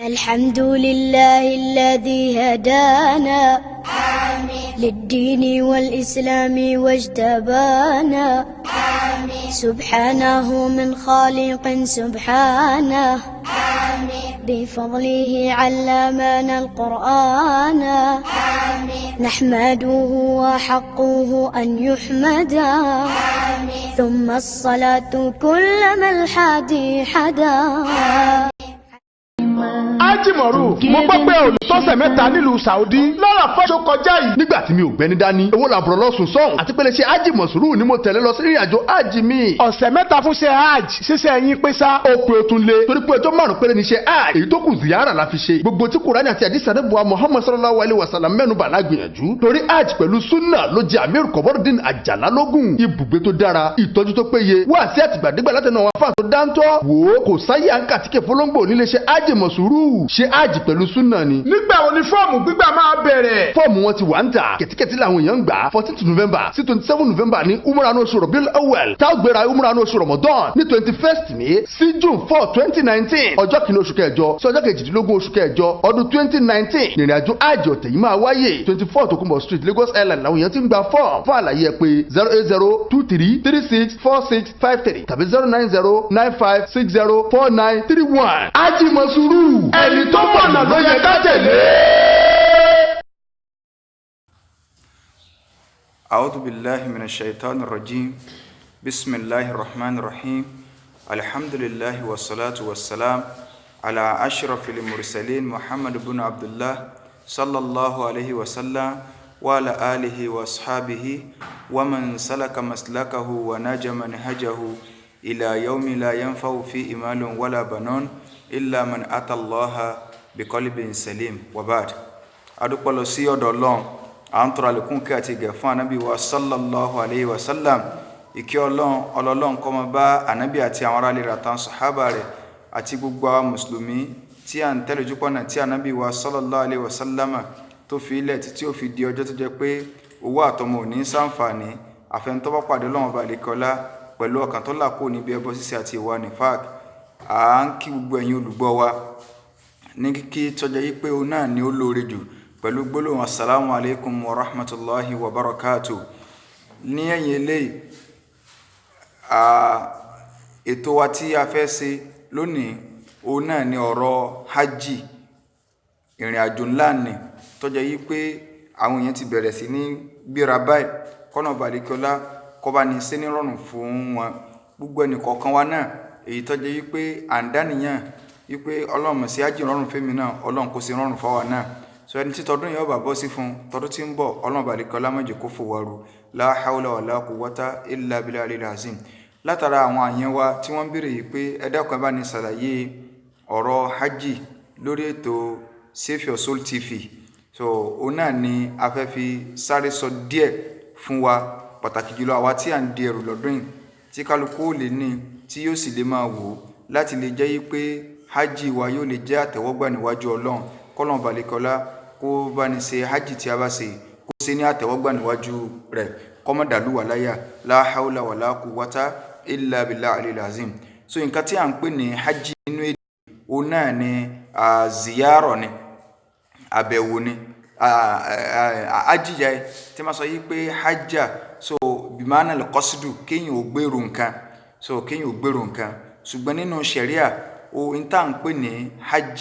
الحمد لله الذي هدانا للدين والإسلام واجتبانا سبحانه من خالق سبحانه بفضله علمنا القرآن نحمده وحقه أن يحمدا ثم الصلاة كلما الحادي حدا Ajimoru mo gbọ́ pé olùtọ́sẹ̀ mẹ́ta nílùú Saudi lọ́rọ̀ fọ́ṣọ kọjá yìí. Nígbà tí mi ò gbẹ́ni dání owó làbúrò lọ́sùn sọ́hùn àti pé lè ṣe Ajimosuru ni mo tẹ̀lé lọ sí ìrìnàjò hajj mi. Ọ̀sẹ̀ mẹ́ta fún ṣe hajj ṣíṣe ẹ̀yìn pé sá. Ó pe o tún lé torí pé ọjọ́ márùn-ún péré ni ṣe hajj èyí tó kù ziyara la fi ṣe. Gbogbo tí Kùránì àti àdìsí àdébùwà Muhammad sallallahu alayhi wa sallam mẹ́nu bà lágbìyànjú. Torí hajj pẹ̀lú sunna ló jẹ́ Amir Kọ̀bọ́rọ̀dín Àjàlá lógún. Ibùgbé tó dára ìtọ́jú tó péye wá sí àtìgbàdégbà látẹnu àwọn afáà tó dáńtọ́. Wò ó kò sáyé àǹkà tí kè fọlọ́ngbò nílé ṣe Ajimosuru ṣe hajj pẹ̀lú sunna ni. Nígbà wo ni fọ́ọ̀mù gbígbà máa bẹ̀rẹ̀? Fọ́ọ̀mù wọn ti wà ń tà kẹ̀tíkẹ̀tí làwọn èèyàn ń gbà 14 November sí 27 November ní umrah oṣù Rabiul Awwal táwọn gbéra umrah oṣù Ramadan ní 21st May sí June 4 2019 ọjọ́ kìíní oṣù kẹjọ sí ọjọ́ kejìdínlógún oṣù kẹjọ ọdún 2019 ìrìnàjò hajj ọ̀tẹ̀ yìí máa wáyé 24 Tokunbo Street Lagos Island làwọn èèyàn ti ń gba fọ́ọ̀mù fún àlàyé ẹ pé 08023364653 tàbí 09095604931 Ajimosuru ẹni tó mọ̀nà ló yẹ ká tẹ̀lé. أعوذ بالله من الشيطان الرجيم بسم الله الرحمن الرحيم الحمد لله والصلاة والسلام على أشرف المرسلين محمد بن عبد الله صلى الله عليه وسلم وعلى آله وأصحابه ومن سلك مسلكه ونجى منهجه إلى يوم لا ينفع فيه مال ولا بنون إلا من أتى الله بقلب سليم وبعد أدوك بلوسي الله àǹtọ́ra lẹ́kùn kí àti gẹ̀ fún anábì wa sallallahu alayhi wa sallam ìkẹ́ ọlọ́run kó máa bá anábì àti àwọn ará ilé rẹ̀ àtàwọn sàhábà rẹ̀ àti gbogbo àwọn mùsùlùmí tí à ń tẹ̀lé ojúpọ̀nà tí anábì wa sallallahu alayhi wa sallam tó fi ilẹ̀ títí ó fi di ọjọ́ tó jẹ́ pé owó àtọmọ ò ní ṣàǹfààní àfẹnutọ́ bá pàdé ọlọ́run ọba àlekọ́lá pẹ̀lú ọkàn tó là kó níbi ẹbọ ṣíṣe àti ìwà nifaq à ń kí gbogbo ẹ̀yin olùgbọ́ wa ní kíkí tọ́jà yí pé òun náà ni ó lóore jù pẹ̀lú gbólóhùn assalamu alaikum wa rahmatullahi wa barakatuh. Ní ẹ̀yìn eléyìí ètò wa tí a fẹ́ ṣe lónìí òun náà ni ọ̀rọ̀ hajj ìrìn àjò ńlá ni tó jẹ́ yí pé àwọn èèyàn ti bẹ̀rẹ̀ sí ní gbéra báyìí kọ́nà balikọ́lá kó bá ní ṣe ní rọrùn fún wọn gbogbo ẹnì kọ̀ọ̀kan wa náà èyí tó jẹ́ yí pé à ń dánìyàn yí pé ọlọ́run mọ̀ sí hajj rọrùn fẹ́mi náà ọlọ́run kó ṣe rọrùn fáwa náà so ẹni tí tọdún yóò bá bọ́ sí fún tọdún tí ń bọ̀ ọlọ́run balikọ́ lámọ́jì kó fòwárù la hawla wala quwwata illa billahil azim látara àwọn àyẹn wa tí wọ́n béèrè yìí pé ẹ dákun bá ní ṣàlàyé ọ̀rọ̀ hajj lórí ètò Save Your Soul TV so òun náà ni a fẹ́ fi sáré sọ díẹ̀ fún wa pàtàkì jùlọ àwa tí à ń di ẹrù lọ́dún yìí tí kálukú lè ní tí yóò sì lè máa wò láti lè jẹ́ yí pé hajj wa yóò lè jẹ́ àtẹ́wọ́gbà níwájú ọlọ́run kọ́lọ́n balikọ́lá kó bá ní ṣe hajj tí a bá ṣe kó ṣe ní àtẹ́wọ́gbà níwájú rẹ̀ kọ́mọ̀dàlúwà láyà la hawla wala quwwata illa billahil azim so nǹkan tí a ń pè ní hajj nínú èdè òun náà ni ziyarọ̀ ni àbẹ̀wò ni ajíjà tí ma sọ yí pé hajjá so bimana al-qasdu kéyìn ò gbèrò nǹkan so kéyìn ò gbèrò nǹkan ṣùgbọ́n nínú ṣẹ̀ríà o ń tà ń pè ní hajj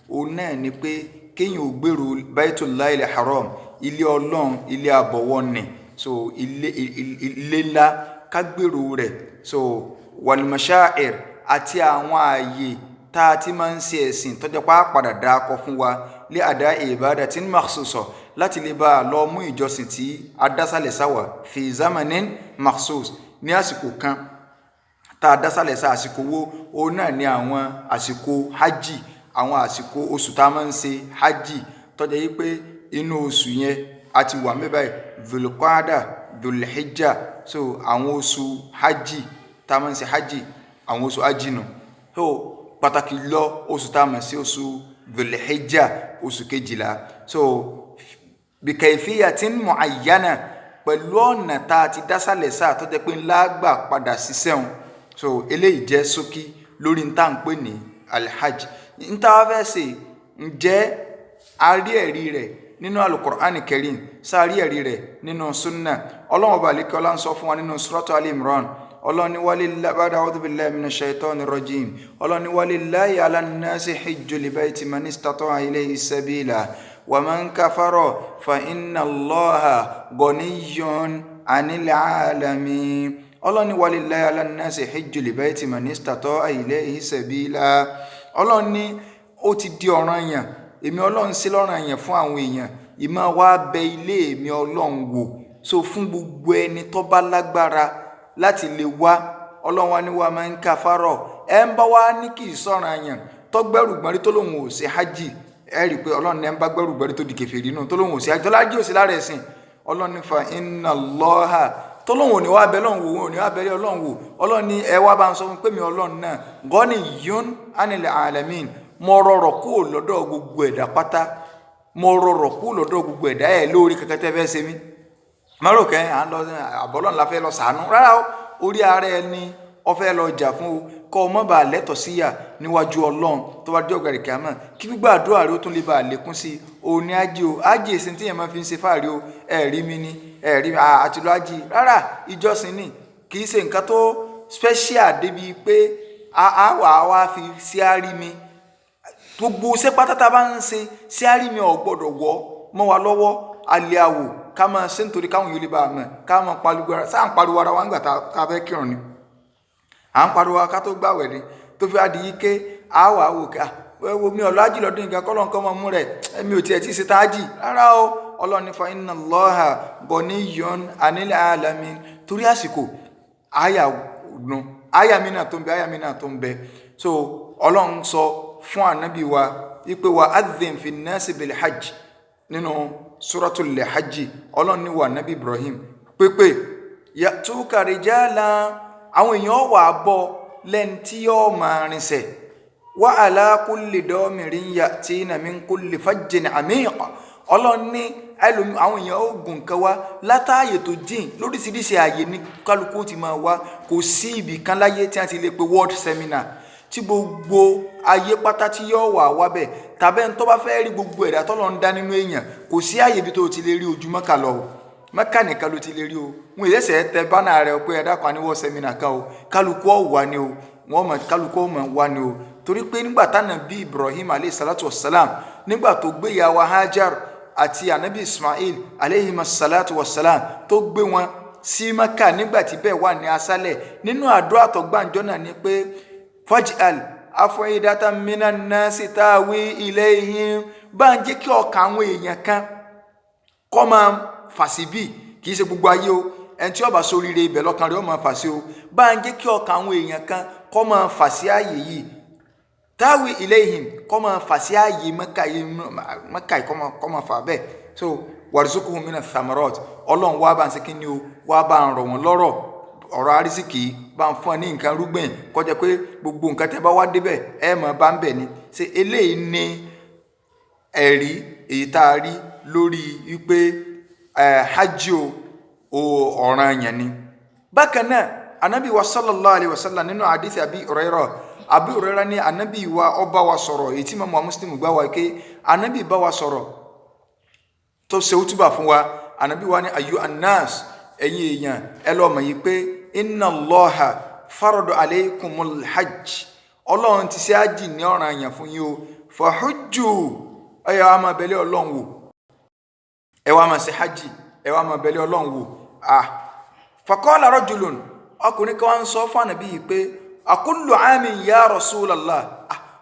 òun náà ni pé kéyìn ò gbèrò Baitullahil Haram ilé ọlọ́run ilé àbọ̀wọ́ ni so ilé ńlá ká gbèrò rẹ̀ so wal mashaa'ir àti àwọn ààyè tá a ti máa ń ṣe ẹ̀sìn tó jẹ́ pé á padà dákọ̀ fún wa lé àdá ibadatin makhsusa láti lè bá a lọ mú ìjọsìn tí a dásàlẹ̀ sáwà fi zamanin makhsus ní àsìkò kan tá a dásàlẹ̀ sá àsìkò wo òun náà ní àwọn àsìkò hajj àwọn àsìkò oṣù tá a máa ń ṣe hajj tó jẹ́ yí pé inú oṣù yẹn a ti wà mí báyìí Dhul-Qa'da Dhul-Hijja so àwọn oṣù hajj tá a máa ń ṣe hajj àwọn oṣù hajj nù so pàtàkì lọ oṣù tá a máa ṣe oṣù Dhul-Hijja oṣù kejìlá so bi kayfiyatin mu'ayyana pẹ̀lú ọ̀nà tá a ti dásàlẹ̀ sáà tó jẹ́ pé ńlá gbà padà sí sẹ́wọ̀n so eléyìí jẹ́ ṣókí lórí ní tá à ń pè ní alhaj ń tá a fẹ́ ṣe ǹjẹ́ a rí ẹ̀rí rẹ̀ nínú Al-Qur'an Karim sáàrí ẹ̀rí rẹ̀ nínú Sunnah. Ọlọ́run ọba àlekẹ́ ọlá ń sọ fún wa nínú Suratu Ali Imran. Ọlọ́run ní walillahi ba'da a'udhu billahi minash shaitani rajim. Ọlọ́run ní walillahi 'ala nnasi hijjul bayti man istata'a ilayhi sabila wa man kafara fa inna Allaha ghaniyyun 'anil 'alamin. Ọlọ́run ní walillahi 'ala nnasi hijjul bayti man istata'a ilayhi sabila. Ọlọ́run ní ó ti di ọ̀ranyàn, èmi Ọlọ́run sí lọ́ranyàn fún àwọn èèyàn ìmá wá bẹ ilé mi Ọlọ́run wò. So fún gbogbo ẹni tó bá lágbára láti lè wá. Ọlọ́run wa ní wa máa ń kàfárọ̀ ẹ ń bá wá ní kì í sọ̀ranyàn tó gbẹ́rù gbọ́nrí tó lóun ò ṣe hajj. Ẹ rí i pé Ọlọ́run ní ẹ ń bá gbẹ́rù gbọ́nrí tó di kèfèrí nù tó lóun ò ṣe hajj tó lájú òsì lára ẹ̀sìn. Ọlọ́run ní fa inna Allaha tó lóun ò ní wá bẹ lọ́hùn wò wọn ò ní wá bẹ Ọlọ́run wò. Ọlọ́run ní ẹ wá bá ń sọ fún pé mi Ọlọ́run náà ghaniyyun 'anil 'alamin. Mo rọrọ̀ kúrò lọ́dọ̀ gbogbo ẹ̀dá pátá, mo rọrọ̀ kúrò lọ́dọ̀ gbogbo ẹ̀dá ẹ̀ lórí kankan tẹ́ fẹ́ ṣe mí. Márò kẹ́ à ń lọ àbọ̀lọ́run la fẹ́ lọ sàánú rárá o, orí ara ẹni ó fẹ́ lọ jà fún o kọ́ ọ mọ́ bá a lẹ́tọ̀ síyà níwájú Ọlọ́run tó bá dé ọ̀gbẹ̀rì kíámà kí gbígbà àdúrà rẹ ó tún lè bá a lékún sí i. Òun ní ájì o, ájì èsì tí yẹn máa fi ń ṣe fáàrí o, ẹ̀rí mi ni ẹ̀rí àti lọ ájì rárá, ìjọsìn ni kì í ṣe nǹkan tó special débi pé a wà fi sí àrí mi. Gbogbo ṣe pátátá bá ń ṣe sí àrí mi ò gbọ́dọ̀ wọ́ mọ́ wa lọ́wọ́ alẹ́ àwò ká máa ṣe nítorí káwọn yóò lè bá a mọ̀ ká máa pariwo ara sáà ń pariwo ara wa ńgbà ká fẹ́ kírun ni à ń pariwo ká tó gbàwẹ̀ ni tó fi adi yìí ké àwọ̀ àwò ká wo mi ọ̀lọ́ ájì lọ́dún nǹkan kọ́ lọ́nkọ́ mọ́ mú rẹ̀ mi ò tiẹ̀ tí ì ṣe tá ájì rárá o. Ọlọ́run ní fa inna Allaha ghaniyyun 'anil 'alamin. Torí àsìkò àyà mi náà tó ń bẹ so Ọlọ́run sọ fún ànábì wa wípé wa adhin fi nnasi bil hajj nínú suratul hajj. Ọlọ́run ní wa ànábì Ibrahim pépè ya'tuka rijala àwọn èèyàn wà bọ̀ lẹ́ni tí yóò máa rinṣẹ́ wa ala kulli damirin ya'tina min kulli fajjin 'amiq. Ọlọ́run ní àwọn èèyàn ó gùn kan wá látààyè tó jìn lóríṣiríṣi ààyè ní kálukú ti máa wá. Kò sí ibì kan láyé tí a ti lè pe world seminar tí gbogbo ayé pátá tí yóò wà wábẹ̀ tàbí ẹni tó bá fẹ́ rí gbogbo ẹ̀dá tọ́lọ́run dá nínú èèyàn kò sí ààyè ibi tó ti lè rí ojú Mẹ́kà lọ o. Mẹ́kà nìkan ló ti lè rí o. Wọn ìyẹ́sẹ̀ tẹ bánà rẹ̀ pé ẹ̀dá kan ní world seminar kan o, kálukú ọ̀ wá ni o, wọ́n mọ̀ kálukú ọ̀ mọ̀ wá ni o. Torí pé nígbà t'Ànábì Ibrahim alayhi salatu wassalam nígbà tó gbé ìyá wa Hajar àti Ànábì Ismail alayhi salatu wassalam tó gbé wọn sí Mẹ́kà nígbà tí bẹ́ẹ̀ wà ní aṣálẹ̀ nínú àdúrà tó gbàǹjọ́ náà ni pé faj'al af'idatan minan nasi tawi ilayhim. Bá ń jẹ́ kí ọkàn àwọn èèyàn kan kó máa fà sí bí kì í ṣe gbogbo ayé o, ẹni tí ó bá ṣoríire ibẹ̀ lọ́kàn rẹ̀ ó máa fà sí o. Bá ń jẹ́ kí ọkàn àwọn èèyàn kan kó máa fà sí ààyè yìí tawi ilayhim kó máa fà sí ààyè Mẹ́kà yìí kó máa fà bẹ́ẹ̀. So warzuqhum minath thamarat. Ọlọ́run wá bá ń ṣe kí ni o, wá bá ń rọ̀ wọ́n lọ́rọ̀ ọ̀rọ̀ àrísìkì bá ń fún ọ ní nǹkan rúgbìn kọjá pé gbogbo nǹkan tẹ́ bá wá débẹ̀ ẹ mọ̀ bá ń bẹ̀ ni. Ṣé eléyìí ní ẹ̀rí èyí tá a rí lórí wípé hajj o ọ̀ranyàn ni. Bákan náà Ànábì wa sallallahu alayhi wa sallam nínú hadith Abi Hurairah ní Ànábì wa ó bá wa sọ̀rọ̀ èyí tí Imam Muslim gbà wá pé Ànábì bá wa sọ̀rọ̀ tó ṣe útúbà fún wa. Ànábì wa ní ayu annas ẹ̀yin èèyàn ẹ lọ mọ̀ yìí pé inna Allaha farada alaykumul hajj. Ọlọ́run ti ṣe hajj ní ọ̀ranyàn fún yín o. Fahujju ẹ wá máa bẹ̀lẹ̀ Ọlọ́run wò, ẹ wá máa ṣe hajj, ẹ wá máa bẹ̀lẹ̀ Ọlọ́run wò. Faqala rajulun ọkùnrin kan wá ń sọ fún Ànábì yìí pé akullu amin ya Rasulallah.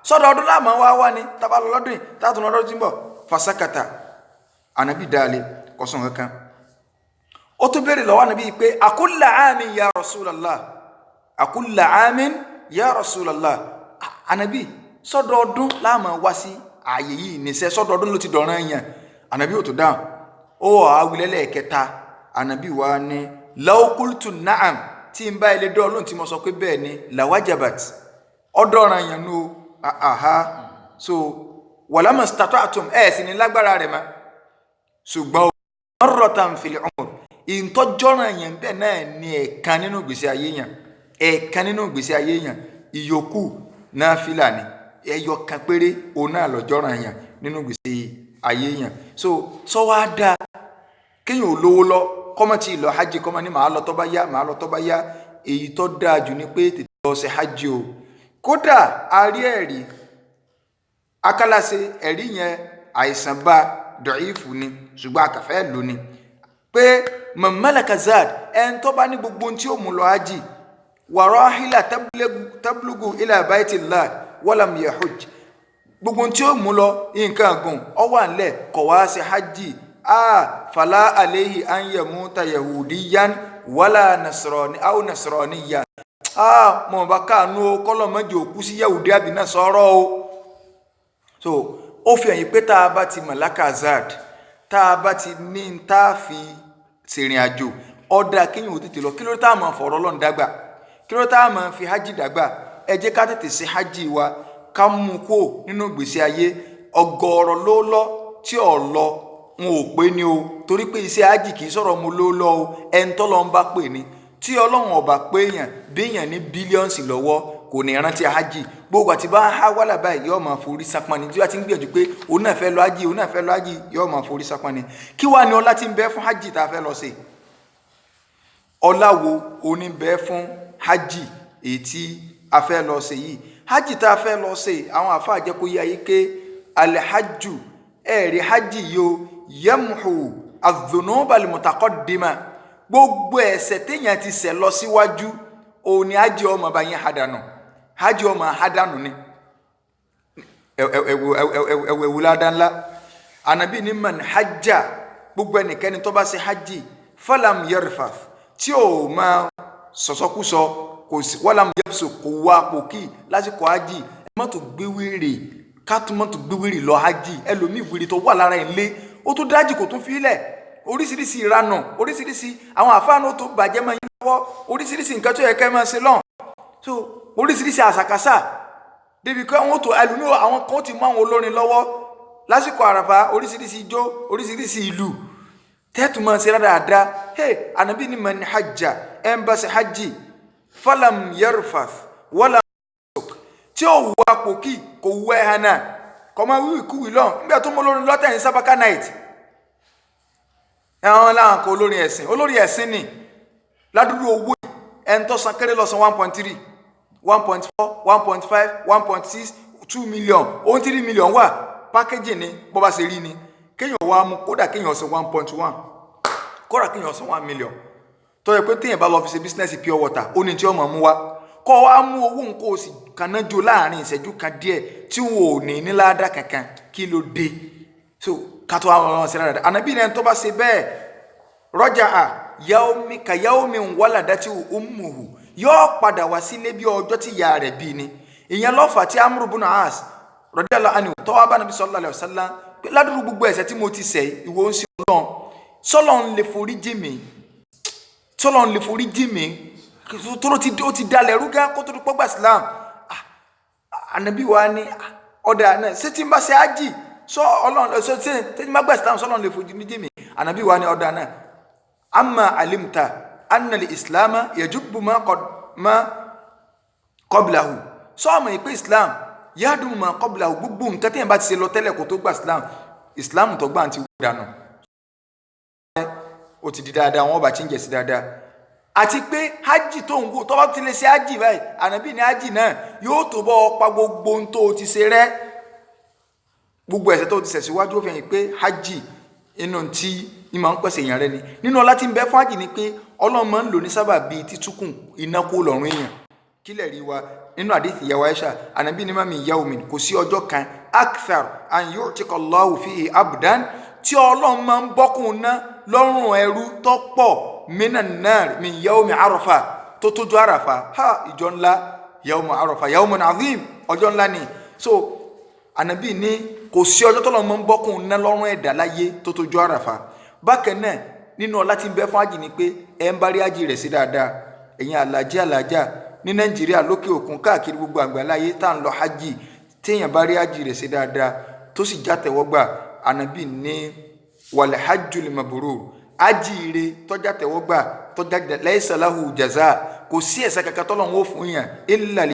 Sọ́dọọdún láàmú wá ní tábà lọ́dún tààtùn lọ́dún tí ń bọ̀. Fasakata Ànábì dáálé kọsùn kankan. Ó tún béèrè lọ́wọ́ Ànábì pé akulla amin ya Rasulallah, akulla amin ya Rasulallah. Ànábì sọ́dọọdún láàmú wá sí ààyè yìí níṣẹ́ sọ́dọọdún ló ti dọ̀ràn yẹn. Ànábì ò tó dáhùn. Ó àwílẹ́lẹ̀ kẹta Ànábì wa ní law qultu na'am tí ń bá ilé dọ́ lóhùn tí mo sọ pé bẹ́ẹ̀ ni lawajabat ọdọ̀ràn yẹn nù so walama stata'tum sì ní lágbára rẹ̀ mọ́. Ṣùgbọ́n marratan fil umr ìtọ́jọ́ràn yẹn bẹ́ẹ̀ náà ní ẹ̀ẹ̀kan nínú ìgbésí ayé yẹn, ẹ̀ẹ̀kan nínú ìgbésí ayé yẹn, ìyókù náfìlà ni. ẹyọ kan péré òun náà lọ́jọ́ràn yàn nínú gbèsè ayé yàn. So wá dáa kéèyàn ò lówó lọ kọ́mọ tí lọ hajj kọ́mọ ní màá lọ tó bá yá èyí tó dáa jù ni pé tètè lọ ṣe hajj o. kódà a rí ẹ̀rí akálàṣe ẹ̀rí yẹn àìsàn bá dọ̀ífù ni ṣùgbọ́n àkàfẹ́ lónìí pé mọ̀mọ́lẹ̀kà zad ẹn tó bá ní gbogbo tí ó mú lọ hajj wàrọ́hílà tablugu ila baitillah walam yahujj gbogbo tí ó mú lọ nǹkan gùn ọ wà nílẹ̀ kọ̀ wá sí hajj fala alayhi an yamuta yahudiyan wala nasrani aw nasraniyan mọ̀ bá káànú kọ́lọ̀ mọ́jì òkú sí yahudi àbí nasara o. So ó fi hàn yí pé tá a bá ti mọ̀láka zad tá a bá ti ní tá a fi ṣèrìn àjò ọ̀dà kéèyàn ò tètè lọ kí ló tá a máa fọ̀rọ̀ lọ́n dàgbà kí ló tá a máa fi hajj dàgbà ẹ jẹ́ ká tètè ṣe hajj wa ká mú kó nínú ìgbésí ayé ọgọ́rọ̀ ló lọ tí ò lọ wọn ò pé ní o torí pé iṣẹ́ hajj kì í sọ̀rọ̀ mu ló lọ o ẹni tó lọ ń bá pè ní tí ọlọ́run ọba pé èèyàn béèyàn ní bílíọ̀nsì lọ́wọ́ kò ní rántí hajj gbogbo àti bá há wàhálà báyìí yóò máa forí sápọn ni tí wọ́n ti ń gbìyànjú pé òun náà fẹ́ lọ hajj yóò máa forí sápọn ni kí wàá ní ọlá tí ń bẹ fún hajj tá a fẹ́ lọ sí ọlá wo oní ń bẹ fún hajj èyí tí a fẹ́ lọ sí yìí hajj tá a fẹ́ lọ sí àwọn àfáà jẹ́ kó yé ayé ké alhajju ẹ̀rí hajj yóò yamhu adh-dhunuba al-mutaqaddima gbogbo ẹ̀ṣẹ̀ téèyàn ti ṣẹ̀ lọ síwájú òun ni hajj ọmọ bá yẹn hadànù hajj ọmọ hadànù ni ẹ̀wù ládàá anabi ni man hajja gbogbo ẹnikẹ́ni tó bá ṣe hajj falam yarfath tí ò máa sọ̀sọ́kúsọ kò sí walam yafsuq kò wá pòkì lásìkò hajj mọ́tò gbéwèrè kátùmọ́tò gbéwèrè lọ hajj ẹlòmíì wèrè tó wà lára ilé ó tó dájì kò tún fi ilẹ̀ oríṣiríṣi ìranù oríṣiríṣi àwọn àfáànù tó bàjẹ́ máa ń lọ́wọ́ oríṣiríṣi nǹkan tó yẹ kẹ́ máa ṣe lọ́n so oríṣiríṣi àṣàkáṣà débi pé àwọn tó ẹlòmíì àwọn kan ti mú àwọn olórin lọ́wọ́ lásìkò àràfà oríṣiríṣi ijó oríṣiríṣi ìlú tẹ́tù máa ṣe dáadáa ànábì ní man hajja ẹ̀ ń bá ṣe hajj falam yarfath walam yafsuq tí ó wù apòkì kò wù ẹ̀ hànà kọ́ máa wíwì kúwì lọ́n nígbà tó mú olórin lọ́tẹ̀ ní sábàkà night ẹ̀wọ̀n láwọn kan olórí ẹ̀sìn ni ládùúgbò owó ẹni tó san kéré lọ san 1.3 1.4 1.5 1.6 2 million ohun 3 million wà pákéjì ni bó bá ṣe rí ni kéèyàn wá mú kódà kéèyàn san 1.1 kódà kéèyàn san 1 million tó yẹ pé téèyàn bá lọ fi ṣe business pure water ó ní tí ó mọ̀ mú wá kọ́ wá mú owó nǹkan ó sì kanájò láàrin ìṣẹ́jú kan díẹ̀ tí wọn ò ní ní ládàá kankan kí ló dé so kátó àwọn ọmọ sílẹ̀ rẹ̀ ànábì ní ẹni tó bá ṣe bẹ́ẹ̀ rọ́jà yaomi waladati ummuhu yóò padà wá sílé bí ọjọ́ tí ìyá rẹ̀ bí ni ìyẹn lọ́fà tí Amru ibn As radiyallahu anhu tó wá bá Nabi sallallahu alaihi wasallam pé ládùúgbò gbogbo ẹ̀ṣẹ̀ tí mo ti ṣẹ̀ ìwọ ń ṣe Ọlọ́run sọ́lọ́run lè forí jì mí tó ti dalẹ̀ rúgá kó tó pọ́gbà Islam ànábì wa ní ọ̀dà náà ṣé tí ń bá ṣe ájì sọ Ọlọ́run sọ tí ń bá gbà Islam sọ́lọ́run lè forí jì mí ànábì wa ní ọ̀dà náà amma alimta anna al-islam yajubu ma qablahu so àmọ́ pé Islam yadum ma qablahu gbogbo nǹkan tẹ́yìn bá ti ṣe lọ tẹ́lẹ̀ kó tó gba Islam tó gbà ti dànù ó ti di dáadáa wọn bá change sí dáadáa àti pé hajj tó ń go tó bá ti lè ṣe hajj báyìí ànábì ní hajj náà yóò tó bọ́ pa gbogbo ohun tó ti ṣe rẹ́ gbogbo ẹ̀ṣẹ̀ tó ti ṣẹ̀ síwájú ó fi hàn pé hajj inú tí ìmọ̀ ń pèsè èèyàn rẹ ni nínú ọlá tí ń bẹ fún hajj ni pé Ọlọ́run máa ń lò ní sábà bíi títúkùn iná kó lọ́rùn èèyàn kílẹ̀ rí wa nínú àdìsí ìyàwó Aisha ànábì ní mami yawmin kò sí ọjọ́ kan akthar an yu'tika Allahu fihi abdan tí Ọlọ́run máa ń bọ́kùn ná lọ́rùn ẹrú tó pọ̀ minan nar min yawmi Arafa tó tójú Arafa ìjọ ńlá yawmu Arafa yawmun azim ọjọ́ ńlá ni so ànábì ní kò sí ọjọ́ tó lọ́ máa ń bọ́kùn ná lọ́rùn ẹ̀dá láyé tó tójú Arafa bákan náà nínú ọlá tí ń bẹ fún hajj ni pé ẹ ń bá rí hajj rẹ̀ sí dáadáa ẹ̀yin alájà ní Nàìjíríà lókè òkun káàkiri gbogbo àgbáláyé tá à ń lọ hajj téèyàn bá rí hajj rẹ̀ sí dáadáa tó sì já tẹ̀wọ́gbà ànábì ní wal hajjul mabrur hajj rẹ̀ tọ́já tẹ̀wọ́gbà tọ́já laysa lahu jaza kò sí ẹ̀san kankan tọ́lọ́run ó fún yàn illa al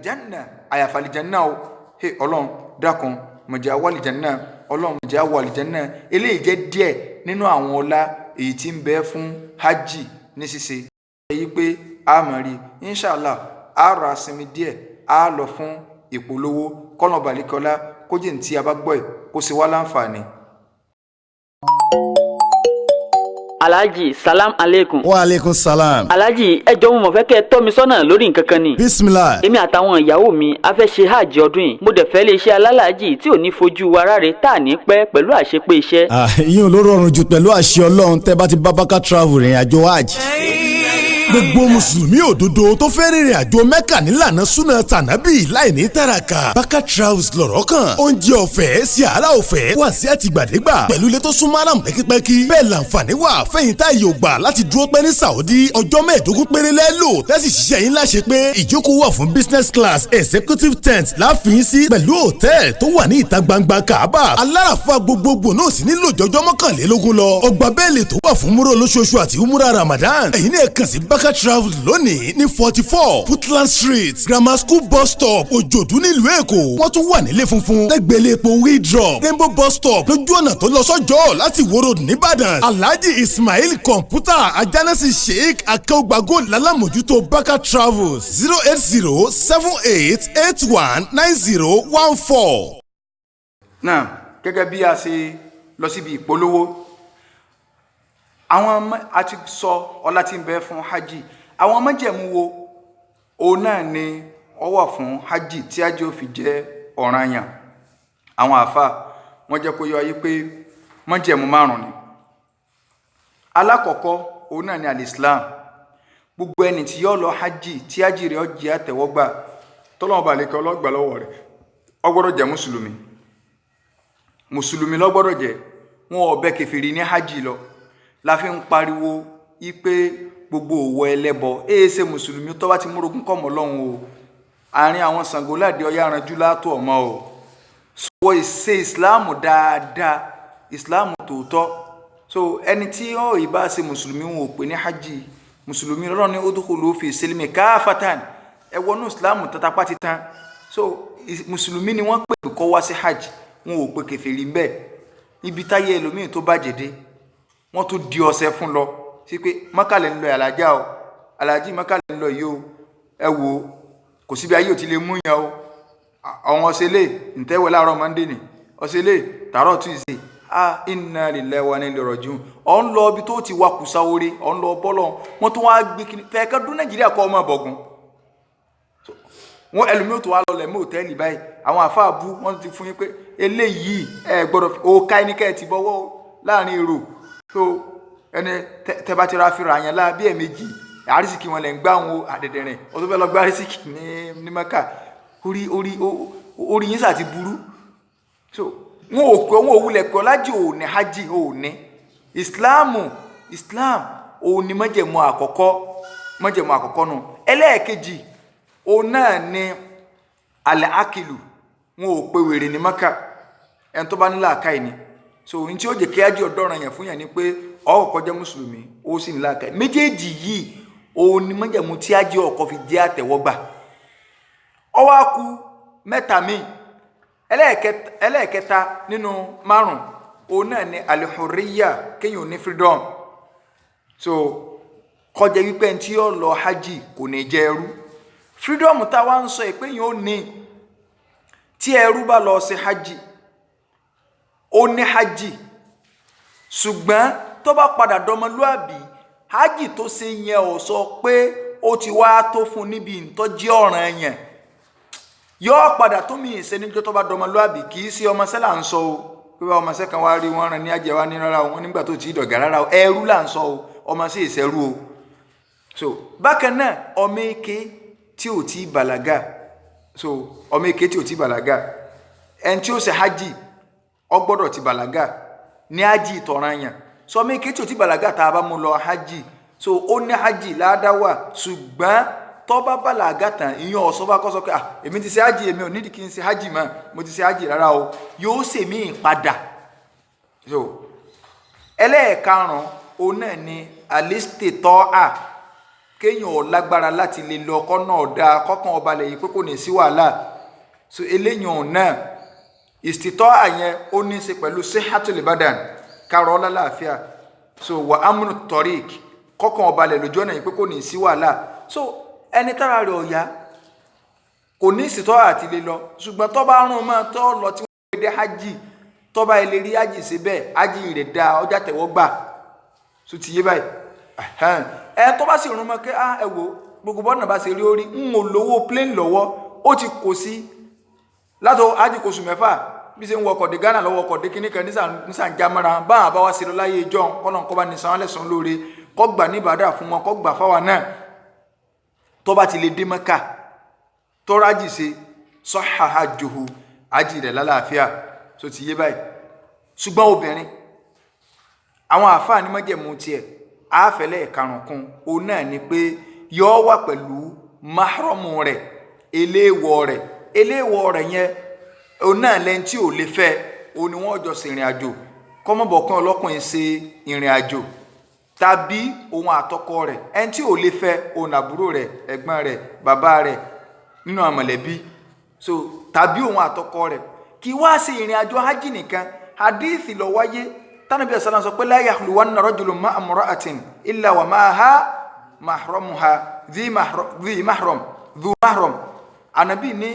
janna àyàfà àlìjánnà o ọlọ́run dákun mọ̀jẹ̀ àwọ̀ àlìjánnà ọlọ́run mọ̀jẹ̀ àwọ̀ àlìjánnà eléyìí jẹ́ díẹ̀ nínú àwọn ọlá èyí tí ń bẹ fún hajj ní ṣíṣe èyí pé a mọ̀ rí inṣàlá a rà sinmi díẹ̀ a lọ fún ìpolówó kọ́nà balẹ̀kọ́lá kó jẹ́ ní tí a bá gbọ́ ẹ̀ kó sì wá láǹfààní. Alhaji salam aleikum. Wa alaikum salam. Alhaji ẹ jọ̀ọ́ mo fẹ́ kẹ́ tọ́ mi sọ́nà lórí nǹkan kan ni. Bismillah. Èmi àtàwọn ìyàwó mi a fẹ́ ṣe hajj ọdún yìí. Mo dẹ̀ fẹ́ lè ṣe alálàájì tí ò ní fojú wa ráre tá à ní pẹ́ pẹ̀lú àṣepé iṣẹ́. Ìyẹn ló rọrùn jù pẹ̀lú àṣẹ Ọlọ́run tẹ́ bá ti bá Baka travel rìn àjò hajj. Gbogbo mùsùlùmí òdodo tó fẹ́ rìnrìn àjò Mẹ́kà nílànà súnà tànábì láì ní tàràkà. Baka travels lọ̀rọ̀ kan. Oúnjẹ ọ̀fẹ́ sí àrà ọ̀fẹ́ wà sí àtìgbàdégbà. Pẹ̀lú ilé tó súnmọ́ àràmù pẹ́kípẹ́kí. Bẹ́ẹ̀ làǹfààní wà fẹ́yìn tá yóò gbà láti dúró pẹ́ ní Saudi. Ọjọ́ 15 péré lẹ́lò tẹ́sí ṣiṣẹ́ yín láṣẹ pé ìjókòó wà fún business class executive tent láàfin sí pẹ̀lú hòtẹ́ẹ̀lì tó wà ní ìta gbangba Kaaba. Aláràfà gbogbogbò náà sì nílò jọjọ́ 21 lọ. Ọgbà bẹ́ẹ̀lì tó wà fún múrò lóṣooṣù àti umura Ramadan. Ẹ̀yin náà kàn sí Baka travel lónìí ní 44 Footland Street Grammar School bus stop Òjòdú nílùú Èkó. Wọ́n tún wà nílé funfun lẹ́gbẹ̀lẹ́ epo Wheatdrop Rainbow bus stop lójú ọ̀nà tó lọ sọ́jọ́ láti Ìwó Road nìbàdàn. Alhaji Ismail kọ̀ǹpútà ajánásí Sheikh Akeugbago lálámójútó Baka travels 08078819014. náà gẹ́gẹ́ bí a ṣe lọ síbi ìpolówó àwọn a ti sọ ọlá tí ń bẹ fún hajj àwọn májẹ̀mú wo òun náà ni ó wà fún hajj tí hajj ó fi jẹ́ ọ̀ranyàn. àwọn àfà wọ́n jẹ́ kó yọ ayé pé májẹ̀mú 5 ni. alákọ̀ọ́kọ́ òun náà ni al-Islam. gbogbo ẹni tí yó lọ hajj tí hajj rẹ̀ ó jẹ́ àtẹ́wọ́gbà tọ́lọ́run bá lè kọ́ ọlọ́gbà lọ́wọ́ rẹ̀ ó gbọ́dọ̀ jẹ́ mùsùlùmí ló gbọ́dọ̀ jẹ́. wọn ò bẹ́ kèfèrí ní hajj lọ la fi ń pariwo ipe gbogbo òwò ẹlẹ́bọ ṣe mùsùlùmí tó bá ti múrogún kọ́ mọ́ lọ́hùn o àárín àwọn Ṣàngó láde ọya aranjú látọ̀ ọmọ o sọ ìṣe ìsìláàmù dáadáa ìsìláàmù tòótọ́. so ẹni tí ó ìbá ṣe mùsùlùmí wọn ò pè ní hajj mùsùlùmí lọ́rọ̀ ní udkhulu fi silmi káfatan ẹ wọnú ìsìláàmù tatapá ti tán. so mùsùlùmí ni wọ́n pè kó wá sí hajj wọn ò pè kèfèrí ń bẹ́ẹ̀. ibi táyé ẹlòmíì tó bàjẹ́ dé wọ́n tún di ọ̀sẹ̀ fún lọ sí pé mọ́kàlẹ̀ ń lọ àlàjá o àlàjí mọ́kàlẹ̀ ń lọ yìí o ẹ wo kò síbi ayé ò ti lè mú yàn o àwọn ọ̀sẹ̀ lè ǹtẹ́wẹ̀ láàárọ̀ Monday ni ọ̀sẹ̀ lè tààrọ̀ Tuesday inna lillahi wa inna ilaihi raji'un ọ̀ ń lọ ibi tó ti wà kùsà orí ọ̀ ń lọ bọ́lọ̀ wọ́n tún wá gbé kiri fẹ́ẹ́kẹ́ dún Nàìjíríà kọ́ ọmọ bọ̀gùn wọn ẹlòmíì tó wá lọ lẹ̀ mọ́ òtẹ́ẹ̀lì báyìí àwọn àfáà bú wọ́n ti fún yín pé eléyìí ẹ gbọ́dọ̀ òkà ẹnikẹ́ ti bọ́wọ́ láàrin èrò so ẹni tẹba ti ra fira yẹn la bí ẹ̀mejì àrísìkì wọn lè ń gbá àwọn àdẹ̀dẹ̀rìn o tó fẹ́ lọ gbá àrísìkì ní Mẹ́kà orí yín sà ti burú. so wọn ò pé wọn ò wulẹ̀ pé ọlájì ò ní hajj ò ní Islam ò ní májẹ̀mú àkọ́kọ́ nù. ẹlẹ́ẹ̀kejì òun náà ni alẹ́ akilu wọn ò pé wèrè ní Mẹ́kà ẹni tó bá nílà àkáì ni. so n tí ó jẹ́ kí hajj ọ̀dọ́ràn yẹn fún yẹn ni pé ó kó jẹ́ mùsùlùmí ó sì nílà àkáì méjèèjì yìí òun ni májẹ̀mú tí hajj ọkọ̀ fi jẹ́ àtẹ̀wọ́gbà. ó wá kù mẹ́ta míì ẹlẹ́ẹ̀kẹta nínú 5 òun náà ni alihuriya kéèyàn ní freedom. so kọjá wípé ẹni tí ó lọ hajj kò ní jẹ́ ẹrú. freedom táwa ń sọ pé yẹn ó ní tí ẹrú bá lọ sí hajj ó ní hajj ṣùgbọ́n tó bá padà dọmọlúàbí hajj tó ṣe yẹn ò sọ pé ó ti wá tó fún níbi ìtọ́jú ọ̀ràn yẹn yóò padà tó mi ìṣe níjọ́ tó bá dọmọlúàbí kì í sí ọmọọṣẹ́ là ń sọ o pé wá ọmọọṣẹ́ kan wá rí wọn rán ní ajẹ́ wá ní rárá o wọn nígbà tó ti dọ̀gá rárá o ẹrú là ń sọ o ọmọọṣẹ́ ìṣẹ́rú o. so bákan náà ọmọ èké tí ò tí bàlágà so ọmọ èké tí ò tí bàlágà ẹni tí ó ṣe hajj ó gbọ́dọ̀ ti bàlágà ní hajj ìtọ̀ranyàn so ọmọ èké tí ò tí bàlágà tá a bá mú lọ hajj so ó ní hajj ládàwà ṣùgbọ́n tó bá bàlágà tán ìyẹn ọ̀sọ́ bá kọ́ sọ pé èmi ti ṣe hajj èmi ò nídìí kí n ṣe hajj mọ́ mo ti ṣe hajj rárá o yóò ṣe mí padà. so ẹlẹ́ẹ̀karùn-ún òun náà ni alistita'a kéèyàn ò lágbára láti lè lọ ọkọ náà dáa kọkàn ọba lẹ́yìn pé kò ní sí wàhálà so eléyàn náà istitọ́ àyẹn ó ní í ṣe pẹ̀lú sihatul badan kárọ̀ lálàáfíà so wà amúnú tọ́rík kọ́kàn ọbalẹ̀ lójú ọ̀nà yìí pé kò ní sí wàhálà so ẹni tára rẹ̀ ọ̀yá kò ní ìsìtọ́ àti lè lọ ṣùgbọ́n tó bá rún mọ́ tó lọ tí wọ́n dé hajj tó bá ilé rí hajj sí bẹ́ẹ̀ hajj rẹ̀ dá ọjà tẹ̀wọ́ gbà so ti yé báyìí ẹ tó bá sì rún mọ́ kí ẹ wò gbogbo bọ́ọ̀nà bá ṣe rí orí ń wò lówó plane lọ́wọ́ ó ti kò sí látọ̀ hajj kò sùn mẹ́fà bí ṣe ń wọkọ̀ dé Ghana lọ́wọ́ ọkọ̀ dé kíní kan nísàn jámọ́ra báwọn àbáwá ṣe lọ láyé ìjọ kọ́nà kọ́ bá ní sanwó lẹ́sàn lóore kọ́ gbà ní ìbàdàn fún wọn kọ́ gbà fáwa náà tó bá ti lè dé Mẹ́kà tó rájì ṣe sọ́hà hajjuhu hajj rẹ̀ lálàáfíà tó ti yé báyìí ṣùgbọ́n obìnrin àwọn àfáà ní májẹ̀mú tiẹ̀ àáfẹ́lẹ́ ìkarùnkún òun náà ni pé yọ wà pẹ̀lú mahramu rẹ̀ eléèwọ̀ rẹ̀ yẹn òun náà lẹ́ni tí ò lè fẹ́ òun ni wọ́n jọ ṣe ìrìn àjò kọ́mọ́bọ̀kan ọlọ́kùnrin ṣe ìrìn àjò tàbí òun àtọkọ rẹ̀ ẹni tí ò lè fẹ́ òun àbúrò rẹ̀ ẹ̀gbọ́n rẹ̀ bàbá rẹ̀ nínú àmọ̀lẹ́bí so tàbí òun àtọkọ rẹ̀ kí wá ṣe ìrìn àjò hajj nìkan hadithi ló wáyé tánàbí ẹ̀sán sọ pé la yahluwanna rajulun ma'a imra'atin illa wa ma'aha mahramuha dhi mahram ànàbí ní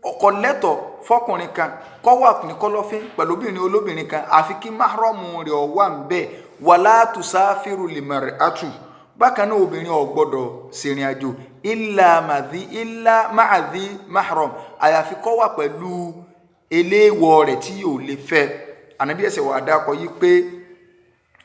ọkọ lẹ́tọ̀ fọkùnrin kan kọ́ wà ní kọ́lọ́fín pẹ̀lú obìnrin olóbìnrin kan àfi kí mahramu rẹ̀ wà ń bẹ̀ wala tusafiru limar'atu bákan náà obìnrin ò gbọ́dọ̀ ṣèrìn àjò illa ma'adhi mahram àyàfi kó wà pẹ̀lú eléèwọ̀ rẹ̀ tí yóò lè fẹ́ ànábì ẹsẹ̀ wà dákọ yí pé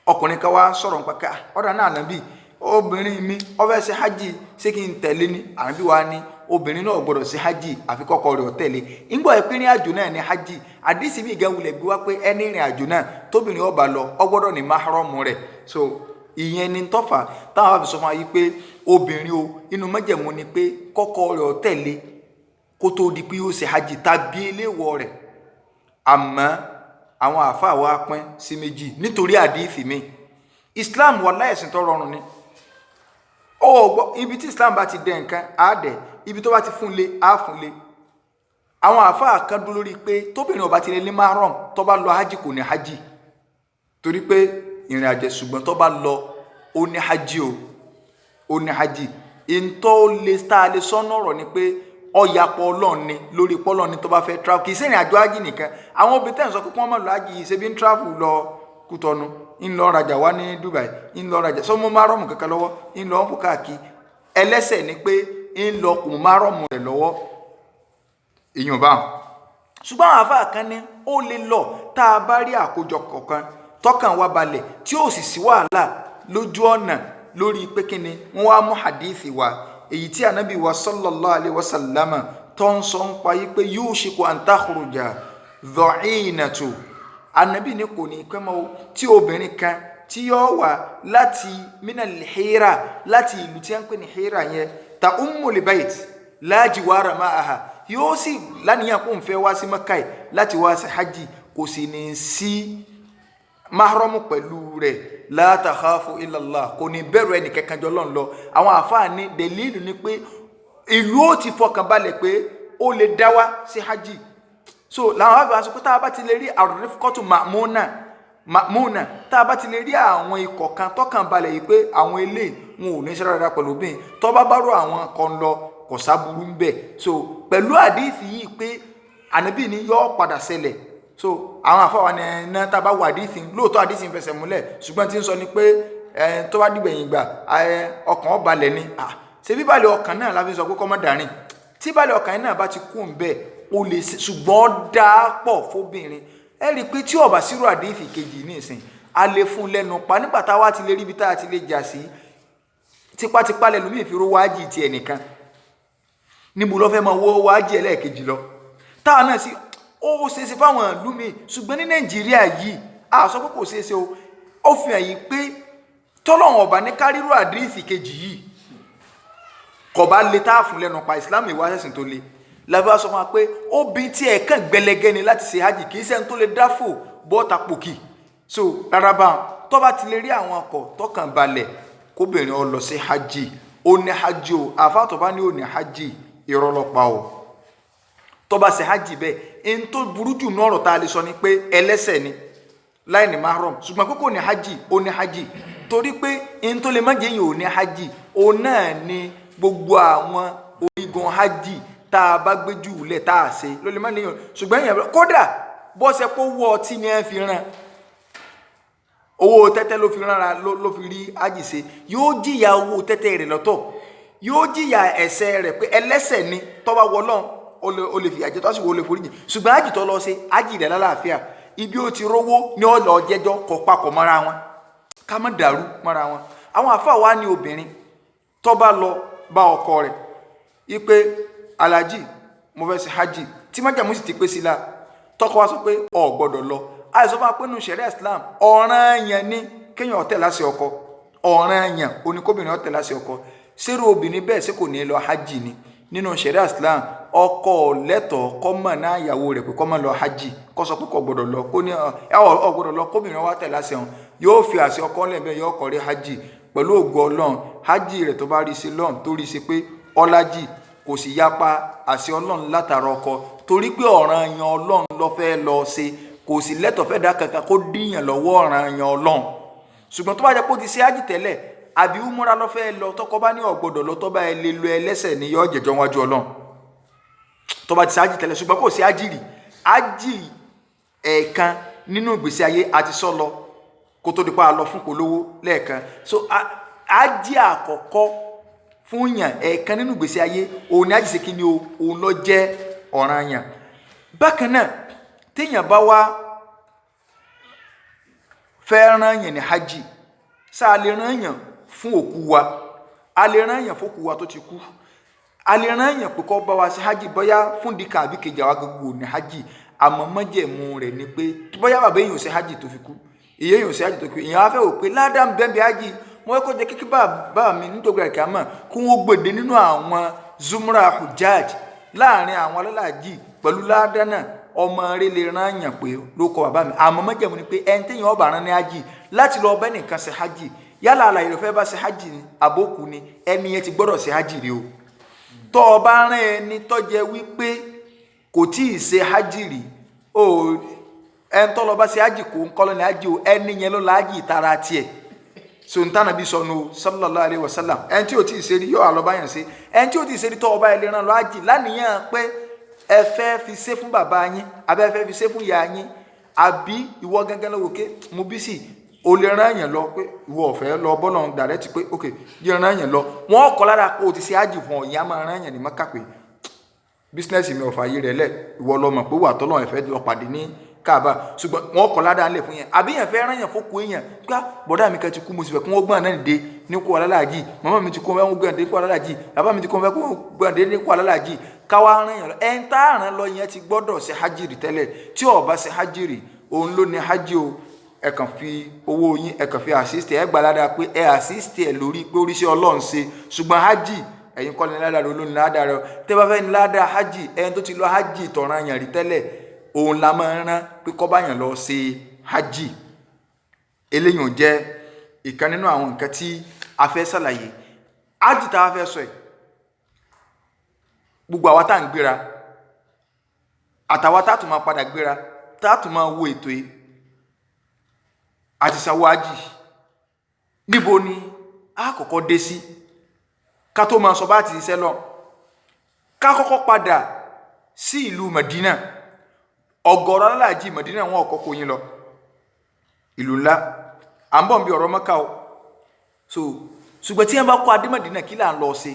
ọkùnrin kan wá sọ̀rọ̀ nípa ká ọ̀dà náà ànábì obìnrin mi ó fẹ́ ṣe hajj ṣé kí n tẹ̀lé ní ànábì wa ní obìnrin náà gbọ́dọ̀ ṣe hajj àfi kọ́kọ́ rẹ̀ ó tẹ̀lé ńgbọ́ ìpínlẹ̀ àjò náà ní hajj àdìsí mi gan wulẹ̀ gbé wá pé ẹni ìrìn àjò náà tóbìnrin ó bá lọ ó gbọ́dọ̀ ní mahram rẹ̀ so ìyẹn ni tọ́fà táwọn àfi sọ fún wa yìí pé obìnrin o inú májẹ̀mú ni pé kọ́kọ́ rẹ̀ ó tẹ̀lé kó tó di pé ó ṣe hajj tàbí eléwọ̀ rẹ̀ àmọ́ àwọn àfáà wa pín sí méjì nítorí àdìsí mi Islam wallahi ẹ̀sìn tó rọrùn ni ibi tí Islam bá ti dẹ nǹkan á dẹ̀ ibi tó bá ti fún lé á fún lé àwọn àfáà kan dúró lórí pé tóbìnrin ó bá ti lè ní mahram tó bá lọ hajj kò ní hajj torí pé ìrìn àjò ṣùgbọ́n tó bá lọ ó ní hajj ó ní hajj ìntọ́ lè tá lè sọ́nà ọ̀rọ̀ ni pé ọ̀yàpọ̀ ọlọ́run ni lórí pọ́lọ́run ni tó bá fẹ́ travel kì í sí ìrìn àjò hajj nìkan àwọn obìnrin tẹ̀ ń sọ pé kí wọ́n má lọ hajj yìí ṣe bí ń travel lọ Kútọ́nù ń lọ rajà wá ní Dubai ń lọ rajà sọmọ márọ̀mù kankan lọ́wọ́ ń lọ ń fò káàkiri ẹlẹ́sẹ̀ ni pé ń lọ kùn márọ̀mù rẹ̀ lọ́wọ́ èèyàn bá wọn. ṣùgbọ́n àwọn àfáà kan ní ó lè lọ tá a bá rí àkójọ kọ̀ọ̀kan tọ́kàn wa balẹ̀ tí ó sì sí wàhálà lójú ọ̀nà lórí pé kí ni wọ́n wá mú hadithi wa èyí tí ànábì wa sallallahu alayhi wa sallam tó ń sọ ń pa yí pé yushiku an takhruja dha'inatu ànábì ní kò ní pẹ́ mọ́ tí obìnrin kan tí yóò wá láti minal hira láti ìlú tí wọ́n ń pè ní hira yẹn ta ummul bayt la jiwara ma'aha yóò sì lánìyàn kó ń fẹ́ wá sí Makkah láti wá sí hajj kò sì ní sí mahramu pẹ̀lú rẹ̀ la takhafu illa Allah kò ní bẹ̀rù ẹni kankan jọ lọ́n lọ àwọn àfáà ní dẹ̀lílù ni pé ìlú ó ti fọkàn balẹ̀ pé ó lè dá wá sí hajj so làwọn àgbà sọ pé tá a bá ti lè rí àrùnrífkọ́tù ma'muna tá a bá ti lè rí àwọn ikọ̀ kan tọ́kàn balẹ̀ yìí pé àwọn ilé wọn ò ní ṣe rárá pẹ̀lú bí tó bá bárò àwọn kan lọ kò sáburú ń bẹ̀ so pẹ̀lú àdífì yìí pé ànábì ni yóò padà ṣẹlẹ̀ so àwọn àfọwọ́ ni ẹ̀ná tá a bá wọ àdífì lóòótọ́ àdífì ń fẹsẹ̀ múlẹ̀ ṣùgbọ́n tí ń sọ ni pé tó bá dìgbẹ̀yìn gbà ọkàn ó balẹ̀ ni ṣe bí balẹ̀ ọkàn náà la fi sọ pé kọ́ mọ́ dàrin tí balẹ̀ ọkàn náà bá ti kú ń bẹ̀ o lè ṣùgbọ́n dáa pọ̀ fóbìnrin ẹ rí i pé tí ọba sírò àdéhìí kejì ní ìsìn a lè fún lẹ́nu pa nígbà tá a wá ti lè rí ibi tá a ti lè jà sí tipátipá lẹ́nu mi ìfiró wájì ti ẹnìkan níbo ló fẹ́ máa wọ́ wájì ẹlẹ́ẹ̀kejì lọ táwa náà sí ó ṣeéṣe fáwọn ìlú mi ṣùgbọ́n ní Nàìjíríà yìí a sọ pé kò ṣeéṣe o ó fi hàn yìí pé tọ́lọ́wọ̀n ọba ní kárírò àdéhìí kejì yìí kò bá lè tá a fún lẹ́nu pa ìsìlámù ìwà ẹ̀sìn tó le lábẹ́ sọ fún wa pé obìnrin tí ẹ̀ kàn gbẹlẹgẹ ni láti ṣe hajj kì í ṣe ń tó lè dáfò bọ́ọ̀tà pòkì so rárá bá tó bá ti lè rí àwọn ọkọ̀ tọkàn balẹ̀ kóbìnrin ó lọ sí hajj ó ní hajj o àfàtọ̀ bá ní ó ní hajj irọ́ ló pa o tó bá ṣe hajj bẹ́ẹ̀ en tó burú jù ní ọ̀rọ̀ tá a lè sọ ni pé ẹlẹ́ṣẹ̀ ni láì ní mahram ṣùgbọ́n pé kò ní hajj ó ní hajj torí pé en tó lè má jẹ́ yìí ò ní hajj ó náà ní gbogbo àwọn orígun hajj tá a bá gbé jù lẹ̀ tá a ṣe ló lè má léyìn ṣùgbọ́n èèyàn kódà bọ́sẹ̀ pé owó ọtí ni ẹ fi ràn owó tẹ́tẹ́ ló fi ránra ló fi rí hajj ṣe yóò jìyà owó tẹ́tẹ́ rẹ̀ lọ́tọ̀ yóò jìyà ẹ̀ṣẹ̀ rẹ̀ pé ẹlẹ́ṣẹ̀ ni tó bá wọlọ́n o lè fi àjẹ tó sì wo lè foríjì ṣùgbọ́n hajj tó lọ ṣe hajj rẹ̀ lálàáfíà ibi ó ti rówó ní ọ̀lọ́ jẹ́jọ́ kọ papọ̀ mọ́ra wọn ká má dàrú mọ́ra wọn àwọn àfáà wa ní obìnrin tó bá lọ bá ọkọ rẹ̀ ipe alájì mo fẹ́ ṣe hajj tí májàmú sì ti pé sí la tọkọ wa sọ pé o gbọ́dọ̀ lọ àìsàn máa pé nínú ṣẹ̀ríà Islam ọ̀ranyàn ni kéèyàn tẹ̀ láṣẹ ọkọ ọ̀ranyàn oníkóbìnrin ó tẹ̀ láṣẹ ọkọ ṣerú obìnrin bẹ́ẹ̀ ṣe kò ní lọ hajj ni nínú ṣẹ̀ríà Islam ọkọ lẹ́tọ̀ọ́ kó mọ̀ náà ìyàwó rẹ̀ pé kó má lọ hajj kó sọ pé kò gbọ́dọ̀ lọ kó ní ọ gbọ́dọ̀ lọ kóbìnrin wa tẹ̀ láṣẹ wọn yóò fi àṣẹ ọkọ lẹ́ẹ̀bẹ̀ yóò kọrí hajj pẹ̀lú ògo Ọlọ́run hajj rẹ̀ tó bá rí sí lọ́n tó rí sí pé ọlájì kò sì yapa àṣẹ Ọlọ́run látara ọkọ torí pé ọ̀ranyàn Ọlọ́run ló fẹ́ lọ ṣe kò sì lẹ́tọ̀ọ́ fẹ́ dá kankan kó díyàn lọ́wọ́ ọ̀ranyàn Ọlọ́run ṣùgbọ́n tó bá jẹ́ pé ó ti ṣe hajj tẹ́lẹ̀ àbí umura ló fẹ́ lọ tọkọ bá ní ọ̀gbọ́dọ̀ lọ tó bá ẹ lè lo ẹlẹ́ṣẹ̀ ní yọ jẹjọ́ wájú Ọlọ́run tó bá ti ṣe hajj tẹ́lẹ̀ ṣùgbọ́n kò sí hajj rí hajj ẹ̀ẹ̀kan nínú ìgbésí ayé àti sọ́lọ kó tó di pa lọ fún polówó lẹ́ẹ̀kan so hajj àkọ́kọ́ fún yàn ẹ̀ẹ̀kan nínú ìgbésí ayé òun ni hajj ṣe kí ni òun ló jẹ́ ọ̀ranyàn bákan náà téèyàn bá wá fẹ́ rán yàn ní hajj sáà lè rán yàn fún òkú wa a lè rán yàn fún òkú wa tó ti kú a lè rán yàn pé kó bá wa sí hajj bóyá fún dìkà àbí kejì àwa gbogbo ní hajj àmọ́ májẹ̀mú rẹ̀ ni pé bóyá bàbá èèyàn ṣe hajj tó fi kú ìyá èèyàn ṣe hajj tó fi kú èèyàn á fẹ́ wò pé ládàá ń bẹ́ẹ̀ bí hajj mo fẹ́ kó jẹ́ kíkí bàbá mi nítorí àkàrà mọ̀ kí wọ́n gbèdé nínú àwọn zumra hujjaj láàrin àwọn alálàájì pẹ̀lú ládàá náà ọmọ rẹ̀ lè rán yàn pé ló kọ bàbá mi àmọ́ májẹ̀mú ni pé ẹni téèyàn ọba rán ní hajj láti lọ bẹ́ẹ̀ nìkan ṣe hajj yálà àlàyé rẹ̀ fẹ́ bá ṣe hajj ni àbókù ni ẹni yẹn ti gbọ́dọ̀ ṣe hajj rí o tó o bá rán ẹni tó jẹ́ wípé kò tí ì ṣe hajj rí o ẹni tó lọ bá ṣe hajj kò ń kọ́ lọ ní hajj o ẹni yẹn ló la hajj ìtara tiẹ̀ sontana bí sọnù sallallahu alayhi wa sallam ẹni tí o tí ì ṣe rí yóò àlọ́bá yẹn ṣe ẹni tí o tí ì ṣe rí tó o bá yẹn lè rán lọ hajj lánìyàn pé ẹ fẹ́ fi ṣe fún bàbá yín àbí ẹ fẹ́ fi ṣe fún ìyá yín àbí ìwọ gángan lọ́wọ́ ké mo bí sí o lè rán yẹn lọ pé ìwọ ọ̀fẹ́ lọ bọ́lọ̀ dàrẹ́tì pé ok yẹ rán yẹn lọ wọ́n kọ́ lára pé o ti ṣe hajj fún ọ ìyá máa rán yẹn ní Mákà pé bísínẹ́sì mi ọ̀fà yìí rẹ̀ lẹ̀ ìwọ lọ mọ̀ pé wà tọ́lọ̀ ẹ̀fẹ́ lọ pàdé ní Káàbà ṣùgbọ́n wọ́n kọ́ lára lẹ̀ fún yẹn àbí yẹn fẹ́ rán yẹn fókù èèyàn gbá bọ̀dá mi kan ti kú mo sì fẹ́ kí wọ́n gbọ́n náà dé ní kó alálàájì màmá mi ti kó wọ́n gbọ́n dé ní kó alálàájì bàbá mi ti kó wọ́n gbọ́n dé ní kó alálàájì káwá rán yẹn lọ ẹ̀ ń tá àrán lọ yẹn ti gbọ́dọ̀ ṣe hajj rí tẹ́lẹ̀ tí ó bá ṣe hajj rí òun ló ní hajj o ẹ kàn fi owó yín ẹ kàn fi assist ẹ gbà ládàá pé ẹ assist ẹ lórí pé oríṣẹ́ Ọlọ́run ṣe ṣùgbọ́n hajj ẹ̀yin kọ́ ni ládàá ló ní ládàá rẹ tẹ́ bá fẹ́ ní ládàá hajj ẹni tó ti lọ hajj tọ̀ràn yẹn rí tẹ́lẹ̀ òun la máa ń rán pé kó bá yàn lọ ṣe hajj eléyìí ò jẹ́ ìkan nínú àwọn nǹkan tí a fẹ́ ṣàlàyé hajj tá a fẹ́ sọ ẹ̀ gbogbo àwa tá à ń gbéra àtàwa tá a tún máa padà gbéra tá a tún máa wo ètò yìí àti sanwó hajj níbo ni a kọ́kọ́ dé sí ká tó máa sọ bá ti ṣiṣẹ́ lọ ká kọ́kọ́ padà sí ìlú Madina ọ̀gọ̀rọ̀ alálàájì Madina wọn ọ̀kọ́ kò yín lọ ìlú ńlá à ń bọ̀ bí ọ̀rọ̀ Mẹ́kà o so ṣùgbọ́n tí wọ́n bá kọ́ adé Madina kí là ń lọ ṣe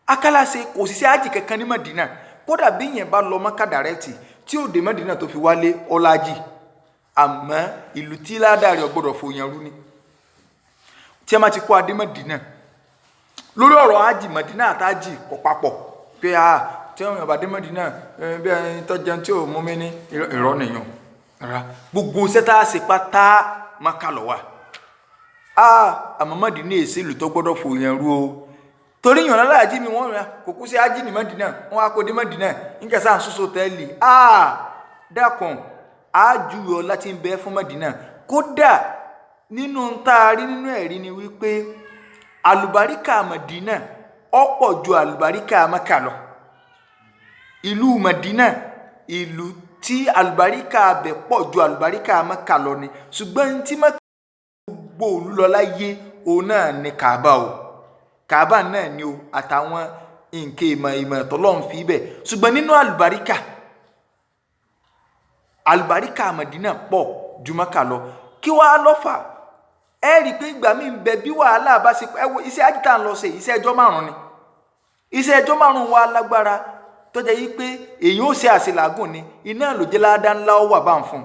akálàṣe kò sì sí hajj kankan ní Madina kódà bí yẹn bá lọ Mẹ́kà dàrẹ́tì tí ó dé Madina tó fi wálé ọlájì àmọ́ ìlú tí ládàá rẹ̀ gbọ́dọ̀ fòyàn rú ni tí wọ́n bá ti kọ́ adé Madina lórí ọ̀rọ̀ hajj Madina àtàjì kọ́ papọ̀ pé tí wọ́n yàn bá dé Madina bí ẹni tó jẹun tí ò mú mi ní ìrọ́ nìyàn rárá gbogbo sẹ́tà ṣe pátá Mákà lọ wà àmọ́ Madina èsì ìlú tó gbọ́dọ̀ fòyàn rú o torí yàn lálàájì mi wọ́n rà kò kú sí hajj ní Madina wọ́n á kó dé Madina nígbà sáà ń sọ́sọ́ tẹ́lì dákun àjùyọ̀ láti ń bẹ fún Madina kódà nínú ntaari nínú ẹ̀rí ni wípé àlùbáríkà Madina ọ̀pọ̀ ju àlùbáríkà Mákà lọ ìlú Madina ìlú tí àlùbáríkà abẹ pọ̀ ju àlùbáríkà Mẹ́kà lọ ni ṣùgbọ́n tí Mẹ́kà gbogbo òlu lọ láyé òun náà ni Kaaba o Kaaba náà ni o àtàwọn nǹkan ìmọ̀ tọ́lọ́run fi bẹ̀ ṣùgbọ́n nínú àlùbáríkà Madina pọ̀ ju Mẹ́kà lọ kí wàá lọ́fà ẹ rí i pé ìgbà mi ń bẹ bí wàhálà bá ṣe ẹ wo iṣẹ́ àjítà ń lọ ṣe iṣẹ́ ẹjọ́ 5 ni iṣẹ́ ẹjọ́ 5 wa lágbára tó jẹ́ yí pé èyí ó ṣe àṣelàgùn ni iná ló jẹ́ ládá ńlá ó wà bá ń fún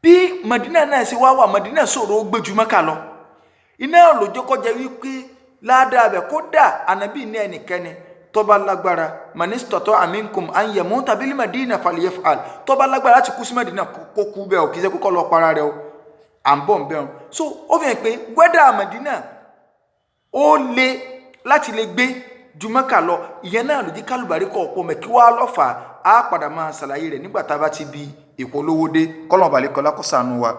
bí Madina náà ṣe wá wà Madina ṣòro ó gbé ju Mẹ́kà lọ iná ló jẹ́ kó jẹ́ wípé ládá bẹ̀ kódà ànábì ní ẹnikẹ́ni tó bá lágbára manistọ̀tọ̀ aminkum an yamuta bil Madina falyaf'al tó bá lágbára láti kú sí Madina kó kú bẹ́ẹ̀ ò kì í ṣe kó lọ para rẹ̀ o à ń bọ̀ ń bẹ́ẹ̀ o so ó fi hàn pé wẹ́dà Madina ó le láti lè gbé ju Mẹ́kà lọ ìyẹn náà ló jí kálùbárí kọ̀ ọ̀pọ̀ mẹ́ kí wàá lọ́fà á padà máa ṣàlàyé rẹ̀ nígbà tá a bá ti bi ìpolówó dé kọ́lọ̀ balẹ̀ kọ́lá kó ṣàánú wa.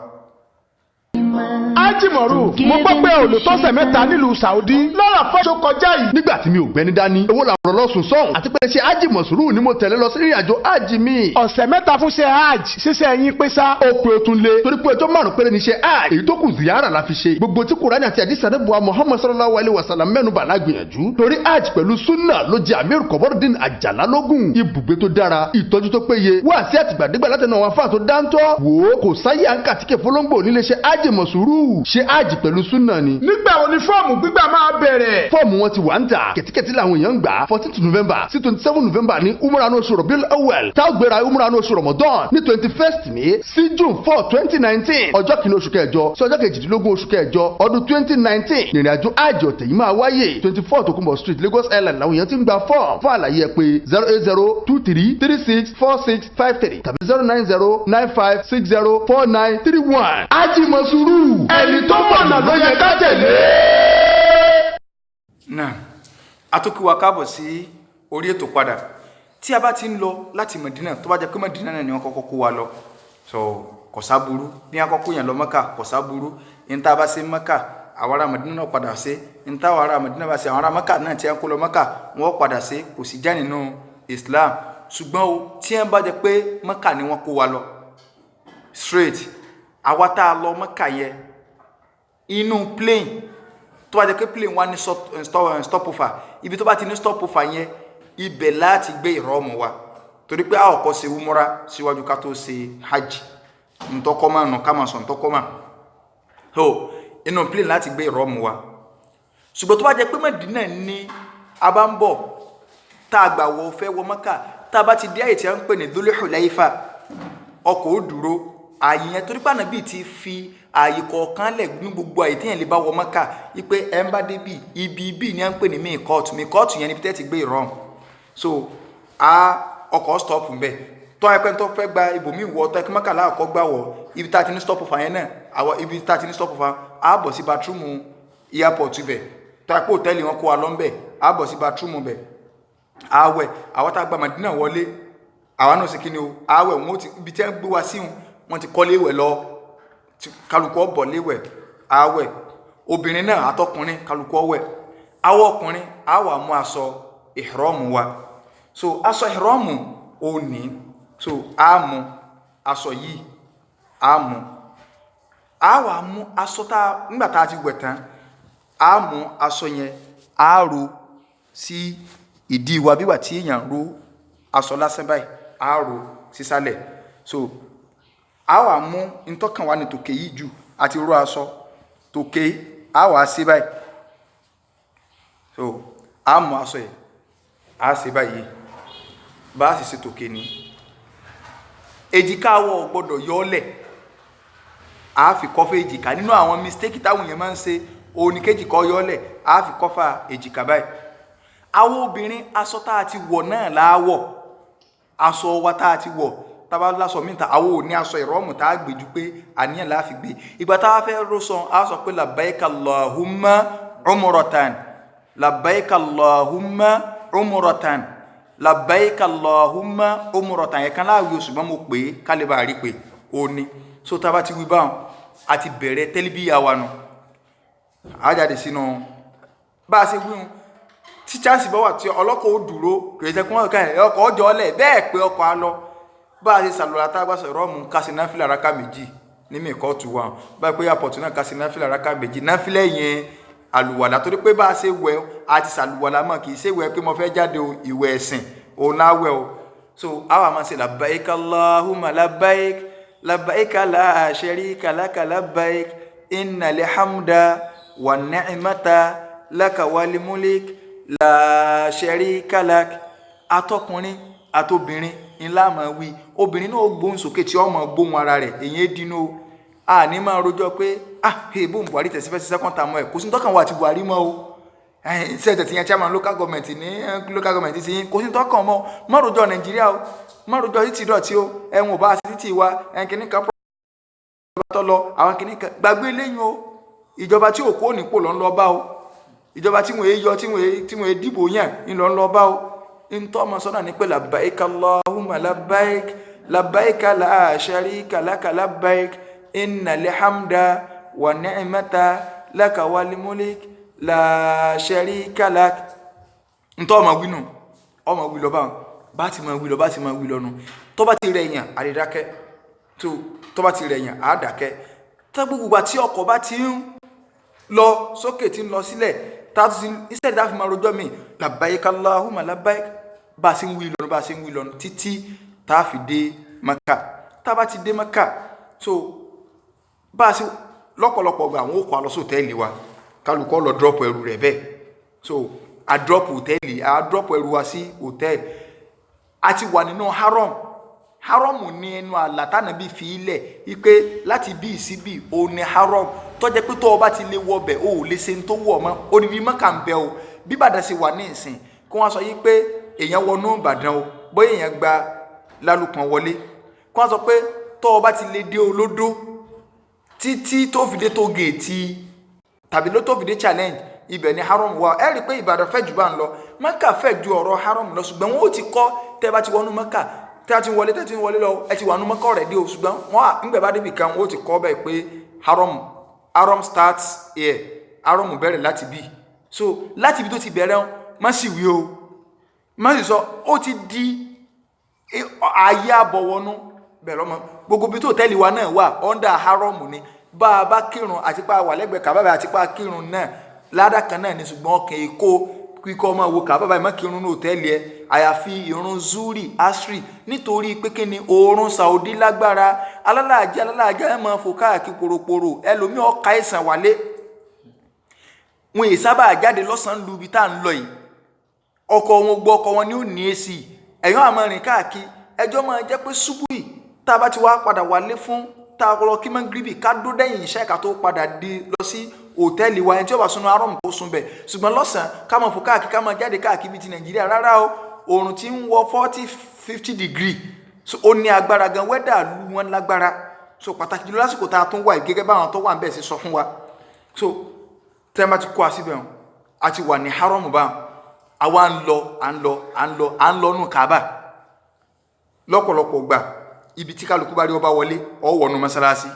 Ajimoru mo gbọ́ pé olùtọ́sẹ̀ mẹ́ta nílùú Saudi lọ́rọ̀ fọ́ṣọ kọjá yìí nígbà tí mi ò gbẹ́ni dání owó làwọn lọ́sùn sọ́hùn àti pé ṣe Ajimosuru ni mo tẹ̀lé lọ sí ìrìnàjò hajj mi. ọ̀sẹ̀ mẹ́ta fún ṣe hajj ṣíṣe ẹ̀yin pé sá. ó pe otun lé torí pé ọjọ́ 5 péré ni ṣe hajj èyí tó kù ziyara la fi ṣe gbogbo tí Kùránì àti àdìsí àdébùwà Muhammad sallallahu alaihi wasallam mẹ́nu bà lágbìyànjú torí hajj pẹ̀lú sunna ló jẹ́ Amir Kọ̀bọ́rọ̀dín Àjàlá lógún ibùgbé tó dára ìtọ́jú tó péye wá sí àtìgbàdégbà látẹnu àwọn afáà tó dáńtọ́ wò ó kò sáyé àǹkà tíkẹ̀ fọlọ́ngbò nílé ṣe Ajimosuru ṣe hajj pẹ̀lú súnà ni. nígbà wo ni fọ́ọ̀mù gbígbà máa bẹ̀rẹ̀. fọ́ọ̀mù wọn ti wà ń tà kẹ̀tíkẹ̀tí làwọn èèyàn ń gbà 14 November sí 27 November ní umrah oṣù Rabiul Awwal táwọn gbéra umrah oṣù Ramadan ní 21st May sí June 4 2019 ọjọ́ kìíní oṣù kẹjọ sí ọjọ́ kejìdínlógún oṣù kẹjọ ọdún 2019 ìrìnàjò àjò ọ̀tẹ̀ yìí máa wáyé 24 Tokunbo Street Lagos Island làwọn èèyàn ti ń gba fọ́ọ̀mù fún àlàyé ẹ pé 08023364653 tàbí 09095604931 Ajimosuru ẹni tó mọ̀nà ló yẹ ká tẹ̀lé. náà atókí wa káàbọ̀ sí orí ètò padà tí a bá ti ń lọ láti Mẹdínà tó bá jẹ́ pé Mẹdínà náà ni wọ́n kọ́kọ́ kó wa lọ so kò sáburú bí wọ́n kọ́kọ́ yàn lọ Mẹ́kà kò sáburú ní tá a bá ṣe Mẹ́kà àwọn ará Mẹdínà náà padà ṣe ní tá àwọn ará Mẹdínà bá ṣe àwọn ará Mẹ́kà náà tí wọ́n kó lọ Mẹ́kà wọ́n padà ṣe kò sì já nínú Islam ṣùgbọ́n o tí wọ́n bá jẹ́ pé Mẹ́kà ni wọ́n kó wa lọ straight àwa tá a lọ Mẹ́kà yẹn inú plane tó bá jẹ́ pé plane wá ní stopover ibi tó bá ti ní stopover yẹn ibẹ̀ láti gbé ìrọ́mù wa torí pé a ò kọ́ ṣe umura síwájú ká tó ṣe hajj ntọ́kọ́mà nù ká máa sọ ntọ́kọ́mà so inú plane láti gbé ìrọ́mù wa ṣùgbọ́n tó bá jẹ́ pé Mẹ́dínà ní a bá ń bọ̀ tá a gbà wọ fẹ́ wọ Mẹ́kà tá a bá ti dé àyè tí a ń pè ní Dhul Hulaifa ọkọ̀ ó dúró àyè yẹn torí pé Ànábì ti fi àyè kọ̀ọ̀kan lẹ̀ ní gbogbo àyè téèyàn lè bá wọ Mẹ́kà wípé ẹ̀ ń bá dé bí ibi ni à ń pè ní mìkọ́ọ̀tù yẹn ni bí tẹ́ ti gbé ìrọ̀m so ọkọ̀ stop mbẹ́ tó ẹ̀pẹ́ tó fẹ́ gba ibòmí wọ tó ẹ̀kẹ́ Mẹ́kà láàkọ́ gbà wọ ibi tá a ti ní stop fà yẹn náà àwọn ibi tá a ti ní stop fà á bọ̀ sí bathroom airport ibẹ̀ tó ẹ̀pẹ́ hòtẹ́ẹ̀lì wọn kó wa lọ́nbẹ̀ á bọ̀ sí bathroom bẹ̀ àwẹ̀ àwọn tá a gba Mádínà wọlé àwọn náà sì kí ni o àwẹ̀ wọn ti ibi tí wọ́n gbé wa sí wọn ti kọ́ léwẹ̀ lọ kálukú ọ̀bọ̀ léwẹ̀ àwẹ̀ obìnrin náà àtọkùnrin kálukú ọwẹ̀ àwọ̀ ọkùnrin àwọ̀ àmú aṣọ ìhrọ́mù wa so aṣọ ìhrọ́mù ò ní so àmú aṣọ yìí àmú àwọ̀ àmú aṣọ tá nígbà tá a ti wẹ̀ tán àmú aṣọ yẹn àárò sí ìdí wa bí wà tí èèyàn ro aṣọ lásán báyìí àárò sísàlẹ̀ so àwa mú ntọ́kàn wa ní tòkè yìí jù àti ro aṣọ tòkè àwa ṣe báyìí so a mú aṣọ yìí a ṣe báyìí bá a sì ṣe tòkè ní èjìká wọ gbọ́dọ̀ yọọlẹ̀ a fi kọ́fà èjìká nínú àwọn mistake táwọn èèyàn máa ń ṣe oníkejì kọ́ yọọlẹ̀ a fi kọ́fà èjìká báyìí àwọn obìnrin aṣọ tá a ti wọ̀ náà láwọ̀ aṣọ wa tá a ti wọ̀ tábà lásọ mìta àwọn ò ní aṣọ ìrọ́mù tá a gbé ju pé àníyàn la fi gbé ìgbà tá a fẹ́ rọ́sàn a sọ pé labbaika Allahumma umratan labbaika Allahumma umratan labbaika Allahumma umratan yẹn kan láàwí oṣù mọ́ mo pè é kálíbà rí pé ó ní so tábà ti wí báwọn àti bẹ̀rẹ̀ tẹ́líbíyà wa nù á jáde sínú bá a ṣe wíhun tí chance bá wà tí ọlọ́kọ̀ ó dúró kìí ṣe kí wọ́n kàn ọkọ̀ ọjọ́ ọlẹ̀ bẹ́ẹ̀ pé ọkọ̀ á lọ bá a ṣe sàlùwàlá tá a gbà sọ̀rọ̀ mú kásì náfìlà rákà méjì ní mẹ́kọ́ọ̀tù wa báyìí pé airport náà kásì náfìlà rákà méjì náfìlà yẹn àlùwàlá torí pé bá a ṣe wẹ̀ àti sàlùwàlá mọ̀ kì í ṣe wẹ̀ pé mo fẹ́ jáde ìwẹ̀ ẹ̀sìn òun láwẹ̀ o so àwa máa ṣe labbaik Allahumma labbaik labbaik la sharika laka labbaik innal hamda wan ni'mata laka wal mulk la sharika lak. Atọkùnrin àtobìnrin ńlá máa wí obìnrin náà gbóhùn sókè tí ó máa gbóhùn ara rẹ̀ èyí dínú a ní máa rojọ́ pé bóun Buhari tẹ̀sífẹ́ sí second term ẹ̀ kò sí tọ́kàn wà àti Buhari mọ́ o sẹ́ẹ̀tẹ̀ tí yẹn chairman local government sí kò sí tọ́kàn mọ́ má rojọ́ Nàìjíríà o má rojọ́ títí dọ̀tí o ẹ̀wọ̀n ò bá sí títí wa kìíní kan tọ́ lọ àwọn kìíní kan gbàgbé lẹ́yìn o ìjọba tí òkú ònípò lọ ń lọ bá o ìjọba tí wọ́n yọ tí wọ́n dìbò yàn ń lọ bá o ntọ́ ọmọ sọ́nà ní pé labbaik Allahumma labbaik labbaik la sharika laka labbaik innal hamda wa ni'mata laka wal mulk la sharika lak. Ntọ́ ọmọ wí nù ọmọ wí lọ bá ti máa wí lọ nù tó bá ti rẹ̀ yàn àrídákẹ́ tó bá ti rẹ̀ yàn àádákẹ́ tá gbogbo àti ọkọ̀ bá ti ń lọ sókè tí ń lọ sílẹ̀ instead that máa rojọ́ mi labbaik Allahumma labbaik bá ṣe ń wí lọ́nà títí tá a fi dé Mẹ́kà tá a bá ti dé Mẹ́kà so bá ṣe lọ́pọ̀lọpọ̀ gba àwọn òkú alọ́sọ hòtẹ́ẹ̀lì wa kálukọ́ lọ drop ẹrù rẹ̀ bẹ́ẹ̀ so a drop ẹrù wa sí hòtẹ́ẹ̀lì a ti wà nínú haram ní ẹnu àlà tánàbí fi ilẹ̀ wípé láti bí sí bí o ní haram tó jẹ́ pé tó o bá ti lè wọ bẹ̀ o ò lè ṣe tó wọ̀ mọ́ odidi Mẹ́kà ń bẹ o bí Ìbàdàn ṣe wà ní ìsìn kí wọ́n sọ yí pé èèyàn wọnú Ìbàdàn o bóyá èèyàn gba lálùpọ̀n wọlé kí wọ́n sọ pé tó o bá ti lè dé Olódó títí tó fi dé tó géètì tàbí ló tó fi dé challenge ibẹ̀ ni haram wà ẹ rí i pé Ìbàdàn fẹ́ jù bá ń lọ Mẹ́kà fẹ́ ju ọ̀rọ̀ haram lọ ṣùgbọ́n wọn ò ti kọ́ tẹ́ bá ti wọnú Mẹ́kà tẹ́ a ti wọlé lọ ẹ ti wà nú Mẹ́kà ọ̀rẹ́dì o ṣùgbọ́n wọn à ńgbẹ̀ bá débi kan wọn ò ti kọ́ bẹ́ẹ̀ pé haram starts here haram bẹ̀rẹ̀ láti bí so láti bí tó ti bẹ̀rẹ̀ má sì wí o má sì sọ ó ti di ayé àbọ̀wọ́nú bẹ̀rẹ̀ ọmọ gbogbo bí tó tẹ́lẹ̀ wa náà wà under haram ni bá a bá kírun àti pa wà lẹ́gbẹ̀ẹ́ Kábà àti pa kírun náà ládàá kan náà ni ṣùgbọ́n ọkàn èkó kíkọ́ ọmọ wo Kábà má kírun ní hòtẹ́ẹ̀lì ẹ àyàfi ìrun zuri asri nítorí pé kí ni oorun Saudi lágbára alálàájá ẹ máa fò káàkiri poroporo ẹlòmíì ọkà ìsàn wálé wọn èyí sábà jáde lọ́sàn-án lu ibi tá à ń lọ yìí ọkọ̀ wọn gbọ́ ọkọ̀ wọn ni ó ní èsì ẹ̀yọ́ àmọ́ rìn káàkiri ẹjọ́ máa jẹ́ pé ṣubú yìí tá a bá ti wá padà wálé fún tá a lọ kí máa ń gíríbì ká dó dẹ́yìn iṣẹ́ ká tó padà di lọ sí hòtẹ́ẹ̀lì wa ẹni tí ó bá sunu arọ́mù kó sun bẹ̀ ṣùgbọ́n lọ́sàn-án ká máa fò káàkiri ká máa jáde káàkiri bíi ti Nàìjíríà rárá o oòrùn ti ń wọ 40-50 degree so ó ní agbára gan wẹ́dà lu wọn lágbára so pàtàkì jùlọ lásìkò tá a tún wà gẹ́gẹ́ báwọn tó wà ń bẹ̀ sí sọ fún wa so tẹ́ ẹ bá ti kó a síbẹ̀ wọn a ti wà ní haram báwọn àwa à ń lọ nù Kábà lọ́pọ̀lọpọ̀ gbà ibi tí kálukú bá rí ọba wọlé ó wọnú mọ́sálásí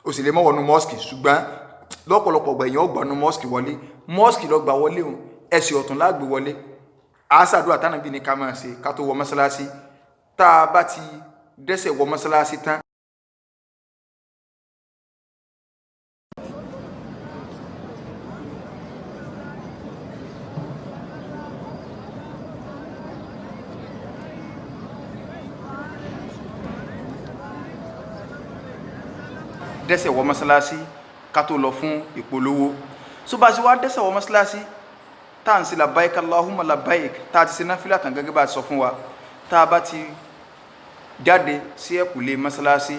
ó sì lè mọ́ wọnú mọ́sìkì ṣùgbọ́n lọ́pọ̀lọpọ̀ gbà èèyàn ó gbà nú mọ́sìkì wọlé mọ́sìkì lọ gbà wọlé òun ẹ̀sìn ọ̀tún lágbè wọlé àásàdúrà tánàbí ní ká máa ṣe ká tó wọ mọ́sálásí tá a bá ti dẹ́sẹ̀ wọ mọ́sálásí tán dẹ́sẹ̀ wọ mọ́sálásí ká tó lọ fún ìpolówó so bá a ṣe wá dẹ́sẹ̀ wọ mọ́sálásí tá à ń ṣe labbaik Allahumma labbaik tá a ti ṣe náfìlà tán gẹ́gẹ́ bá a sọ fún wa tá a bá ti jáde sí ẹ̀kùlé mọ́sálásí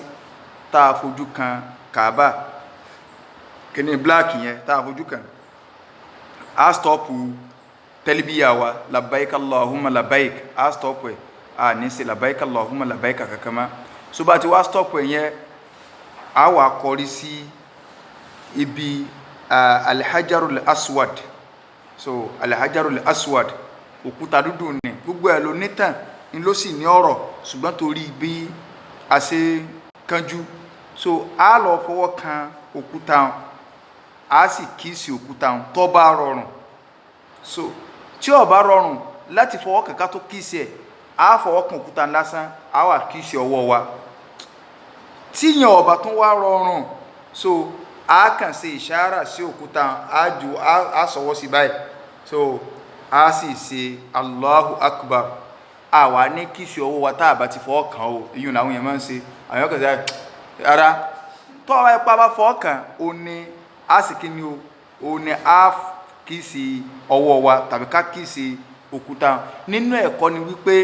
tá a fojú kan Kábà kíní bláàkì yẹn tá a fojú kan a stọ́pù tẹ́líbíyà wa labbaik Allahumma labbaik a stọ́pù ẹ̀ a ní ṣe labbaik Allahumma labbaik kankan mọ́ so bá a ti wá stọ́pù ẹ̀ yẹn a wà kọrí sí ibi alhajarul aswad so alhajarul aswad òkúta dúdú ni gbogbo ẹ̀ ló nítàn ní ló sì ní ọ̀rọ̀ ṣùgbọ́n torí bí a ṣe kánjú so a lọ fọwọ́ kan òkúta a sì kíìsì òkúta tó bá rọrùn so tí ó bá rọrùn láti fọwọ́ kàn ká tó kíìsì ẹ̀ á fọwọ́ kàn òkúta lásán á wà kíìsì ọwọ́ wa tí yẹn ó bá tún wá rọrùn so a kàn ṣe ìṣáárà sí òkúta á sọwọ́ sí báyìí so a sì ṣe Allahu Akbar àwa ní kíìsì ọwọ́ wa tá a bá ti fọwọ́ kàn ó iyùn làwọn yẹn máa ń ṣe àwọn kan ṣe ara tó ọba ẹ̀pá bá fọwọ́ kàn ó ní a sì kí ni ó ní a kíìsì ọwọ́ wa tàbí ká kíìsì òkúta nínú ẹ̀kọ́ ni wípé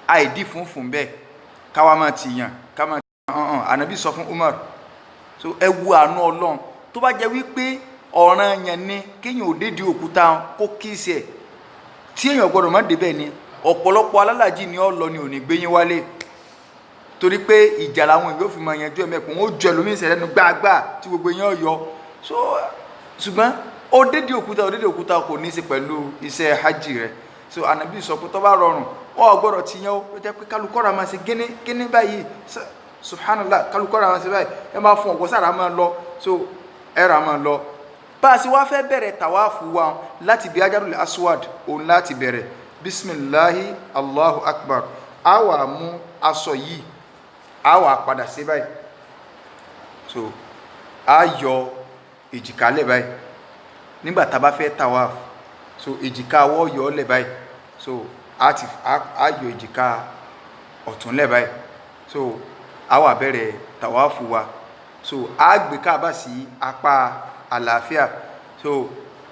àìdí funfun bẹ́ẹ̀ káwa máa ti yàn ká máa ti yàn ànábì sọ fún Umar so ẹ wo àánú Ọlọ́run tó bá jẹ́ wípé ọ̀ràn yẹn ni kéèyàn ò dédé òkúta kó kíìsì ẹ̀ tí èèyàn gbọ́dọ̀ má débẹ̀ ni ọ̀pọ̀lọpọ̀ alálàájì ni ó lọ ni ò ní gbé yín wálé torí pé ìjà làwọn èèyàn fi máa yanjú ẹ̀mẹ́kùn ó jọ ẹlòmíín ìṣẹ̀lẹ̀ nu gbáàgbà tí gbogbo yẹn yọ so ṣùgbọ́n ó dédé òkúta kò ní í ṣe pẹ̀lú iṣẹ́ hajj rẹ̀ so ànábì sọ pé tó bá rọrùn ó gbọ́dọ̀ ti yan ó jẹ́ pé kálukọ́ra máa ṣe gíní báyìí subhanallah kálukọ́ra máa ṣe báyìí ẹ máa fún ọ̀gbọ́n sára máa lọ so ẹ̀rà máa lọ bá a sì wá fẹ́ bẹ̀rẹ̀ tàwáàfù wa láti bí Hajarul Aswad òun láti bẹ̀rẹ̀ bisimilahi Allahu Akbar a wà mú aṣọ yìí a wà padà sí báyìí so a yọ èjìká lẹ̀ báyìí nígbà tá a bá fẹ́ tawaf so èjìká wọ́ yọ ọ́ lẹ̀ báyìí so a yọ èjìká ọ̀tún lẹ̀ báyìí so a wà bẹ̀rẹ̀ tawafu wa so a gbé Káàbà sí apá àlàáfíà so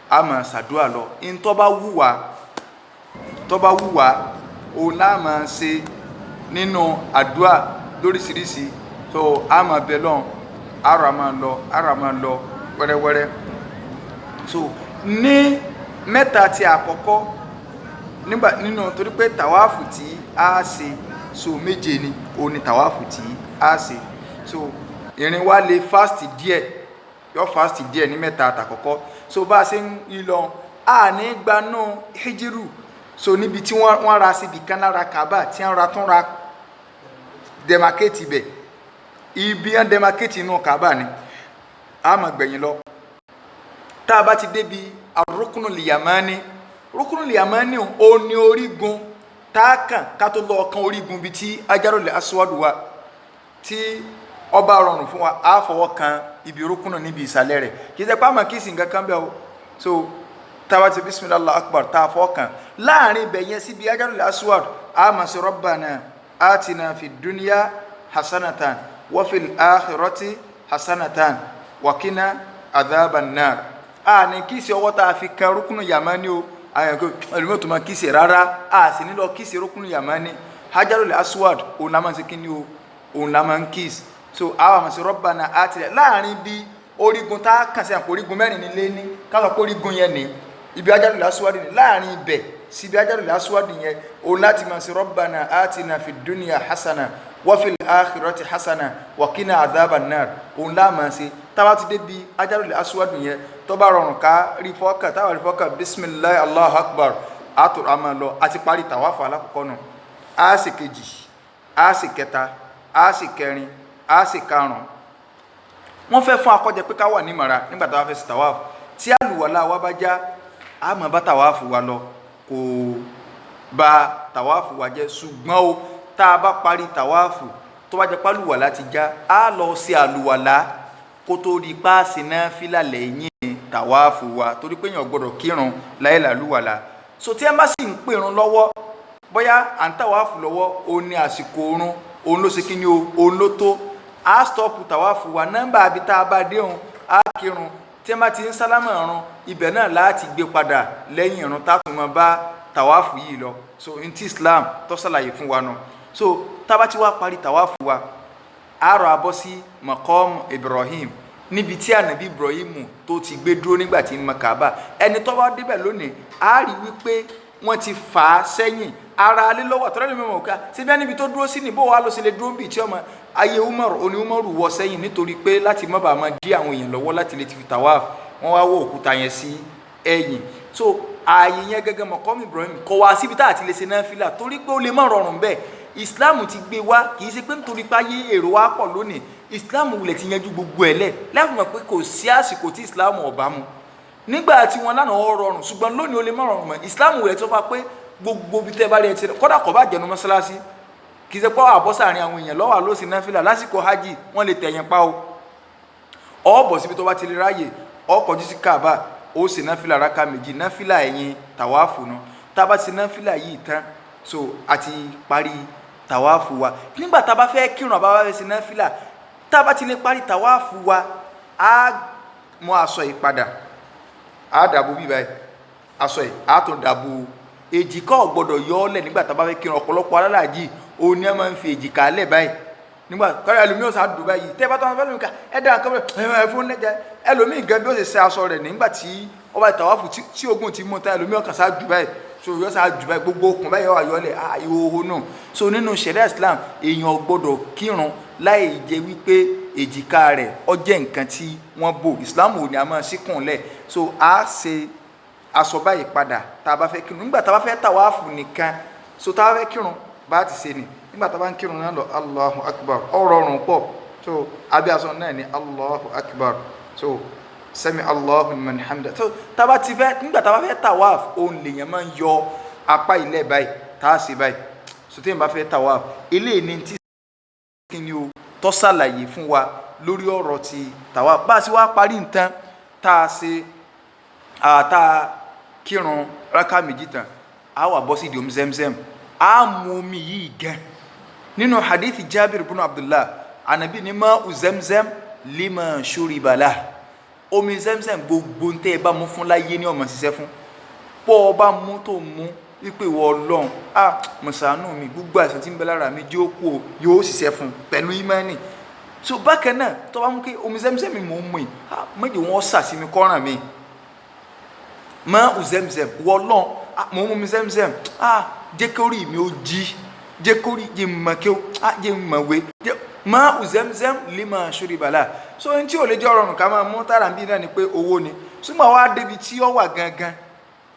a máa ṣàdúrà lọ in tó bá wù wá òun náà máa ṣe nínú àdúrà lóríṣiríṣi so a máa bẹ lọ́n ara máa lọ wẹ́rẹ́wẹ́rẹ́ so ní mẹ́ta tí àkọ́kọ́ nígbà nínú torí pé tàwáàfù tí a ṣe so méje ni òun ni tàwáàfù tí a ṣe so ìrìn wa lè fast díẹ̀ yọ fast díẹ̀ ní mẹ́ta àtàkọ́kọ́ so bá a ṣe ń lọ a ní gbanú hijiru so níbi tí wọ́n ra síbi kan lára Káàbà tí wọ́n ra tún ra demarcate ibẹ̀ ibi yẹn demarcate inú Káàbà ni a máa gbẹ̀yìn lọ tá a bá ti débi Ar-Ruknul Yamani Ruknul Yamani ò ní orígun tá a kàn ká tó lọ kan orígun bíi tí Hajarul Aswad wà tí ọba rọrùn fún wa a fọwọ́ kan ibi rúkúnù níbi ìsàlẹ̀ rẹ̀ kì í ṣe pàmò kí sì nǹkan kan bẹ́ẹ̀ o so táwa ti bismillah Allahu akbar tá a fọwọ́ kan láàrin ibẹ̀ yẹn síbi Hajarul Aswad a máa ṣe Rabbana atina fid dunya hasanatan wa fil akhirati hasanatan wa qina adhaban nar a ní kí sí ọwọ́ tá a fi kan rúkúnù Yamani o àyànkó ẹlòmíràn tó máa kí sí rárá a sì nílò kí sí rúkúnù Yamani Hajarul Aswad òun la máa ń ṣe kí ni o òun la máa ń kí sí so àwọn àmọ̀ sí Rabbana àtìlẹ̀ láàrin bí orígun tá a kàn sí àpò orígun mẹ́rin nílé ní káwọn pé orígun yẹn ní ibi Hajarul Aswad ní láàrin ibẹ̀ sí ibi Hajarul Aswad yẹn o láti máa sí Rabbana atina fid dunya hasana wa fil akhirati hasana wa qina adhaban nar òun láà máa sí táwa ti dé bí Hajarul Aswad yẹn tó bá rọrùn ká rí fọ́kà táwa rí fọ́kà bisimilahi Allahu akbar àtò àmà lọ àti parí tàwáfù alákọ̀ọ́kọ́ nù á sì kejì á sì kẹta á sì kẹrin a sì karùn wọ́n fẹ́ fún akọ́jẹ pé ká wà ní mara nígbà tá a fẹ́ sí tàwáàfù tí àlùwàlá wa bá já a máa bá tàwáàfù wa lọ kò bà tàwáàfù wa jẹ́ ṣùgbọ́n o tá a bá parí tàwáàfù tó bá jẹ́ pálùwàlá ti já a lọ sí àlùwàlá kó tó rí páàsì náà fílà lẹ́yìn tàwáàfù wa torí pé èèyàn gbọ́dọ̀ kírun láyé làlùwàlá so tí ẹ bá sì ń pèrun lọ́wọ́ bóyá à ń tàwáàfù lọ́wọ́ ó ní àsìkò oorun òun ló ṣe kí ni o òun ló tó a stọọpù tàwáàfù wa nọ́mbà àbí tá a bá dé òun a kírun tí wọ́n bá ti ń sálámà ọ̀run ibẹ̀ náà láti gbé padà lẹ́yìn ìrun tá a tún máa bá tàwáàfù yìí lọ so n tí Islam tó ṣàlàyé fún wa nù so tá a bá ti wá parí tàwáàfù wa a rọ abọ́ sí Maqam Ibrahim níbi tí ànábì Ibrahim tó ti gbé dúró nígbà tí ń mọ Káàbà ẹni tó bá débẹ̀ lónìí a rí wípé wọ́n ti fà á sẹ́yìn ara alẹ́ lọ́wọ́ àtọ́rẹ́ mi mọ̀ ká síbi ẹni tó dúró sí ní bó wàá lọ sí lè dúró bíi tí ọmọ ayé Umaru wọ sẹ́yìn nítorí pé láti má bàa máa dí àwọn èèyàn lọ́wọ́ láti lè ti fi tàwáàfù wọ́n wá wọ òkúta yẹn sí ẹ̀yìn so ààyè yẹn gẹ́gẹ́ Maqam Ibrahim kọ̀ wá síbi tá àti lè ṣe náfìlà torí pé ó lè má rọrùn bẹ́ẹ̀ Islam ti gbé wá kì í ṣe pé nítorí pé ayé èrò wa pọ̀ lónìí Islam wulẹ̀ ti yanjú gbogbo ẹ̀ lẹ̀ láti mọ̀ pé kò sí àsìkò tí Islam ọ̀bá mu nígbà tí wọ́n lánàá ó rọrùn ṣùgbọ́n lónìí ó lè má rọrùn mọ́ Islam rẹ̀ tó fà pé gbogbo bí tẹ́ bá rí ẹ ti kódà kò bá jẹnu mọ́sálásí kì í ṣe pé àbọ́sà àárín àwọn èèyàn lọ́wọ́ ló sì náfìlà lásìkò hajj wọ́n lè tẹ̀yìn pa o bọ̀ síbi tó bá ti lè ráyè kọjú sí Kaaba ó sì náfìlà rákà méjì náfìlà ẹ̀yìn tàwáàfù náà tá a bá ti náfìlà yìí tán so àti parí tàwáàfù wa nígbà tá a bá fẹ́ kírun àbá fẹ́ sí náfìlà tá a bá ti lè parí tàwáàfù wa á mú aṣọ yìí padà á dàbò bí báyìí aṣọ yìí á tún dàbò èjìká ò gbọdọ̀ yọ ọ́ lẹ̀ nígbà tá a bá fẹ́ kírun ọ̀pọ̀lọpọ̀ alálàájì òun ni a máa ń fi èjìká lẹ̀ báyìí nígbà kọ́ra ẹlòmíì ọ̀sán àdùn báyìí tẹ́ bá tọ́ wọn fẹ́ lómi ká ẹ̀dá nǹkan bẹ́ẹ̀ fún lẹ́jà ẹlòmíì gan bí ó ṣe ṣe aṣọ rẹ̀ nígbà tí ó bá tàwáàfù tí ogun ti mú ta ẹlòmíì ọkàn sáà jù báyìí so yọ sáà jù báyìí gbogbo okùn báyìí wà yọlẹ̀ ìhòòhò náà so nínú ṣẹ̀ríà Islam èèyàn gbọdọ̀ kírun láì jẹ́ wípé èjìká rẹ̀ ó jẹ́ nǹkan tí wọ́n bò Islam ò ní a máa síkùn lẹ̀ so a ṣe aṣọ báyìí padà tá a bá fẹ́ kírun nígbà tá a bá fẹ́ tàwáàfù nìkan so tá a bá fẹ́ kírun bá ti ṣe ni nígbà tá a bá ń kírun náà lọ Allahu Akbar ó rọrùn pọ̀ so abẹ́ aṣọ náà ni Allahu Akbar so sami Allahu liman hamda so tá a bá ti fẹ́ nígbà tá a bá fẹ́ tawaf òun lèèyàn máa ń yọ apá ilẹ̀ báyìí tá a ṣe báyìí so téèyàn bá fẹ́ tawaf eléyìí ni tí kí ni o tó ṣàlàyé fún wa lórí ọ̀rọ̀ ti tawaf bá a ṣe wá parí nǹkan tá a ṣe tá a kírun rákà méjì tán a wà bọ́ sí ìdí omi Zemzem a mú omi yìí gan nínú hadith Jabir ibn Abdullah anabi ni ma'u Zemzem lima shuriba lah omi Zemzem gbogbo ntẹ́ ẹ bá mú fún láyé ní ọmọ ṣiṣẹ́ fún pọ́ ọ bá mú tó mú wípé ìwọ Ọlọ́run mọ̀sánù mi gbogbo àìsàn tí ń bẹ lára mi jẹ́ òkú yóò ṣiṣẹ́ fún pẹ̀lú ìmánì so bákan náà tó bá mú kí omi Zemzem mi mò ń mú yìí méjì wọ́n sàsí mi kọ́ràn mi ma'u Zemzem ìwọ Ọlọ́run mò ń mú omi Zemzem jẹ́ kí orí mi ó jí jẹ́ kí orí jẹ́ mọ̀ kí ó jẹ́ mọ̀wé ma'u Zemzem lima shuriba lah so n tí ò lè jẹ́ ọ̀rọ̀ nǹkan máa mú tára bí náà ni pé owó ni ṣùgbọ́n wá débi tí ó wà gangan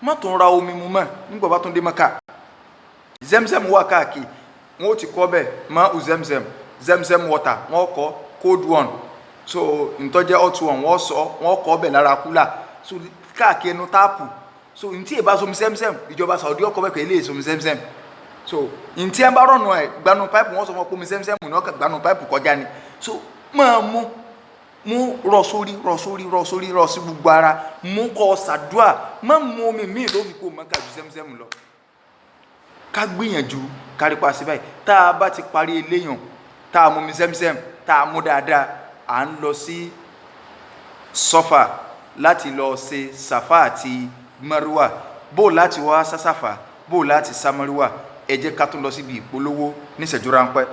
má tún ra omi mu mọ́ nígbà bá tún dé Mákà Zemzem wà káàkiri wọn ó ti kọ́ bẹ́ẹ̀ ma'u Zemzem Zemzem water wọn kọ́ cold one so ntọ́jẹ́ hot one wọn kọ́ bẹ́ẹ̀ lára kúlà so káàkiri ẹnu táàpù so n tí èbá somi Zemzem ìjọba Saudi ọkọ̀ bẹ́ẹ̀ kẹ́ ilé ìsomi Zemzem so ntí ẹ bá rọ̀nù ẹ̀ gbanu pipe wọn sọ fún ọ pé omi Zemzem ní ọkàn gbanu pipe kọjá ni so máa mú rọ sórí rọ sí gbogbo ara mú kọ ṣàdúà má mú omi míì tó fi kó Mákà ju Zemzem lọ ká gbìyànjú kárípa sí báyìí tá a bá ti parí eléyàn tá a mú omi Zemzem tá a mú dáadáa à ń lọ sí Sọ́fà láti lọ ṣe Sàfà àti Márúwà bó láti wá sásàfà bó láti sá Márúwà ẹ jẹ́ ká tún lọ síbi ìpolówó níṣẹ́jú ráńpẹ́.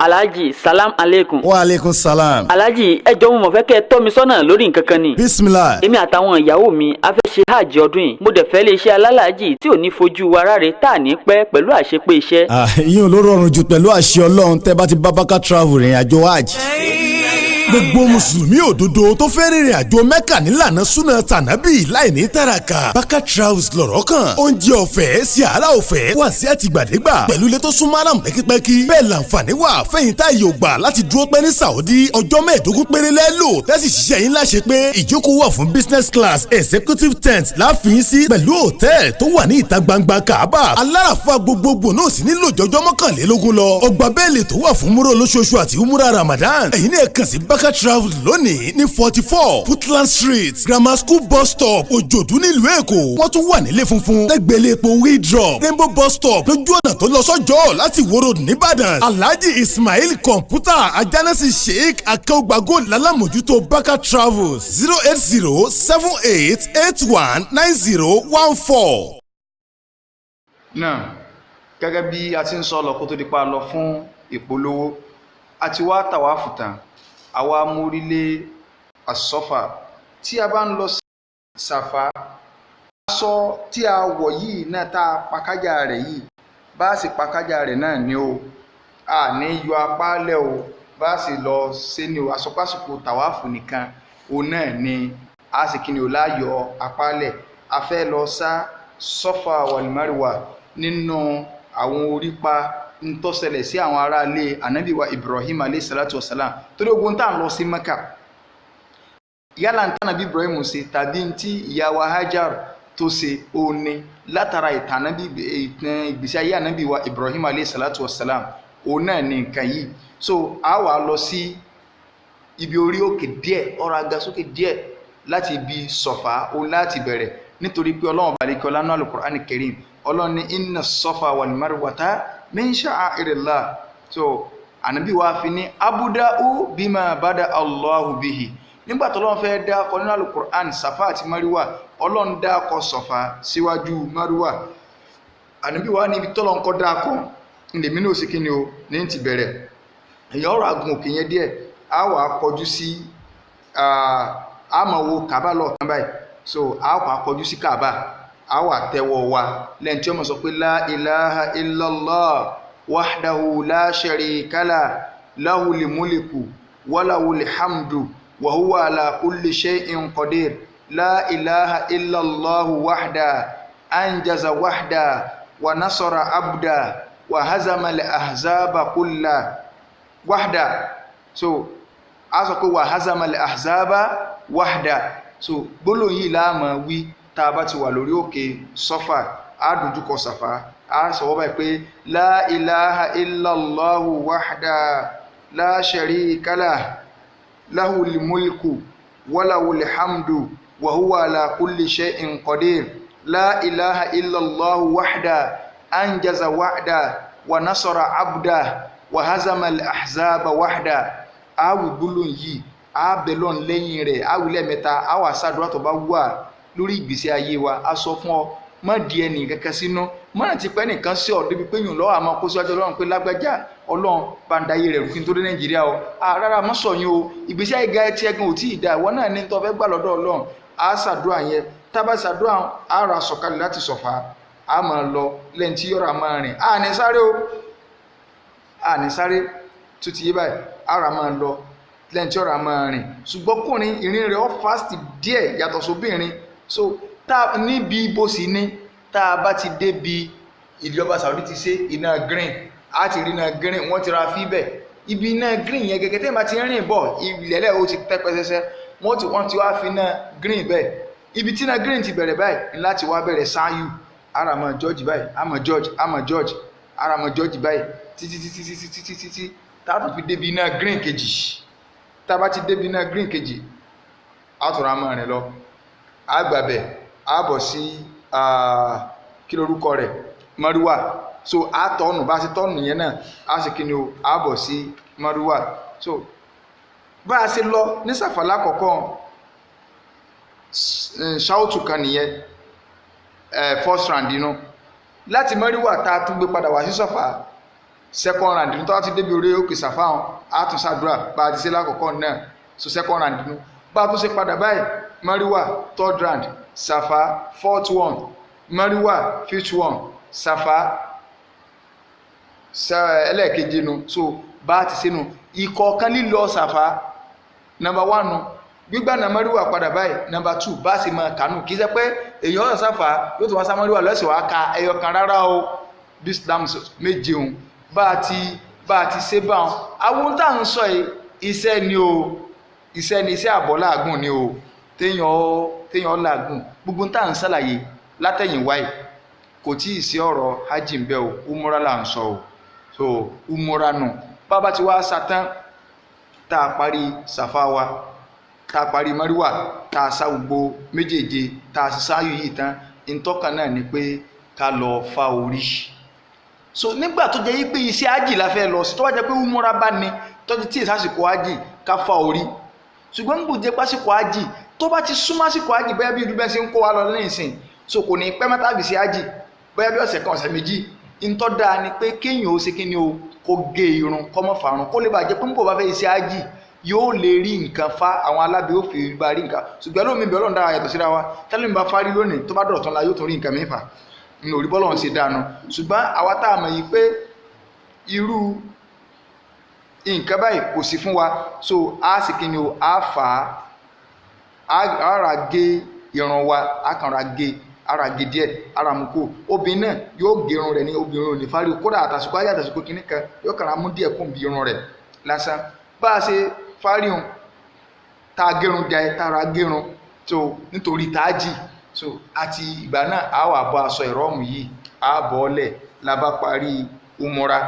Alhaji salam aleikum. wa aleykum salam. Alhaji ẹ jọ̀ọ́ mo fẹ́ kẹ́ tọ́ mi sọ́nà lórí nǹkan kan ni. bisimilah. èmi àtàwọn ìyàwó mi a fẹ́ ṣe hajj ọdún yìí mo dẹ̀ fẹ́ lè ṣe alálàájì tí ò ní fojú wa ráre tá à ní pẹ́ pẹ̀lú àṣepé iṣẹ́. ìyẹn ló rọrùn jù pẹ̀lú àṣẹ Ọlọ́run tẹ́ bá ti bá Baka travel rìn àjò hajj. gbogbo mùsùlùmí òdodo tó fẹ́ rìnrìn àjò mẹ́kà nílànà súnà tànábì láì ní tàràkà Baka travels lọ̀rọ̀ kan oúnjẹ ọ̀fẹ́ sìárà ọ̀fẹ́ wà sí àtìgbàdégbà pẹ̀lú ilé tó súnmọ́ àràm pẹ́kípẹ́kí bẹ́ẹ̀ làǹfààní wà fẹ́yìn tá yóò gbà láti dúró pẹ́ ní Saudi ọjọ́ 15 péré lẹ́lò tẹ́sí ṣiṣẹ́ yín láṣẹ pé ìjókòó wà fún business class executive tent láàfin sí pẹ̀lú hòtẹ́ẹ̀ tó wà ní ìta gbangba Kaaba aláràfà gbogbogbò náà sì nílò jọjọ́ 21 lọ ọgbà bẹ́ẹ̀lì tó wà fún múrò lóṣooṣù àti umura Ramadan ẹ̀yin náà kàn sí Baka travel lónìí ní 44 Putland Street Grammar School bus stop Òjòdú nílùú Èkó wọ́n tún wà nílé funfun lẹ́gbẹ̀lẹ́ epo Wheatdrop Rainbow bus stop lójú ọ̀nà tó lọ sọ́jọ́ láti Ìwó Road nìbàdàn Alhaji Ismail kọ̀ǹpútà ajánásí Sheikh akẹ́wògbàgò lálámójútó Baka travels 08078819014. náà gẹ́gẹ́ bí a ti ń sọ lọ kó tó di pa lọ fún ìpolówó àti wá tàwáfù tán àwa mórílé àsọ́fà tí a bá ń lọ sí Sàfà aṣọ tí a wọ̀ yìí náà tá a pakájà rẹ̀ yìí bá a sì pakájà rẹ̀ náà ni o a ní yọ apá lẹ̀ o bá a sì lọ sí ni o àsọpásìkò tàwáfù nìkan o náà ni a sì kí ni o láyọ̀ apá lẹ̀ a fẹ́ lọ sá Sọ́fà wal Marwa nínú àwọn orípa ń tó ṣẹlẹ̀ sí àwọn ará ilé ànábì wa Ibrahim alayhi salatu wassalam torí ogun tá ń lọ sí Mẹ́kà yálà ń tán ànábì Ibrahim ṣe tàbí tí ìyá wa Hajar tó ṣe òní látara ìtàn ìgbésí ayé ànábì wa Ibrahim alayhi salatu wassalam òun náà ní nǹkan yìí so a wà lọ sí ibi orí òkè díẹ̀ ọ̀rọ̀ agasókè díẹ̀ láti ibi Sọ̀fà òun láti bẹ̀rẹ̀ nítorí pé Ọlọ́run balikẹ́ ọlánú al-Qur'an al-Karim Ọlọ́run ní inna Safa wal Marwata min sha'airillah so ànábì wa fi ní abuda'u bima bada Allahu bihi nígbà tó Ọlọ́run fẹ́ dákọ nínú al-Qur'an Safa àti Marwa Ọlọ́run dákọ Safa síwájú Marwa ànábì wa ní ibi tọ́lọ́run kọ́ dákọ ndèmí náà sì kí ni o ní ti bẹ̀rẹ̀ èyàn ọ̀rọ̀ agun òkè yẹn díẹ̀ a wà kọjú sí àmọ́ wo Kaaba lọ kan báyìí so a wà kọjú sí Kaaba a wà tẹ́wọ́ wa lẹ́yìn tí ó mọ̀ sọ pé la ilaha illallah wahdahu la sharika lah lahul mulku wa lahul hamdu wa huwa ala kulli shay'in qadir la ilaha illallah wahda anjaza wahda wa nasara abda wa hazama al-ahzaba kulla wahda so a sọ pé wa hazama al-ahzaba wahda so gbólóhùn yìí la máa wí tá bá ti wà lórí òkè Sọ́fà a dojú kọ Sàfà a sọ wọ́n báyìí pé la ilaha illallah wahda la sharika lah lahul mulku wa lahul hamdu wa huwa ala kulli shay'in qadir la ilaha illallah wahda anjaza wahda wa nasara abda wa hazama al-ahzaba wahda awi gbólóhùn yìí a belon lẹ́yìn rẹ̀ a wí lẹ́mẹ́ta a wá ṣàdúrà tó bá wà lórí ìgbésí ayé wa a sọ fún ọ má di ẹni kankan sínú má ti pẹ́ nìkan sí ọ débi pé yùn lọ́wọ́ àmọ́ kó síwájú Ọlọ́run pé lágbájá Ọlọ́run bá ń dayé rẹ̀ rúfin tó dé Nàìjíríà o rárá mọ́ sọ yín o ìgbésí ayé ga ẹtí ẹgbẹ́ ò tí ì dá ìwọ náà ní tó fẹ́ gbà lọ́dọ̀ Ọlọ́run a ṣàdúrà yẹn tábà ṣàdúrà a ra sọ̀kalẹ̀ láti Sọ̀fà a máa lọ lẹ́yìn tí yọ̀rọ̀ máa rìn a ní sáré o a ní sáré tó ti yé báyìí a ra máa lọ lẹ́yìn tí yọ̀rọ̀ máa rìn ṣùgbọ́n kùnrin ìrìn rẹ̀ ó fast díẹ̀ yàtọ̀ sóbìnrin so tá níbi bó sì ní tá a bá ti débi ìjọba Saudi ti ṣe iná green a ti rí iná green wọ́n ti ra fíbẹ̀ ibi iná green yẹn gẹ́gẹ́ tẹ́yìn bá ti rìn bọ̀ ilẹ̀lẹ̀ ó ti tẹ́ pẹ́sẹ́sẹ́ wọ́n ti wá fi iná green bẹ́ẹ̀ ibi tí iná green ti bẹ̀rẹ̀ báyìí láti wá bẹ̀rẹ̀ sáyù ara mọ̀ George báyìí àmọ̀ George ara mọ̀ George báyìí títí tá a tún fi débi iná green kejì tá a bá ti débi iná green kejì a tún ra mọ̀ rìn lọ agbàbẹ̀ àbọ̀ sí kí lórúkọ rẹ̀ Marwa so a tọ́nù bá sí tọ́nù yẹn náà a sì kí ni o àbọ̀ sí Marwa so bá a ṣe lọ ní Sàfà lákọ̀ọ́kọ́ ṣáòtù kan nìyẹn first round inú láti Marwa tá a tún gbé padà wá sí Sàfà second round inú tó ti débi orí òkè Sàfà a tún ṣàdúrà bá a ti ṣe lákọ̀ọ́kọ́ náà so second round inú bá a tún ṣe padà báyìí Marwa third round Sàfà fourth one Marwa fifth one Sàfà ẹlẹ́ẹ̀kejì nu so bá ti sínú ìkọ̀ọ̀kan lílọ Sàfà number one nu gbígbà na Marwa padà báyìí number two bá sì máa kànú kì í ṣe pé èèyàn ọ̀sán Sàfà yóò tó wá sá Marwa lọ́sẹ̀ wá ka ẹyọ kan rárá o bí Islam méje òun bá a ti ṣe bá wọn àwọn tá à ń sọ yìí iṣẹ́ ni o iṣẹ́ ni iṣẹ́ àbọ̀ láàgùn ni o téèyàn láàgùn gbogbo tá à ń ṣàlàyé látẹ̀yìnwá yìí kò tí ì sí ọ̀rọ̀ hajj ń bẹ o umura là ń sọ o so umura nù bàbá tí wàá sátán tá a parí Sàfà wa tá a parí Marwa tá a sá gbogbo méjèèje tá a sì sáyù yìí tán ìtọ́ka náà ni pé ká lọ fa orí so nígbà tó jẹ́ yí pé iṣẹ́ hajj la fẹ́ lọ sí tó wá jẹ́ pé umura bá ní tọ́jú tí ìsásìkò hajj ká fa orí ṣùgbọ́n nígbà jẹ́ pásìkò hajj tó bá ti súnmọ́ àsìkò hajj bóyá bí ìlú bẹ́ẹ̀ ṣe ń kó wa lọ lẹ́yìn ìsìn so kò ní pẹ́ mẹ́ta bìí sí hajj bóyá bí ọ̀sẹ̀ kan ọ̀sẹ̀ méjì ntọ́ dáa ni pé kéèyàn ó ṣe kí ni o kó gé irun kó má farun kó lè bàjẹ́ pé nígbà bá fẹ́ iṣẹ́ hajj yóò lè rí nǹkan fa àwọn alábẹ́ òfin bá rí nǹkan ṣùgbọ́n lómi bí Ọlọ́run dára yàtọ̀ síra wa tẹ́lẹ̀ mi bá fárí lónìí tó bá dọ̀tún la yóò tún rí nǹkan mẹ́fà ní orí bọ́lọ́run ṣe dánu ṣùgbọ́n àwa tá a mọ̀ yìí pé irú nǹkan báyìí kò sí fún wa so a sì kí ni o a fà á ra gé irun wa a kàn ra gé ara gidi ẹ̀ ara mú kó obìnrin náà yóò gérun rẹ̀ ní obìnrin ò ní fárí kódà àtàsùkò ayé àtàsùkò kìíní kan yóò kàrà mú díẹ̀ kún bí irun rẹ̀ lásán bá a ṣe fárí hùn tá a gérun jẹ tára gérun tó nítorí táàjì so àti ìgbà náà a wà bọ́ aṣọ ìrọ́mù yìí a bọ́ ọ́lẹ̀ la bá parí umura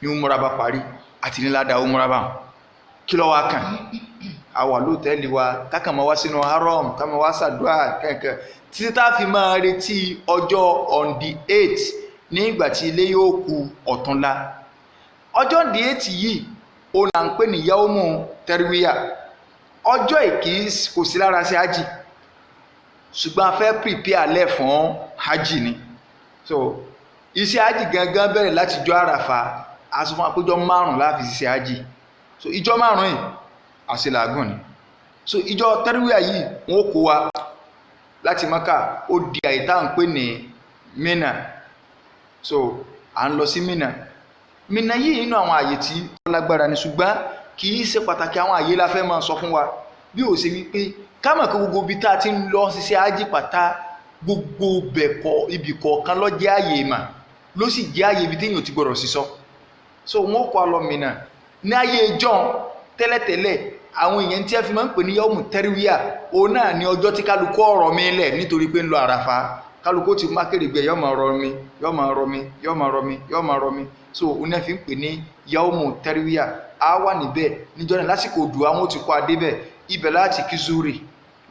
ní umura bá parí àti ní ládàá umura bá kí ló wá kàn a wà lóòtẹ́ẹ̀lì wa kákan máa wá sínú haram ká máa wá ṣàdúrà kẹ̀kẹ́ títí tá a fi máa retí ọjọ́ on the 8th ní ìgbà tí ilé yóò kù ọ̀túnla ọjọ́ on the 8th yìí ó là ń pè ní yaumu tẹ́ríwíyà ọjọ́ ìkí kò sí lára sí hajj ṣùgbọ́n a fẹ́ prepare lẹ̀ fún hajj ni so iṣẹ́ hajj gangan bẹ̀rẹ̀ láti jọ àràfà a sọ fún àpéjọ 5 láti ṣiṣẹ́ hajj so ìjọ 5 yìí àṣìlágùn ni so ìjọ tẹ́ríwíyà yìí wọ́n kó wa láti Mákà ó di àyíká ń pè ní Mínà so à ń lọ sí Mínà yìí nínú àwọn àyè tí wọ́n lágbára ní ṣùgbọ́n kì í ṣe pàtàkì àwọn àyè la fẹ́ máa sọ fún wa bí ó ṣe wípé ká mọ̀ kí gbogbo ibi tá a ti ń lọ ṣiṣẹ́ hajj pátá gbogbo bẹ̀kọ̀ ibì kọ̀ọ̀kan ló jẹ́ àyè mà ló sì jẹ́ àyè ibi téèyàn ti gbọ́dọ̀ sísọ so wọ́n kọ́ lọ Mínà ní ayé ìjọ tẹ́lẹ̀tẹ́lẹ̀ àwọn èèyàn tí a fi máa ń pè ní yaumu tẹ́ríwíyà òun náà ní ọjọ́ tí kálukú ọ̀rọ̀ mi lẹ̀ nítorí pé ń lọ àràfà kálukú ti má kéré gbẹ yọ́ máa rọ mi so òun náà fi ń pè ní yaumu tẹ́ríwíyà á wà níbẹ̀ níjọ́ náà lásìkò òdù àwọn ò ti kọ́ adé bẹ̀ ibẹ̀ láti kí zuri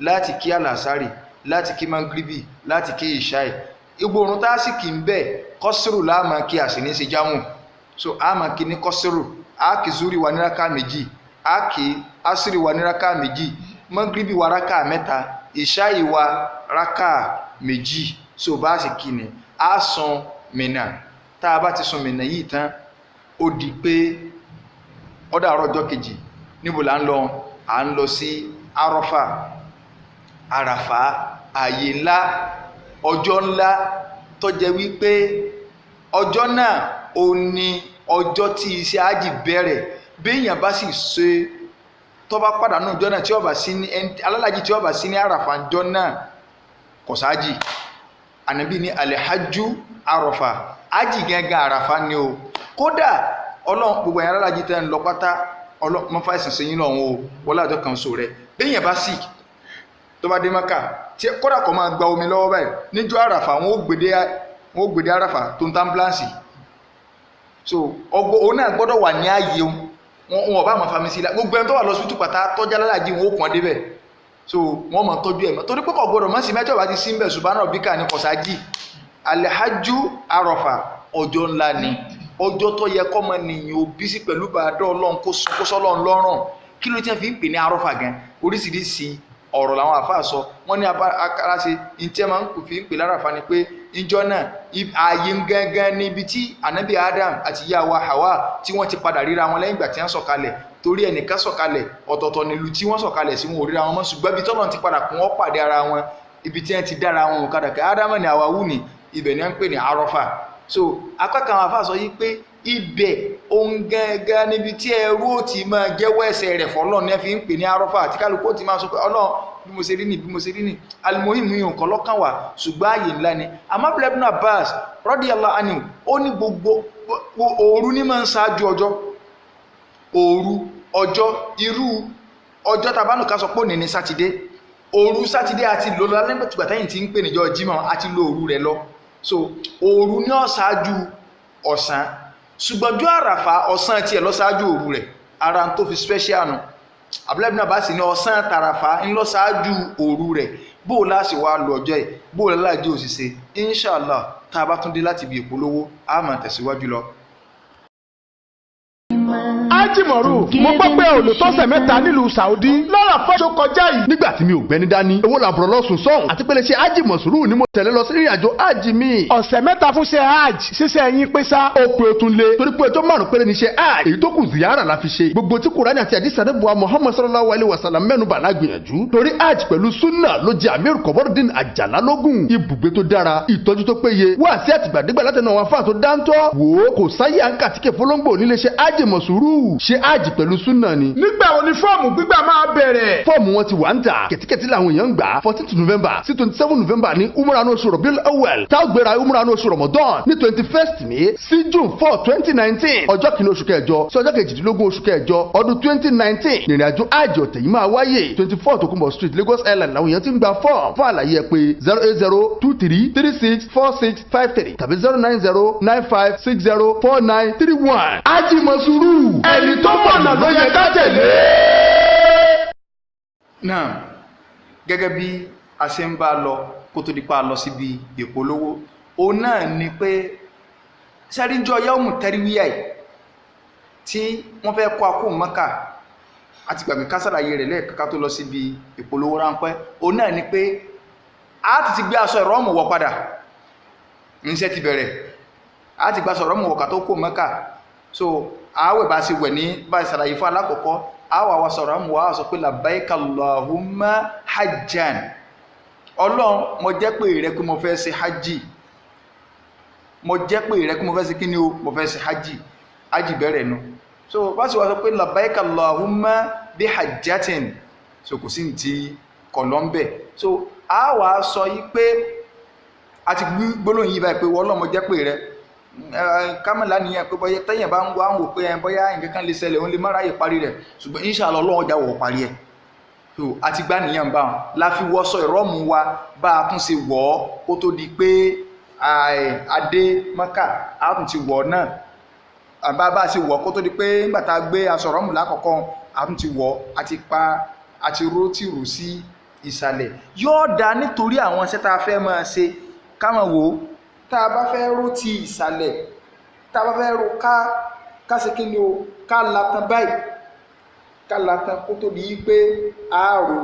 láti kí alásárì láti kí mangribi láti kí ìṣáì igbó orun tá a sì kì í bẹ̀ kọ́sìrù láàmà kí a sì ní ṣe jámù so a máa kí ní kọ́sìrù a kì zuri wà ní rákà méjì a kì asiri wà ní rákà méjì mangribi wà rákà mẹ́ta ìṣáì wà rákà méjì so bá a sì kí ni a sùn Mínà tá a bá ti sùn Mínà yìí tán ó di pé ọ̀dọ̀ àárọ̀ ọjọ́ kejì níbo là ń lọ à ń lọ sí àràfà ààyè ńlá ọjọ́ ńlá tó jẹ́ wípé ọjọ́ náà ó ní ọjọ́ tí iṣẹ́ hajj bẹ̀rẹ̀ béèyàn bá sì ṣe tó bá pàdánù ọjọ́ náà tí ó bá sí ní alálàájì tí ó bá sí ní àràfà ọjọ́ náà kò sáájì ànábì ní alhajju àràfà hajj gangan àràfà ni o kódà ọlọ́run gbogbo ẹ̀yàn alálàájì tẹ́ ń lọ pátá ọlọ́run fà ìsìn sẹ́yìn lọ́wọ́ o wọlé àjọ kan so rẹ̀ béèyàn bá sì tó bá dé Mákà tí kódà kò máa gba omi lọ́wọ́ báyìí níjọ́ àràfà wọn ó gbèdé àràfà tó ń támbláǹsì so òun náà gbọ́dọ̀ wà ní ààyè wọn ọba àmọ́ fami sí ilá gbogbo ẹni tó wà lọ síbítù pátá tọ́jà lálàájì wọn ó pọn débẹ̀ so wọ́n mọ̀ tọ́jú ẹ̀ torí pé kò gbọ́dọ̀ mọ́ sí mẹ́jọ bá ti sí ń bẹ̀ ṣùgbọ́n náà bíkà ní kọ̀sájì alhajju àràfà ọjọ́ ńlá ni ọjọ́ tó yẹ kọ́ mọ́ nìyàn òbí sí pẹ̀lú bàdọ́ ọlọ́run kó sọ́lọ́run lọ́rùn kí ló tí wọ́n fi ń pè ní àràfà gan oríṣiríṣi ọ̀rọ̀ làwọn àfáà sọ wọ́n ní akáráṣe ní tí wọ́n máa ń fi ń pè láràfà ni pé ìjọ náà ààyè gangan níbi tí ànábì Adam àti ìyá wa Hawa tí wọ́n ti padà ríra wọn lẹ́yìn ìgbà tí wọ́n sọ̀kalẹ̀ torí ẹnìkan sọ̀kalẹ̀ ọ̀tọ̀ọ̀tọ̀ nílùú tí wọ́n sọ̀kalẹ̀ sí wọn ò ríra wọn mọ́ ṣùgbọ́n ibi tọ́lọ́run ti padà kún wọ́n pàdé ara wọn ibi tí wọ́n ti dára wọn ò kadà kẹ́ Adam ní Hawa ní ibẹ̀ ni wọ́n ń pè ní Àrọ́fà so apá kan àwọn àfáà sọ yìí pé ibẹ̀ ohun gangan níbi tí ẹrú ò ti máa jẹ́wọ́ ẹ̀ṣẹ̀ rẹ̀ fọ́lọ́run ní ẹ fi ń pè ní Àrọ́fà àti kálukú ó ti máa sọ pé Ọlọ́run bí mo ṣe rí ní alimohimu yìí nǹkan lọ́kàn wà ṣùgbọ́n ààyè ńlá ni àmọ́ Ibn Abbas radiyallahu anhu ó ní gbogbo òru ní máa ń ṣáájú ọjọ́ òru ọjọ́ irú ọjọ́ tàbánù ká sọ pé òní ní sátidé òru sátidé àti lò lọ lẹ́gbẹ̀tìgbà tẹ́yìn tí ń pè níjọ́ Jímọ̀ àti lo òru rẹ̀ lọ so òru ní ó ṣáájú ọ̀sán ṣùgbọ́n ọjọ́ àràfà ọ̀sán tiẹ̀ lọ ṣáájú òru rẹ̀ ara tó fi special nù Abdullahi ibn Abbas ní ọ̀sán tàràfà ń lọ ṣáájú òru rẹ̀ bóò láti wá lọ ọjọ́ ẹ̀ bóò láàájú òṣìṣẹ́ inshallah tá a bá tún dé láti ibi ìpolówó a máa tẹ̀síwájú lọ. Ájìmọ̀rú mo gbọ́ pé olùtọ́sẹ̀ mẹ́ta nílùú Saudi lọ́rọ̀ fọ́ṣọ kọjá yìí. nígbà tí mi ò gbẹ́ni dání owó làbúrò lọ́sùn sọ́hùn àti pé lè ṣe ájìmọ̀sùrù ni mo tẹ̀lé lọ sí ìrìnàjò hajj mi. ọ̀sẹ̀ mẹ́ta fún ṣe hajj ṣíṣe ẹ̀yìn pé sá. ó pe o tún lé torí pé ọjọ́ 5 péré ni ṣe hajj èyí tó kù ziyara la fi ṣe gbogbo tí Kùránì àti àdìsí àdébùwà Muhammad sallallahu alayhi wa sallam mẹ́nu bà lágbìyànjú torí hajj pẹ̀lú sunna ló jẹ́ Amir Kọ̀bọ́rọ̀dín Àjàlá lógún ibùgbé tó dára ìtọ́jú tó péye wá sí àtìgbàdégbà látẹnu àwọn afáà tó dáńtọ́ wò ó kò sáyé àǹkà tí kẹfọ́lọ́ngbò nílé ṣe ájìmọ̀sùrù Masuru ṣe hajj pẹ̀lú súnà ni. nígbà wo ni fọ́ọ̀mù gbígbà máa bẹ̀rẹ̀. fọ́ọ̀mù wọn ti wà ń tà kẹ̀tíkẹ̀tí làwọn èèyàn ń gbà 14th November sí 27 November ní umrah ní oṣù Rabiul Awwal tá ó gbéra umrah ní oṣù Ramadan ní 21st May sí June 4 2019 ọjọ́ kìíní oṣù kẹjọ sí ọjọ́ kejìdínlógún oṣù kẹjọ ọdún 2019 ìrìnàjò hajj ọ̀tẹ̀ yìí máa wáyé 24 Tokunbo Street Lagos Island làwọn èèyàn ti ń gba fọ́ọ̀mù fún àlàyé ẹ pé 08023364653 tàbí 09095604931 hajj Masuru ẹni tó mọ̀nà ló yẹ ká tẹ̀lé. náà gẹ́gẹ́ bí a ṣe ń bá lọ kó tó di pa lọ síbi ìpolówó òun náà ni pé sẹ́ríńjọ́ yawmu tẹ́ríwíyà yìí tí wọ́n fẹ́ kó akó Mẹ́kà àti gbàgbé kásàlàyé rẹ̀ lẹ́ẹ̀kẹ́ká tó lọ síbi ìpolówó ráńpẹ́ òun náà ni pé a ti gbé aṣọ ìrọ́mù wọ̀ padà níṣẹ́ ti bẹ̀rẹ̀ a ti gbé aṣọ ìrọ́mù wọ̀ ká tó kó Mẹ́kà so àwẹ̀ bá ṣe wẹ̀ ní bá ṣàlàyé fún alákọ̀ọ́kọ́ àwọ̀ àwọn aṣọ ìrọ́mù wà sọ pé labbaika Allahumma hajjan Ọlọ́run mo jẹ́ pé rẹ pé mo fẹ́ ṣe hajji mo jẹ́ pé rẹ pé mo fẹ́ ṣe kí ni o mo fẹ́ ṣe hajji bẹ̀rẹ̀ nu so bá ṣe wá sọ pé labbaika Allahumma bi hajjatin so kò sí ti kọ̀lọ́mbẹ̀ so a wà sọ yí pé a ti gbólóhùn yí báyìí pé Ọlọ́run mo jẹ́ pé rẹ kámẹ́lá nìyẹn pé bọ́yẹ tẹ́yìn bá ń wá ń wò pé bọ́yá nǹkan kan lè ṣẹlẹ̀ òun lè má ráyè parí rẹ̀ ṣùgbọ́n inshallah Ọlọ́run ọjà wọ̀ parí ẹ̀ so àti gbá nìyẹn bá wọn la fi wọ́sọ ìrọ́mù wa bá a tún ṣe wọ̀ ọ́ kó tó di pé adé Mẹ́kà a tún ti wọ̀ náà bá a ṣe wọ̀ kó tó di pé nígbà tá a gbé aṣọ ìrọ́mù lákọ̀ọ́kọ́ a tún ti wọ̀ àti ró tìrù sí ìsàlẹ̀ yóò dá nítorí àwọn iṣẹ́ tá a fẹ́ máa ṣe káwọn wò ó tá a bá fẹ́ ró ti ìsàlẹ̀ tá a bá fẹ́ ró ká ṣe kí ni o ká latan báyìí ká latan kó tó di pé àárò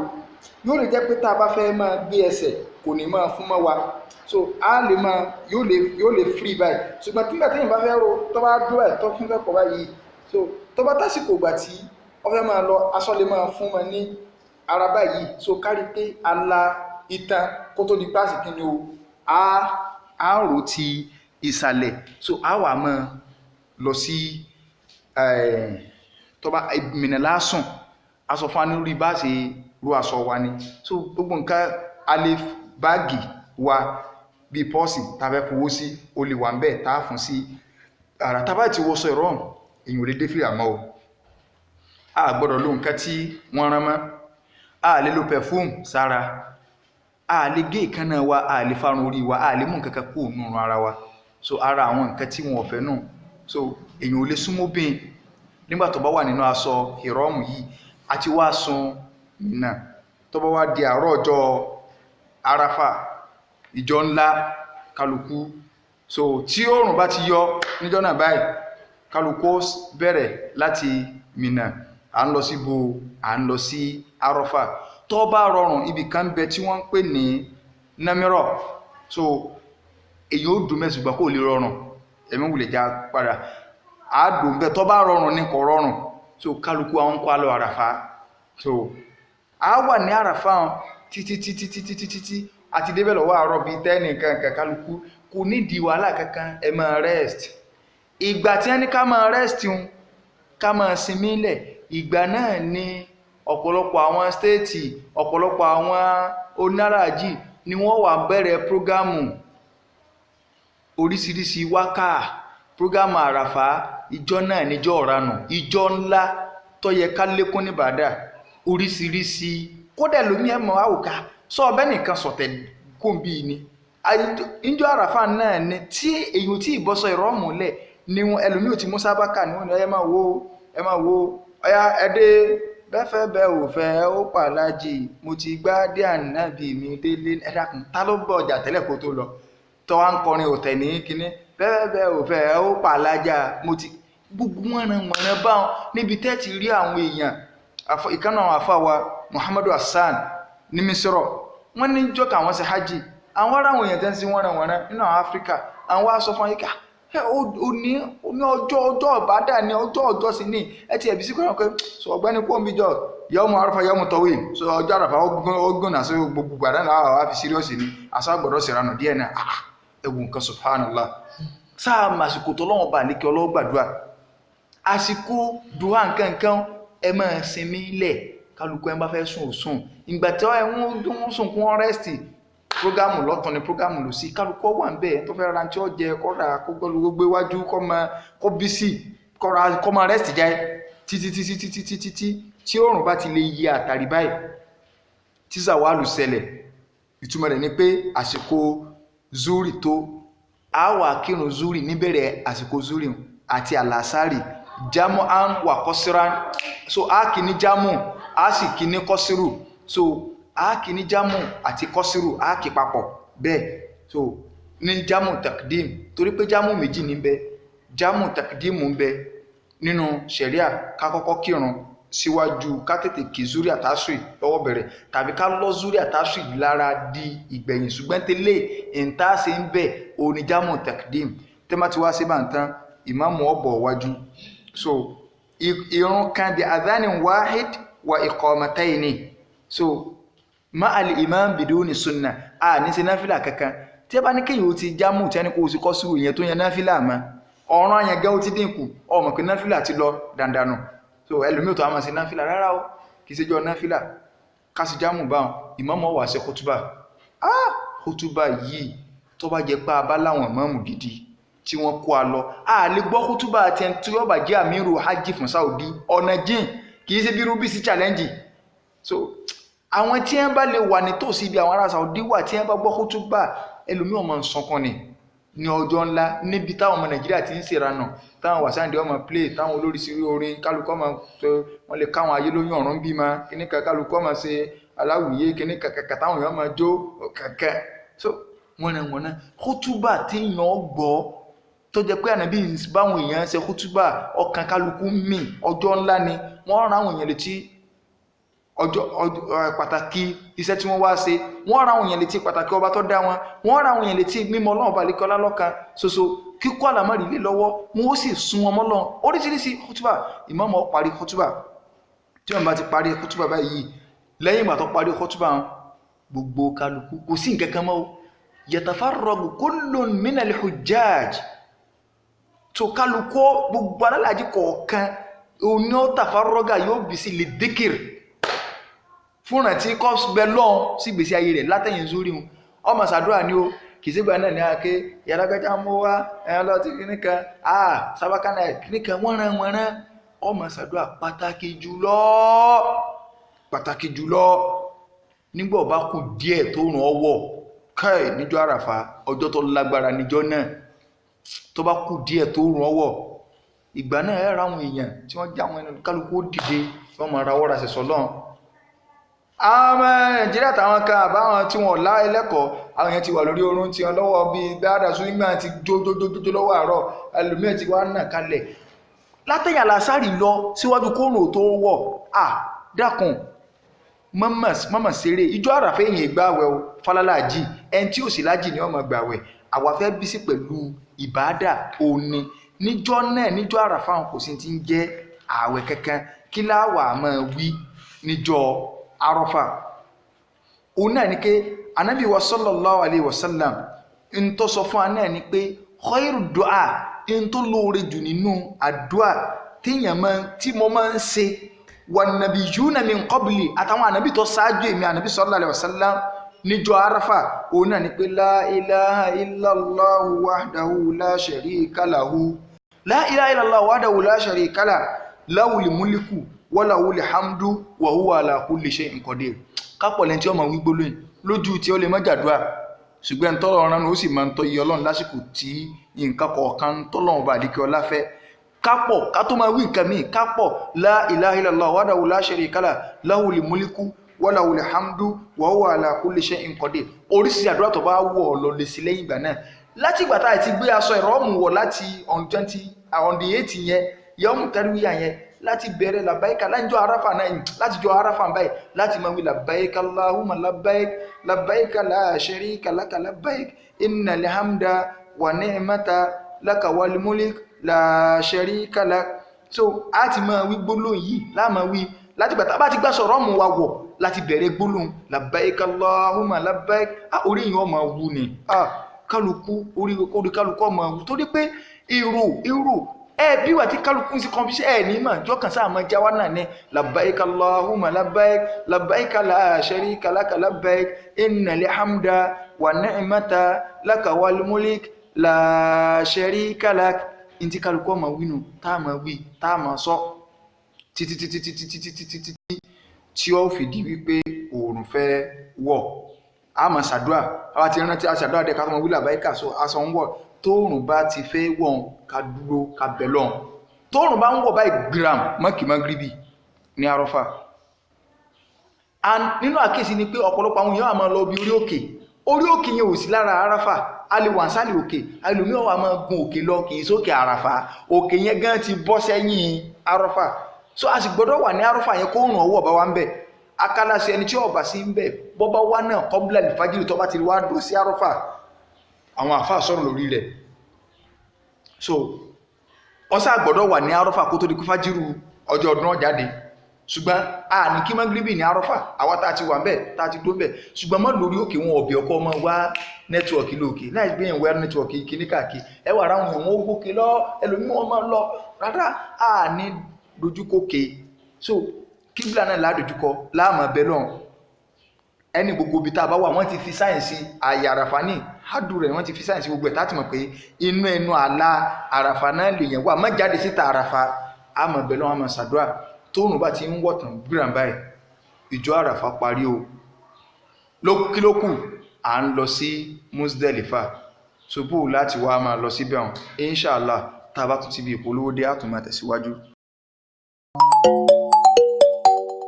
yóò lè jẹ́ pé tá a bá fẹ́ máa gbé ẹsẹ̀ kò ní máa fún mọ́ wa so a lè máa yóò lè free báyìí ṣùgbọ́n tí ìgbà tí èèyàn bá fẹ́ ró tó bá dúró ẹ̀ tó fún fẹ́ pọ̀ báyìí so tó bá tásìkò ìgbà tí ó fẹ́ máa lọ aṣọ lè máa fún wọn ní ara báyìí so kárí pé ala itan kó tó di páàsì kí ni o a rò ti ìsàlẹ̀ so a wà mọ́ lọ sí tọba Mínà lásùn aṣọ fún anúrí bá ṣe ro aṣọ wa ni so gbogbo nǹkan alẹ́ báàgì wa bí pọ́ọ̀sì tàbẹ́ fowó sí o lè wà ń bẹ́ẹ̀ tá a fún sí ara tàbá ti wọ́sọ ìrọ̀rùn èyàn ò lè dé fìlà mọ́ o a gbọ́dọ̀ lo nǹkan tí wọ́n rán mọ́ a lè lo perfume sára a lè gé ìkánná wa a lè farun orí wa a lè mú nǹkan kan kúrò nínú ara wa so ara àwọn nǹkan tí wọn ò fẹ́ náà so èyàn ò lè súnmọ́ bíin nígbà tó bá wà nínú aṣọ ìrọ́mù yìí àti wá sun Mínà tó bá wá di àárọ̀ ọjọ́ Àràfà ìjọ ńlá kálukú so tí oòrùn bá ti yọ níjọ́ náà báyìí kálukú bẹ̀rẹ̀ láti Mínà à ń lọ sí bo à ń lọ sí Àràfà tó bá rọrùn ibì kan bẹ tí wọ́n ń pè ní Námírọ̀ so èyí ó dùn mẹ́sùgbà kó lè rọrùn ẹ̀mí wùlẹ̀ já padà àádùn bẹ tó bá rọrùn ní kò rọrùn so kálukú àwọn kó alọ Àràfà so a wà ní Àràfà títí àti débẹ̀ lọ́wọ́ àárọ̀ bíi tẹ́ẹ̀nì kankan kálukú kò nídìí wàhálà kankan ẹ máa rest ìgbà tí wọ́n ní ká máa rest ká máa sinmi lẹ̀ ìgbà náà ni ọ̀pọ̀lọpọ̀ àwọn stéètì ọ̀pọ̀lọpọ̀ àwọn onáràjì ni wọ́n wà bẹ̀rẹ̀ prógámù oríṣiríṣi wákà prógámù Àràfà ìjọ náà níjọ́ ọ̀ranù ìjọ ńlá tó yẹ ká lékún ní bàdà oríṣiríṣi kódà lómi ẹ̀mọ́ àwòká sọ ọbẹ̀ nìkan sọ̀tẹ̀ kóńbí ni ìjọ Àràfà náà ni tí èyí tí ìbọ́sọ ìrọ́mù lẹ̀ ni ẹlòmí ò ti mú sábàkà ni wọ́n ní ẹ máa wo ọya ẹdẹ bẹ́fẹ́ bẹ́ ò fẹ́ ó pàlájì mo ti gbá dé ànábì mi délé ẹ̀dàkùn ta ló bọ̀ ọjà tẹ́lẹ̀ kó tó lọ tọ́ wá ń kọrin òtẹ̀ ní kíní bẹ́fẹ́ bẹ́ ò fẹ́ ó pàlájà mo ti gbogbo mọ̀nà báwọn níbi tẹ́ ti rí àwọn èèyàn ìkànnà àwọn àfáwa Muhammadu Hassan ní Mísírọ̀ wọ́n ní jọ́ka àwọn ṣe hajj àwọn ará àwọn èèyàn tẹ́ ń sí wọ́n rẹ̀ nínú àwọn Áfíríkà àwọn wá sọ fún yíká ní ọjọ́ ìbádà ní ọjọ́ sí ní ẹtì ẹ̀bí sí kọ́nà pé sọ ọ̀gbẹ́ni kó ń bí jọ yọmọ Àràfà yọmọ tọwé sọ ọjọ́ Àràfà ọgbọ̀nà sí gbogbo gbàdá náà wà fi síríọ̀sì ní aṣágbọ̀dọ̀ sí ranù díẹ̀ náà ẹwù nǹkan subhanallah sáà màsìkò tó lọ́wọ́ bá ní kí ọlọ́wọ́ gbàdúrà àsìkò dùhà nǹkan ẹ máa sinmi lẹ̀ kálukú ẹ bá fẹ́ sùn ìgbà tí wọ́n sùn kún wọn rẹ́sìtì prógámù lọ́tọ̀ ni prógámù lò sí kálukú wà ń bẹ̀ tó fẹ́ ra tí ó jẹ kọ́ra kó gbé wájú kó bí sí kó máa rẹ́sìtì jẹ́ títí tí oòrùn bá ti lè yí àtàrí báyìí tí sàwálù ṣẹlẹ̀ ìtumọ̀ rẹ̀ ni pé àsìkò zuri tó a wà kírun zuri níbẹ̀rẹ̀ àsìkò zuri àti àlàsárì jámù án wà kọ́sírán so a kì ní jámù a sì kì ní kọ́sírù so a kì ní jámù àti kọ́sírù a kì papọ̀ bẹ́ẹ̀ so ní jámù takdim torí pé jámù méjì níbẹ̀ jámù takdim ń bẹ nínú ṣẹ̀ríà ká kọ́kọ́ kírun síwájú ká tètè kí zuri àtàṣì lọ́wọ́ bẹ̀rẹ̀ tàbí ká lọ zuri àtàṣì lára di ìgbẹ̀yìn ṣùgbọ́n tẹ́lẹ̀ ìntàṣe ń bẹ̀ òní jámù takdim tẹ́mà tí wá sí bá ń tán ìmáàmù ọ̀bọ̀ wájú so ìrun kan di adhanin wahid wa iqamataini so ma'al imam biduni sunna a ní ṣe náfìlà kankan tí ẹ bá ní kéyìn ó ti jámù tí ẹni kó o sì kọ́ sùúrù yẹn tó yẹn náfìlà mọ́ ọ̀ràn yẹn gẹ́ ó ti dínkù ọmọ pé náfìlà ti lọ dandanu so ẹlòmíì tó a máa ṣe náfìlà rárá o kì í ṣe jọ náfìlà kásì jámù báwọn ìmáàmù wá ṣe kútúbà kútúbà yìí tó bá jẹ́ pé a bá láwọn ìmáàmù gidi tí wọ́n kó a lọ a lè gbọ́ kútúbà àti ẹni tí yóò bá jẹ́ àmírù hajj fún Saudi ọ̀nà jìn kì í ṣe bí rúbí sí challenge so àwọn tí wọ́n bá lè wà nítòsí ibi àwọn ará Saudi wà tí wọ́n bá gbọ́ kútúbà ẹlòmíì ọmọ nsọkan ní ọjọ́ ńlá níbi táwọn ọmọ Nàìjíríà ti ń ṣèrànà táwọn wàsáǹdì ọmọ play táwọn olóríṣiríṣi orin kálukọ́ máa sọ wọ́n lè káwọn ayé lóyún ọ̀run bí ma kíníkà kálukọ́ máa ṣe aláwìyé kíníkà kàkà táwọn èèyàn máa jó kàkà so wọ́n náà kútúbà tí èèyàn gbọ́ tó jẹ́ pé ànábì báwọn èèyàn ṣe kútúbà ọkàn kálukú mì ọjọ́ ńlá ni wọ́n rán àwọn èèyàn létí ọjọ́ pàtàkì iṣẹ́ tí wọ́n wá ṣe wọ́n rán àwọn èèyàn létí pàtàkì ọba tó dá wọn wọ́n rán àwọn èèyàn létí mímọ̀ Ọlọ́run bá lékọ́lá lọ́kan ṣoṣo kíkọ́ àlámọ̀rí lé lọ́wọ́ wọn ó sì sun wọn mọ́ Ọlọ́run oríṣiríṣi kútúbà ìmáàmù ó parí kútúbà tí wọ́n bá ti parí kútúbà báyìí lẹ́yìn ìgbà tó parí kútúbà gbogbo kálukú kò sí nǹkan kan mọ́ yatafarragu kullun minal hujjaj tó kálukú gbogbo alálàájì kọ̀ọ̀kan òní ó tàfárọ́gà yóò bí sí lè dékìrì fúnra tí kọ́ bẹ lọ́n sí gbèsè ayé rẹ̀ látẹ̀yìn sórí wọn ọmọ sàdúrà ní o kì í sígbà náà ní àké yàrágájá mọ́ wá ẹ̀yàn lọ tí kìnnìkan sábàkánà kìnnìkan wọ́n rán ọmọ sàdúrà pàtàkì jùlọ nígbà ọba kù díẹ̀ tó ràn ọwọ́ káì níjọ́ àràfà ọjọ́ tó lágbára níjọ́ náà tó bá kù díẹ̀ tó ràn ọwọ́ ìgbà náà ẹ̀ ra àwọn èèyàn tí wọ́n já àwọn ẹni kálukú dìde wọ́n máa ra wọ́ra ṣẹ̀ṣọ́ lọ́n àwọn Nàìjíríà táwọn kan àbáwọn tí wọ́n lá ẹlẹ́kọ̀ọ́ àwọn èèyàn ti wà lórí oorun tí wọ́n lọ́wọ́ bíi dáadáa nígbà tí jójójójó lọ́wọ́ àárọ̀ ẹlòmíràn ti wá nà kalẹ̀ látẹ̀yà làásàrì lọ síwájú kóòrùn tó wọ̀ dákun mọ́mọ̀ ṣeré ìjọ àràfẹ́ èèyàn gbààwẹ̀ o falálàájì ẹni tí ò sí lájì ni wọ́n máa gbààwẹ̀ àwa fẹ́ bí sí pẹ̀lú ìbádà òní níjọ́ náà níjọ́ àràfà kò sí ti ń jẹ́ ààwẹ̀ kankan kí láwà máa wí níjọ́ àràfà òun náà ni pé anábì wa sallallahu alayhi wa sallam ń tó sọ fún wa náà ni pé khairu du'a ń tó lóore jù nínú àdúà tí mo máa ń ṣe wan nabiyyuna min qabli àtàwọn ànábì tó ṣáájú èmi ànábì sallallahu alayhi wa sallam níjọ́ àràfà òun náà ni pé la ilaha illallah wahdahu la sharika lahu la ilaha illallah wahdahu la sharika lahu lahul mulku wa lahul hamdu wa huwa ala kulli shay'in qadir kápọ̀ lẹ́ni tí ó máa wí gbólóyìn lójú tí ó lè má jàdúrà ṣùgbọ́n tọ́lọ̀ ọ̀rán ó sì máa ń tọ́ iye Ọlọ́run lásìkò tí nǹkan kọ̀ọ̀kan tọ́lọ̀run bá àdíkẹ́ ọlá fẹ́ kápọ̀ ká tó máa wí nǹkan míì kápọ̀ la ilaha illallah wahdahu la sharika lahu lahul mulku wa lahul hamdu wa huwa ala kulli shay'in qadir oríṣiríṣi àdúrà tó bá wọ̀ lọ lè sí lẹ́yìn ìgbà náà láti ìgbà tá a ti gbé aṣọ ìrọ́mù wọ̀ láti on the 8 yẹn yawmu tarwiyah yẹn láti bẹ̀rẹ̀ labbaika lájọ́ arafa náà láti jọ arafa báyìí láti máa wí labbaika allahumma labbaik labbaika la sharika laka labbaik innal hamda wa ni'mata laka wal mulk la sharika lak so a ti máa wí gbólóhùn yìí láàmà wí láti gbàtà bá ti gbá sọ̀rọ̀ mú wa wọ̀ láti bẹ̀rẹ̀ gbólóhùn labbaika allahumma labbaik orí yìí ọmọ wù ní kálukú orí kálukú ọmọ wù torí pé èrò bí wà tí kálukú sí kọmpíṣẹ́ ní mà jọ kan sáà mọ́ jáwá náà ní labbaik Allahumma labbaik labbaik la sharika laka labbaik innal hamda wa ni'mata laka wal mulk la sharika lak. Inti kálukú ma wínú tá ma wí tá ma sọ títí tí ó fi di wípé oòrùn fẹ́ wọ̀. A ma ṣàdúà àwa ti rántí a ṣàdúà dé ká tó wí labbaik so aṣọ ń wọ̀ tóòrùn bá ti fẹ́ wọ̀n ká dúró ká bẹ̀lọ́n. Tóòrùn bá ń wọ̀ báyìí gram mọ́kì magribi ní Arafah. And nínú àkíyèsí ni pé ọ̀pọ̀lọpọ̀ àwọn èèyàn máa lọ bí orí òkè yẹn ò sí lára Arafah. A lè wà sálì òkè ẹlòmíì wà máa gun òkè lọ kì í sókè Arafah. Òkè yẹn gan ti bọ́ sẹ́yìn Arafah. So a sì gbọ́dọ̀ wà ní Arafah yẹn kóòrùn ọwọ́ bá wà ń bẹ̀. Akálàsí ẹni tí ó bá sí ń bẹ̀ bọ́bá wá náà qabla al-fajr tó bá ti wá dúró sí Arafah. Àwọn àfáà sọ̀rọ̀ lórí rẹ̀. So ọsá gbọ́dọ̀ wà ní Arafah kó tó di kú fájírù ọjọ́ ọdún ọjáde. Ṣùgbọ́n a ní kí magribi ní Arafah àwa tá ti wà ńbẹ̀ tá ti dó ńbẹ̀ ṣùgbọ́n mọ́ lórí òkè wọn ọ̀bẹ̀ ọkọ̀ ọmọ wá nẹ́tíwọ̀kì lókè láì gbé yẹn wá nẹ́tíwọ̀kì kíní káàkiri ẹwà ara wọn ò gòkè lọ ẹlòmíì wọn máa lọ rárá a ní dojúkòkè. So kíbla náà ládojúkọ láàmà bẹ́lọ̀n ẹni gbogbo ibi tá a bá wà wọ́n ti fi sáyẹ̀nsì àyè àràfà ní hádùn rẹ̀ wọ́n ti fi sáyẹ̀nsì gbogbo ẹ̀ tá ti mọ̀ pé inú ẹnu àlà àràfà náà lè yẹn wà má jáde síta àràfà àmọ̀ bẹ̀lọ́ àmọ̀ sàdúrà tóòrùn bá ti ń wọ̀tàn gbìràn báyìí ìjọ àràfà parí o kí ló kù à ń lọ sí Muzdalifa ṣubú láti wá máa lọ síbẹ̀ hàn inṣàlá tá a bá tún ti bí ìpolówó dé àtúnmọ̀ tẹ̀síwájú.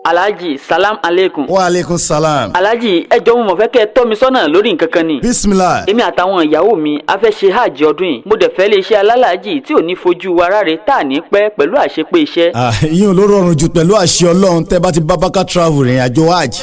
Alhaji salam aleikum. Wa alaikum salam. Alhaji ẹ jọ̀ọ́ mo mọ̀ fẹ́ kẹ́ tọ́ mi sọ́nà lórí nǹkan kan ni. Bismillah. Èmi àtàwọn ìyàwó mi a fẹ́ ṣe hajj ọdún yìí. Mo dẹ̀ fẹ́ lè ṣe alálàájì tí ò ní fojú wa ráre tá ní pẹ́ pẹ̀lú àṣepé iṣẹ́. Ìyẹn ló rọrùn jù pẹ̀lú àṣẹ Ọlọ́run tẹ́ bá ti bá Baka Travel rìn àjò hajj.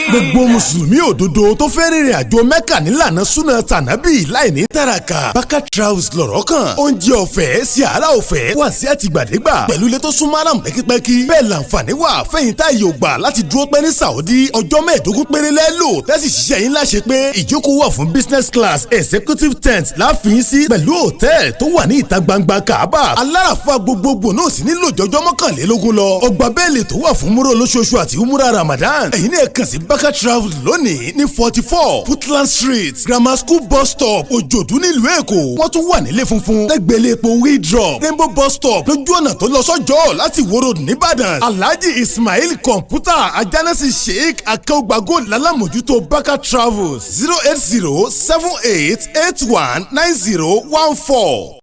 Gbogbo mùsùlùmí òdodo tó fẹ́ rìnrìn àjò Mẹ́kà nílànà súnà tànábì láì ní tàràkà. Baka Travels lọ̀rọ̀ kan. Oúnjẹ ọ̀fẹ́ sí àrà ọ̀fẹ́ wà sí àtìgbàdégbà. Pẹ̀lú ilé tó súnmọ́ àràm pẹ́kípẹ́kí. Bẹ́ẹ̀ làǹfààní wà fẹ́yìn tá yóò gbà láti dúró pẹ́ ní Saudi. Ọjọ́ 15 péré lẹ́lò tẹ́sí ṣiṣẹ́ yín láṣẹ pé ìjókòó wà fún business class executive tent láàfin sí pẹ̀lú hòtẹ́ẹ̀lì tó wà ní ìta gbangba Kaaba. Aláràfà gbogbogbò náà sì nílò jọjọ́ 21 lọ. Ọgbà bẹ́ẹ̀lì tó wà fún múrò lóṣooṣù àti umura Ramadan. Ẹ̀yin náà kàn sí Baka Travel lónìí ní 44 Footland Street Grammar School bus stop Òjòdú nílùú Èkó. Wọ́n tún wà nílé funfun lẹ́gbẹ̀lẹ́ epo Wheeldrop Rainbow bus stop lójú ọ̀nà tó lọ sọ́jọ́ láti Ìwó Road nìbàdàn. Alhaji Ismail Kọ̀ǹpútà Ajánásì Sheikh Akéwùgbàgò lálámójútó Baka Travels 08078819014.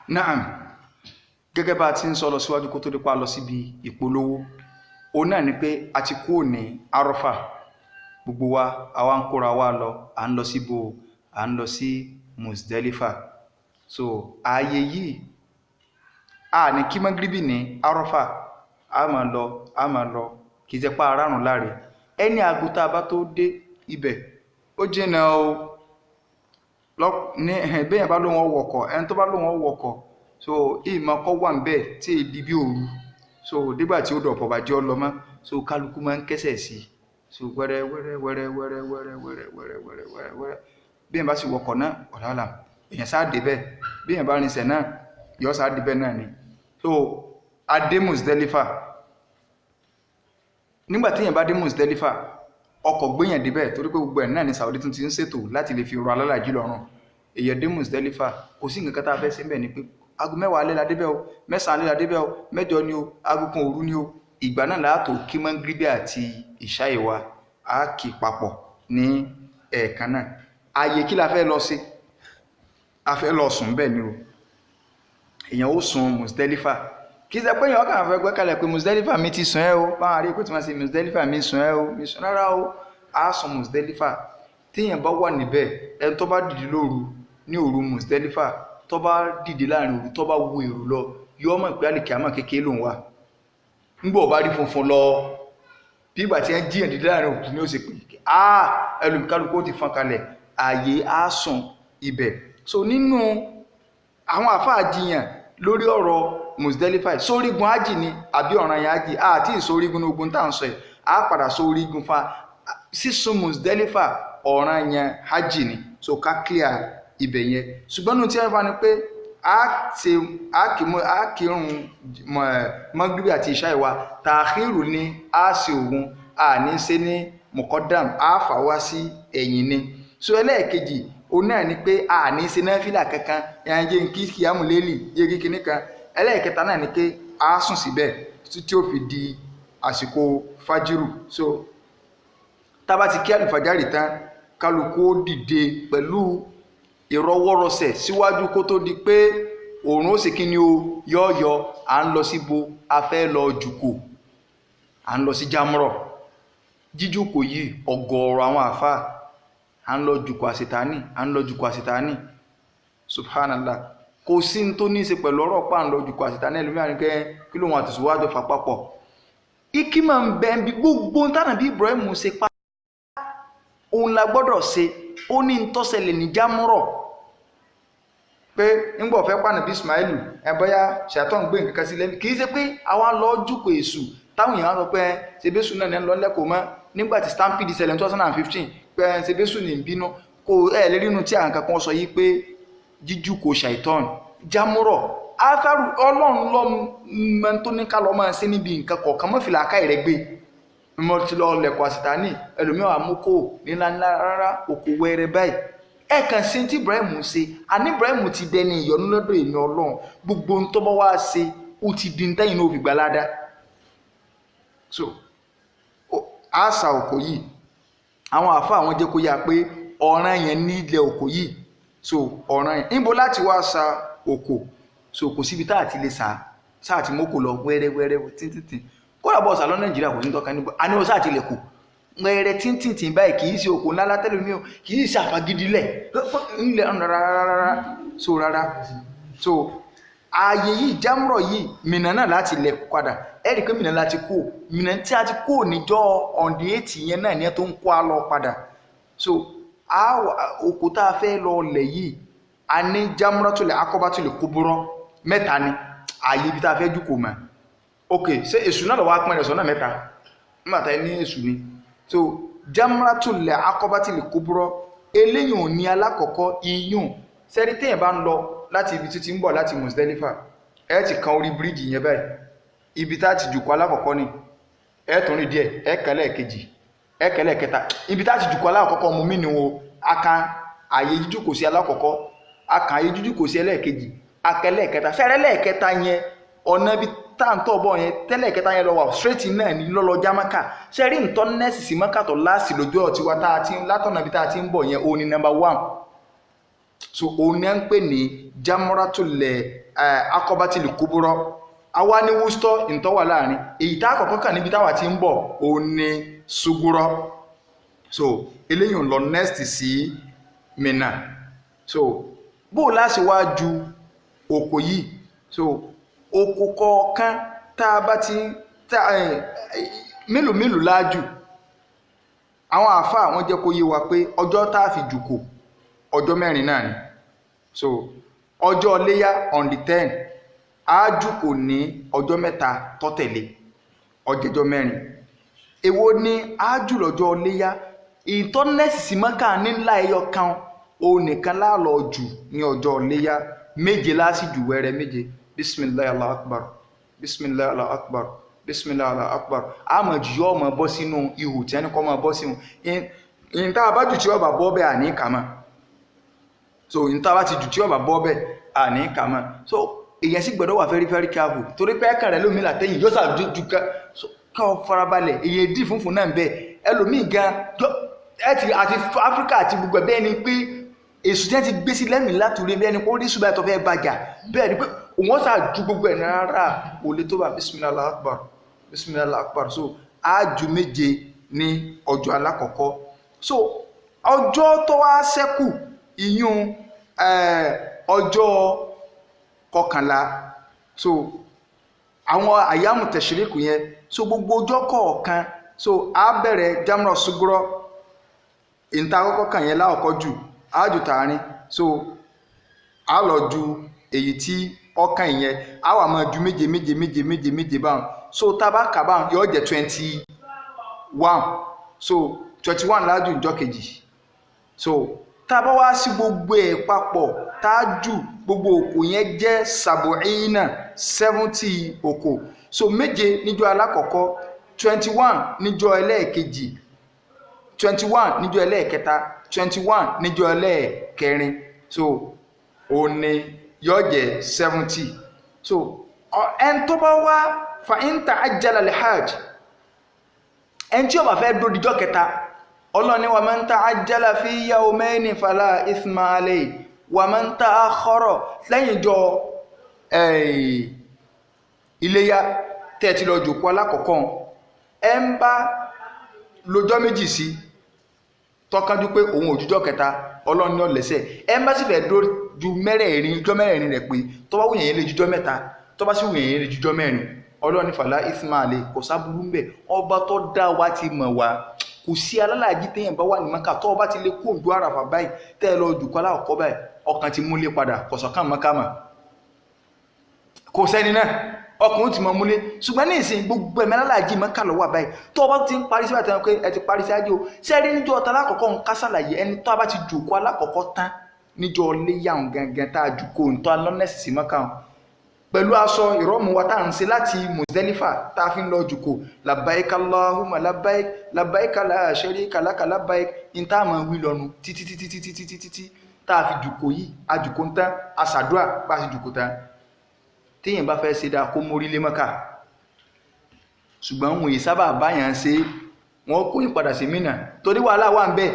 Naam, gẹ́gẹ́ bá a ti ń sọ lọ síwájú kó tó dípa lọ síbi ìpolówó ó náà ni pé a ti kúrò ní Arafah gbogbo wa àwa ń kóra wa lọ à ń lọ síbo à ń lọ sí Muzdalifa. So ààyè yìí a ní kí magribi ní Arafah a máa lọ kì í ṣe pa arárùn láre ẹni aago tá a bá tó dé ibẹ̀ ó jìnnà o ní bẹ́yẹn bá ló wọn wọkọ̀ ẹni tó bá ló wọn wọkọ̀ so ìmọ̀ kọ́ wà ń bẹ̀ tí èdè bí òru so dígbà tí ó dọ̀pọ̀ bàjẹ́ ọlọ́mọ so kálukú máa ń kẹ́sẹ̀ sí so wẹ́rẹ́ bí ẹ̀ bá sì wọkọ̀ náà ọ̀làlà èèyàn sáà débẹ̀ bí ẹ̀ bá rinṣẹ̀ náà yọ sáà débẹ̀ náà ni. So adé Muzdalifa nígbà tí èèyàn bá dé Muzdalifa ọkọ̀ gbéyàn débẹ̀ torí pé gbogbo ẹ̀ náà ni Saudi tún ti ń ṣètò láti lè fi rọ alálàájì lọ́rùn. Èèyàn dé Muzdalifa kò sí nǹkan kan tá a fẹ́ ṣe ńbẹ̀ ni pé aago 10 alẹ́ la débẹ̀ o 9 alẹ́ la débẹ̀ o 8 ni o aago 1 òru ni o ìgbà náà láàtò kí magribi àti ìṣáì wa á kì papọ̀ ní ẹ̀ẹ̀kan náà. Ààyè kí la fẹ́ lọ sí a fẹ́ lọ sùn bẹ́ẹ̀ ni o èèyàn ó sùn Muzdalifa kì í ṣe pé èèyàn kàn fẹ́ gbẹ́kẹ̀lé pé Muzdalifa mi ti sùn ẹ́ o báwọn àríyá pé tí wọ́n ṣe Muzdalifa mi sùn ẹ́ o mi sùn rárá o á sùn Muzdalifa téèyàn bá wà níbẹ̀ ẹni tó bá dìde lóru ní òru Muzdalifa tó bá dìde láàrin òru tó bá wo èrò lọ yóò mọ̀ pé àlìkíyámà kékeré lòun wà nígbà ọba rí funfun lọ bí ìgbà tí ẹ jíyàn dídá láàrin òkú ní ó sì pé ẹlòmíkálukú ó ti fọn kalẹ̀ ààyè á sùn ibẹ̀. So nínú àwọn àfáà jiyàn lórí ọ̀rọ̀ Muzdalifa sórígun ájì ni àbí ọ̀ràn yẹn ájì àti ìsórígun ogun tá à ń sọ ẹ̀ á padà sórígun fa sísun Muzdalifa ọ̀ràn yẹn ájì ni so ká clear ibẹ̀ yẹn ṣùgbọ́n nínú tí wọ́n fa ni pé a kírun magribi àti ìṣá ìwà tààkìrù ni a ṣe òun a ní ṣe ní muqaddam a fà wá sí ẹ̀yìn ni so ẹlẹ́ẹ̀kejì òun náà ni pé a ní ṣe náfìlà kankan ẹ̀yìn kí kíámù lélì yé kíkíní kan ẹlẹ́ẹ̀kẹta náà ni pé a sùn síbẹ̀ tí ó fi di àsìkò fájírù so tábà ti kí àlùfàjárì tán kálukú ó dìde pẹ̀lú ìrọwọ́rọsẹ̀ síwájú kó tó di pé òòrùn ó sì kí ni o yọ́ọ̀yọ́ à ń lọ síbo a fẹ́ lọ jùkò à ń lọ sí jámúrọ̀ jíjùkò yìí ọ̀gọ̀ọ̀rọ̀ àwọn àfáà à ń lọ jùkò àṣetánì subhanallah kò sí ní tó ní í ṣe pẹ̀lú ọ̀rọ̀ pa à ń lọ jùkò àṣetánì ẹlòmíràn kẹ́ kí lóun àtìsíwájú fà papọ̀ ikima ń bẹ bí gbogbo tánà bí Ibrahim ṣe pa òun la gbọ́dọ̀ ṣe ó ní ntọ́sẹ̀lẹ̀ ní jámúrọ̀ pé ńgbọ̀ fẹ́ pàánà bí Ismail ẹ̀bọ́yá ṣàtọ̀ ń gbé nǹkan sí lẹ́mí kìí ṣe pé àwa lọ jùkò èṣù táwọn èèyàn sọ pé ṣebéṣù náà ní lọ lẹ́kọ̀ọ́ mọ́ nígbàtí stampede ṣẹlẹ̀ 2015 pé ṣebéṣù ní bínú kò ẹ̀ lérí inú tí àwọn kankan sọ yìí pé jíjùkò ṣàìtọ́n jámúrọ̀ áfẹ́rù ọlọ́run lọ́mọ tó ní ká lọ máa ṣe níbi nǹkan kọ̀ọ̀kan mọ́fìlà aká ìrẹ́gbé mo ti lọ lẹ̀kọ̀ àṣìtánì ẹlòmíràn àmúkò níláńlá rárá òkú wẹ́rẹ́ báyìí ẹ̀kan sí tí Ibrahim ṣe àní Ibrahim ti dẹni ìyọnú lọ́dọ̀ èmi ọlọ́run gbogbo ń tọ́ bá wá ṣe ó ti di ntẹ́yìn náà òfìgbà ládá so àṣà òkò yìí àwọn àfa àwọn jẹ́ kó yá pé ọ̀ràn yẹn ní ilẹ̀ òkò yìí so ọ̀ràn yẹn níbo láti wá sa òkò so kò síbi tá àti lè sáà tí mọ́kò lọ wẹ́rẹ́wẹ́rẹ́ títí kódà bọ́ọ̀sà lọ Nàìjíríà kò sí tọ́ka níbo a ní ó sáà ti lè kù wẹ́rẹ́ tíntìntì báyìí kìí ṣe òkò ńlá látẹ́lómi o kìí ṣe àfagídílẹ̀ ńlẹ̀ rárá so ààyè yìí jámúrọ̀ yìí Mínà náà láti lẹ̀ padà ẹ̀rí pé Mínà láti kó Mínà tí a ti kó níjọ́ on the 8 yẹn náà ní ẹ tó ń kó a lọ padà so òkò tá a fẹ́ lọ lẹ̀ yìí a ní Jamratul Aqabatul Kubra mẹ́ta ni ààyè ibi tá a fẹ́ jùkò mọ́ ok ṣé èṣù náà lọ wá pín ẹ̀sọ́ náà mẹ́ta nígbàtà ní èṣù ni so Jamratul Aqabatul Kubra eléyìn ò ní alákọ̀ọ́kọ́ iyùn sẹ́rí téèyàn bá ń lọ láti ibi títí ń bọ̀ láti Muzdalifa ẹ ti kan orí bíríjì yẹn báyìí ibi tá ti jùkọ́ alákọ̀ọ́kọ́ ni ẹ tún rí díẹ̀ ẹ kẹlẹ̀ kejì ẹ kẹlẹ̀ kẹta ibi tá ti jùkọ́ alákọ̀ọ́kọ́ mú mí ni o akan àyè jíjùkò sí alákọ̀ọ́kọ́ akan àyè jíjùkò sí ẹlẹ́ẹ̀kejì akẹlẹ̀ kẹta fẹ́rẹ́ lẹ́ẹ̀kẹta yẹn ọ̀nà ibi táǹtọ̀ bọ̀ yẹn tẹ́lẹ̀ kẹta yẹn lọ wà straight náà ní lọ́lọ́ jámákà sẹ́rí ntọ́ nẹ́ẹ̀sì sí mọ́kà tó láàsì lójú ọ̀tí wa látọ̀nà ibi tá a ti ń bọ̀ yẹn òun ni number 1 so òun ni à ń pè ní Jamratul Aqabatul Kubra àwa ní wústọ́ ntọ́ wà láàrin èyí tá àkọ́kọ́ kà níbi táwa ti ń bọ̀ òun ni Sugura so eléyìí ń lọ next sí Mínà so bó o láti wá ju òkò yìí so òkò kọ̀ọ̀kan tá a bá ti mélòó láájú àwọn àfáà àwọn jẹ́ kó yé wa pé ọjọ́ tá a fi jùkò ọjọ́ 4 náà ni so ọjọ́ Iléyá on the 10 a jùkò ní ọjọ́ 3 tó tẹ̀lé ọjọ́ 4 èwo ni a jù lọ́jọ́ Iléyá ìtọ́nẹ́sì sí Mákà nílá ẹyọ kan o nìkan láàlọ́ jù ní ọjọ́ Iléyá 7 láti jù wẹ́rẹ́ 7 bisimilayi Allahu akbar bisimilayi Allahu akbar bisimilayi Allahu akbar àmọ́ jù yọ́ ọmọ bọ́ sínú ihò tí ẹni kọ́ máa bọ́ sínú ìta àbájù tí ọba bọ́ bẹ́ àní kàmá so ìta bá ti jù tí ọba bọ́ bẹ́ àní kàmá so èyàn sì gbọ́dọ̀ wà very very careful torí pé ẹ̀kàn rẹ̀ lómi làtẹ́yìn yóò sàájú ká ọ farabalẹ̀ èyàn dì funfun náà bẹ́ẹ̀ ẹlòmíì gan àti Áfíríkà àti gbogbo bẹ́ẹ̀ ni pé èsù tí wọ́n ti gbé sí lẹ́mìí látòrí bẹ́ẹ̀ ni pé ó rí ṣùgbọ́n tó fẹ́ bàjá bẹ́ẹ̀ ni pé òun sàájú gbogbo ẹ̀ rárá ò lè tó bá bisimilahi Allahu akbar bisimilahi Allahu akbar so ájú 7 ní ọjọ́ alákọ̀ọ́kọ́ so ọjọ́ tó wá ṣẹ́kù ìyún ọjọ́ 11 so àwọn àyàmù tẹ̀ṣíríkù yẹn so gbogbo ọjọ́ kọ̀ọ̀kan so a bẹ̀rẹ̀ Jamra Sugura ìta àkọ́kọ́ kan yẹn láọ̀kọ́ jù ájù tààrin so a lọ ju èyí tí ọkàn ìyẹn a wà máa ju 7 báwọn so tabaka báwọn yóò jẹ́ 21 so 21 lájú ìjọ kejì so tá bá wá sí gbogbo ẹ̀ papọ̀ tájù gbogbo òkò yẹn jẹ́ sabu'ina 70 òkò. So méje níjọ́ alákọ̀ọ́kọ́, 21 níjọ́ ẹlẹ́ẹ̀kejì, 21 níjọ́ ẹlẹ́ẹ̀kẹta, 21 níjọ́ ẹlẹ́ẹ̀kẹrin. So òní yóò jẹ́ 70. So ẹn tó bá wá fa in ta'ajjala al-hajj, ẹn tí ó bá fẹ́ dúró díjọ́ kẹta, Ọlọ́run ní wa man ta'ajjala fi yawmayni fala ithma alayhi wa man ta'akhkhara lẹ́yìn jọ iléyá tẹ́ẹ̀tì lọ jòkó alákọ̀ọ́kọ́ ẹ ń bá lọ́jọ́ méjì sí tọ́kánjú pé òun òjújọ́ kẹta, Ọlọ́run ní ọ̀lẹ́sẹ̀. ẹ ń bá sì fẹ́ dúró ju mẹ́rẹ̀ẹ̀rin rẹ̀ pé tó bá wùyẹn yẹn lè jújọ́ mẹ́ta, tó bá sì wùyẹn yẹn lè jújọ́ mẹ́rin, Ọlọ́run ní fala ithma alayhi, kò sáburú ń bẹ̀. ọba tó dá wa ti mọ̀ wá, kò sí alálàájí téèyàn bá wà ní Mákà tó bá ti lè kó òǹdó àràfà báyìí tẹ́ ẹ lọ jùkọ́ aláwọ̀kọ́ báyìí ọkàn ti múlé padà kọ̀sọ̀kan Mákà mà, kò sẹ́ni náà ọkùnrin ti mọ múlé. ṣùgbọ́n ní ìsìn gbogbo ẹ̀mí alálàájí Mákà lọ́wọ́ àbáyìí tó bá ti ń parí sí àtẹnukọ́ pé ẹ ti parí sí ájí o. sẹ́ẹ̀rí níjọ́ ọ̀tá alákọ̀ọ́kọ́ ń kásàlàyé ẹni tó bá ti jùkọ́ alákọ̀ọ́kọ́ tán níjọ́ léyàwó gangan tá a jùkọ́ òǹtọ́ alọ́nẹ́sì sí Mákà pẹ̀lú aṣọ ìrọ́mù wa tá à ń ṣe láti Muzdalifa tá a fi ń lọ jùkọ́ labbaik Allahumma labbaik labbaik la sharika laka labbaik ní tá a máa wí lọ́nu títí tá a fi jùkọ́ yìí a jùkọ́ ń tán a ṣàdúrà bá a ṣe jùkọ́ tán. téèyàn bá fẹ́ ṣe dáa kó mórí lé Mákà, ṣùgbọ́n wọn yìí sábà báyàn ṣe wọ́n kó yín padà sí Mínà torí wàhálà wà ń bẹ̀.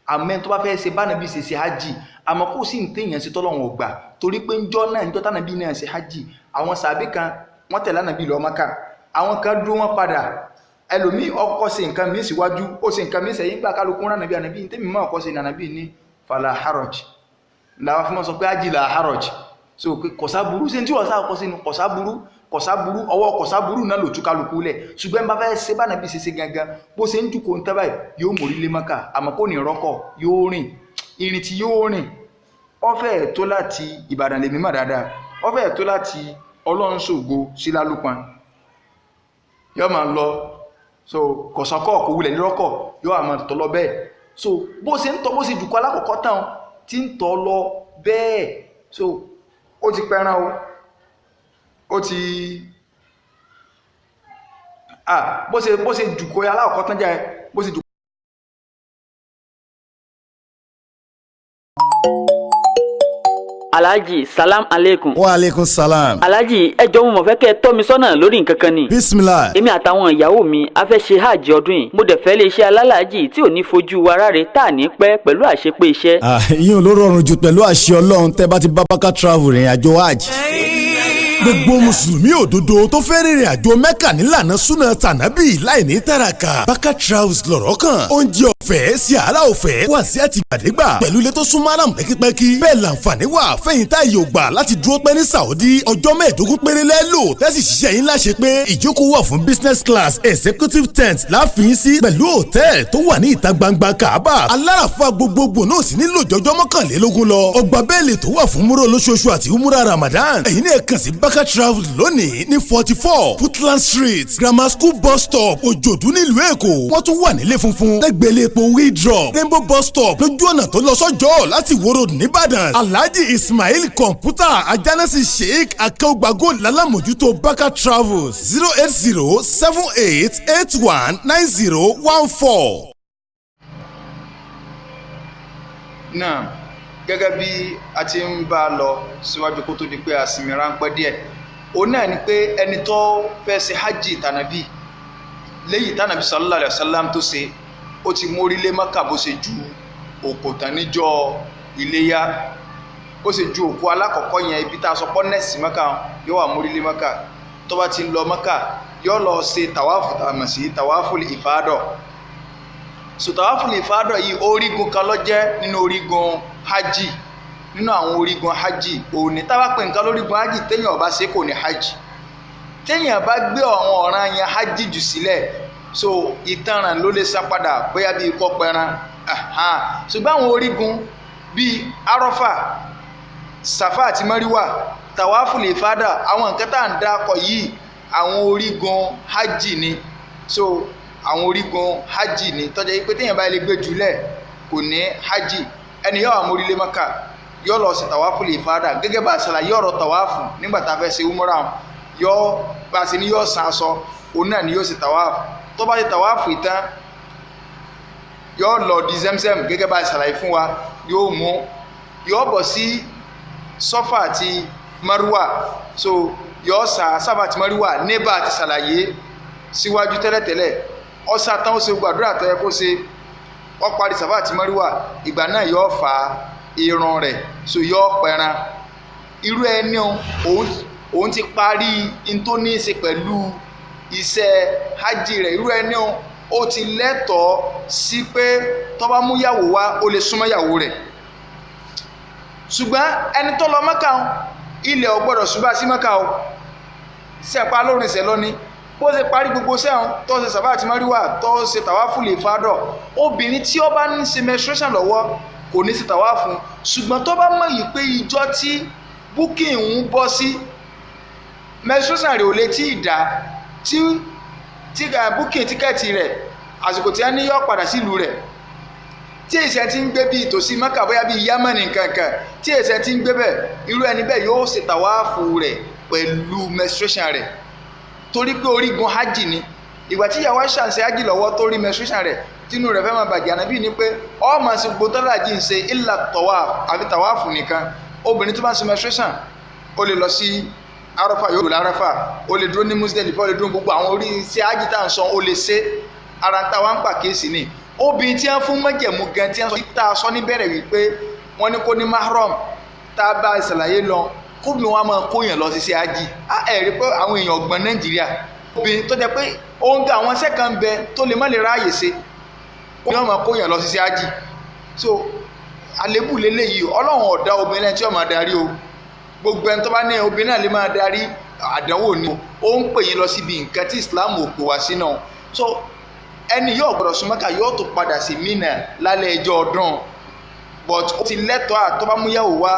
àmẹ́ tó bá fẹ́ ṣe bánàbí ṣe hajj àmọ́ kó sì ń téèyàn ṣe tọ́lọ́wọ̀n ọgbà torí pé njọ́ tánàbí náà ṣe hajj àwọn sàbí kan wọ́n tẹ̀lé ànàbí lọ Mákà, àwọn kan dúró wọn padà, ẹlòmíì ọkọ̀ ṣe nǹkan míì síwájú ó ṣe nǹkan míì sẹ́yìn gbà kálukú rán ànàbí tèmi mọ́ ọkọ̀ ṣe ànàbí ní fala haraj làwọn fi mọ́ sọ pé hajj la haraj. So kọ̀sáburú sí tí wọ́n sá ọkọ̀ sínú kọ̀sáburú ọwọ́ kọ̀sáburú náà lò tú kálukú lẹ̀. ṣùgbọ́n bá fẹ́ ṣe bánàbí ṣe gangan bó ṣe ń jùkọ́ ń tẹ́bà yóò mórí lé Mákà àmọ́ kò ní rọ́kọ̀ yóò rìn ìrìn tí yóò rìn ó fẹ́ tó láti Ìbàdàn lèmi mà dáadáa, ó fẹ́ tó láti Ọlọ́runṣògo sí Lálùpàn yóò máa lọ. So kọ̀sọ́kọ̀ kò wulẹ̀ lọ́kọ̀ yóò àmọ́ tọ́ lọ bẹ́ẹ̀. So bó ṣe ń tọ́ bó ṣe jùkọ́ alákọ̀ọ́kọ́ tán tí ń tọ́ lọ bẹ́ẹ̀. So ó ti pẹran o, ó ti bó ṣe jùkọ́ alákọ̀ọ́kọ́ tán jẹ́ bó ṣe jùkọ́. Alhaji salam aleikum. Wa alaikum salam. Alhaji ẹ jọ̀ọ́ mo fẹ́ kẹ́ tọ́ mi sọ́nà lórí nǹkan kan ni. Bismillah. Èmi àtàwọn ìyàwó mi a fẹ́ ṣe hajj ọdún yìí. Mo dẹ̀ fẹ́ lè ṣe alálàájì tí ò ní fojú wa ráre tá à ní pẹ́ pẹ̀lú àṣepé iṣẹ́. Ìyẹn ló rọrùn jù pẹ̀lú àṣẹ Ọlọ́run tẹ́ bá ti bá Baka Travel rìn àjò hajj. Gbogbo mùsùlùmí òdodo tó fẹ́ rìnrìn àjò Mẹ́kà nílànà súnà tànábì láì ní tàràkà. Baka Travels lọ̀rọ̀ kan. Oúnjẹ ọ̀fẹ́ sí àrà ọ̀fẹ́ wà sí àtìgbàdégbà pẹ̀lú ilé tó súnmọ́ àràm pẹ́kípẹ́kí. Bẹ́ẹ̀ làǹfààní wà fẹ́yìn tá yóò gbà láti dúró pẹ́ ní Saudi ọjọ́ 15 péré lẹ́lò tẹ́sí ṣiṣẹ́ yín láṣẹ pé ìjókòó wà fún business class executive tent láàfin sí pẹ̀lú hòtẹ́ẹ̀lì tó wà ní ìta gbangba Kaaba. Aláràfà gbogbogbò náà sì nílò jọjọ́ 21 lọ. Ọgbà bẹ́ẹ̀lì tó wà fún múrò lóṣooṣù àti umura Ramadan. Ẹ̀yin náà kàn sí Baka Travel lónìí ní 44 Footland Street Grammar School bus stop Òjòdú nílùú Èkó. Wọ́n tún wà nílé funfun lẹ́gbẹ̀lẹ́ epo Wheatdrop Rainbow bus stop lójú ọ̀nà tó lọ sọ́jọ́ láti Ìwó Road nìbàdàn. Alhaji Ismail Kọ̀ǹpútà Ajánásì Sheikh Akeugbago lálámójútó Baka Travels 08078819014. náà gẹ́gẹ́ bí a ti ń bá a lọ síwájú kó tó di pé a sinmi ráńpẹ́ díẹ̀ òun náà ni pé ẹni tó fẹ́ ṣe hajj tànàbí lẹ́yìn tànàbí sallallahu alaihi wasallam tó ṣe ó ti mórí lé Mákà bó ṣe ju òkò tán níjọ́ iléyá ó ṣe ju òkú alákọ̀ọ́kọ́ yẹn ibi tá a sọ pọ́ nẹ́ẹ̀sì Mákà yóò wà mórí lé Mákà tó bá ti ń lọ Mákà yóò lọ ṣe tàwáfù tàmà sí tàwáfùl ìfádọ̀. So tàwáfùl ìfádọ̀ yìí orígun kan ló jẹ́ nínú orígun hajj nínú àwọn orígun hajj òní tá bá pè nǹkan lórígun hajj téèyàn bá ṣe kò ní hajj téèyàn bá gbé àwọn ọ̀ràn yẹn hajj jù sílẹ̀ so ìtanràn ló lè sá padà bóyá bíi kọ́ pẹran ṣùgbọ́n àwọn orígun bíi arọ́fà sàfà àti mọ́ríwà tàwáfùl ìfádà àwọn nǹkan tá à ń dákọ̀ yìí àwọn orígun hajj ni so àwọn orígun hajj ni tọ́jà yìí pé téèyàn bá lè gbé jùlẹ̀ kò ní hajj ẹni yóò amórílé Mẹ́kà yóò lọ sí tàwáfù lè fádà gẹ́gẹ́ bá ṣàlàyé ọ̀rọ̀ tàwáfù nígbà tá a fẹ́ ṣe umura yóò bá ṣe ní yóò san aṣọ òun náà ni yóò ṣe tàwáfù tó bá ṣe tàwáfù ìtàn yóò lọ di Zemzem gẹ́gẹ́ bá ṣàlàyé fún wa yóò bọ̀ sí Sọ́fà àti Marwa so yóò sa Sáfà àti Marwa níbà àti ṣàlàyé síwájú tẹ́lẹ̀tẹ́lẹ̀ ọ̀sà tán ó ṣe gbàdúrà tó yẹ kó ṣe ó parí Sáfà àti Marwa ìgbà náà yóò fa irun rẹ̀ so yóò pẹran irú ẹni òun ti parí in tó ní í ṣe pẹ̀lú iṣẹ́ hajj rẹ̀ irú ẹni ó ti lẹ́tọ̀ọ́ sí pé tó bá mú yàwó wá ó lè súnmọ́ yàwó rẹ̀ ṣùgbọ́n ẹni tó lọ Mẹ́kà ilẹ̀ ò gbọ́dọ̀ ṣùgbọ́n sí Mẹ́kà o sẹ́pa lórin ṣẹ̀ lọ́ni bó ṣe parí gbogbo sẹ́hùn tó ṣe Sáfà àti Marwa tó ṣe tàwáfù lè fádọ̀ obìnrin tí ó bá ní ṣe menstruation lọ́wọ́ kò ní ṣe tàwáfù ṣùgbọ́n tó bá mọ̀ yìí pé ìjọ tí booking ń bọ́ sí menstruation rẹ̀ ò lè tí ì dá tí booking tíkẹ́ẹ̀tì rẹ̀ àsìkò tí a ní yọ padà sílùú rẹ̀ tí èsẹ̀ ti ń gbé bí ìtòsí Mẹ́kà bóyá bí Yámánì kankan tí èsẹ̀ ti ń gbé bẹ̀ irú ẹni bẹ́ẹ̀ yóò ṣe tàwáfù rẹ̀ pẹ̀lú menstruation rẹ̀ torí pé orígun hajj ni ìgbà tí ìyàwó ṣàǹṣe hajj lọ́wọ́ tó rí menstruation rẹ̀ tínú rẹ̀ fẹ́ máa bàjẹ́ ànábì ní pé ọmọ sí gbogbo tọ́lá jí ń ṣe ìlà tawaf àbí tàwáfù nìkan obìnrin tó bá ń ṣe menstruation ó lè lọ sí Arafa yóò lò lárafa ó lè dúró ní Muzdalifa ó lè dúró gbogbo àwọn orí iṣẹ́ hajj tá à ń sọ ó lè ṣe ara ń ta wá ń pa kéèsì ni obìnrin tí wọ́n fún mọ́jẹ̀mú gan tí wọ́n sọ níbẹ̀rẹ̀ wípé wọ́n ní kó ní mahram tá a bá ìṣàlàyé lọ kóbi wọn máa kóyàn lọ sí hajj ẹ rí pé àwọn èèyàn ọgbọ́n Nàìjíríà obìnrin tó jẹ́ pé òun ga àwọn iṣẹ́ kan bẹ tó lè má lè ráàyè ṣe wọn máa kóyàn lọ sí hajj so àlébù lélẹ́yìí Ọlọ́run ọ̀dá obìnrin lẹ́yìn tí wọ́n máa darí o gbogbo ẹni tó bá ní obìnrin náà lè máa darí àdánwò ni ó ń pè yín lọ síbi nǹkan tí Islam ò pè wá sí náà so ẹni yóò gbọ́dọ̀ sún Mẹ́kà yóò tó padà sí Mínà lálẹ́ ẹjọ́ ọdún but ó ti lẹ́tọ̀ọ́ àtọ́bámúyàwó wá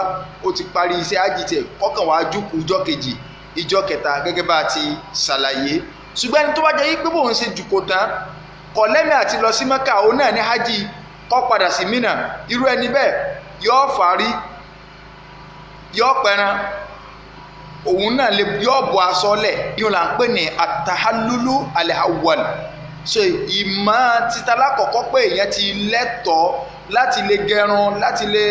ó ti parí iṣẹ́ ájìtẹ̀ kọ́kàn wá jùkú ìjọ́ kejì ìjọ́ kẹta gẹ́gẹ́ bá ti ṣàlàyé ṣùgbọ́n ẹni tó bá jẹ́ pé bóun ṣe jùkó tán kọ̀ lẹ́mìí àti lọ sí Mẹ́kà òun náà ní hajj kọ́ padà sí Mínà irú ẹni bẹ́ẹ̀ yóò fárí yóò pẹran òun náà lè yóò bọ́ aṣọ lẹ̀ yóò là ń pè ní atahallulu al-awwal so ìmọ̀ títa lákọ̀ọ́kọ́ pé èèyàn ti lẹ́tọ̀ọ́ láti lè gẹrun láti lè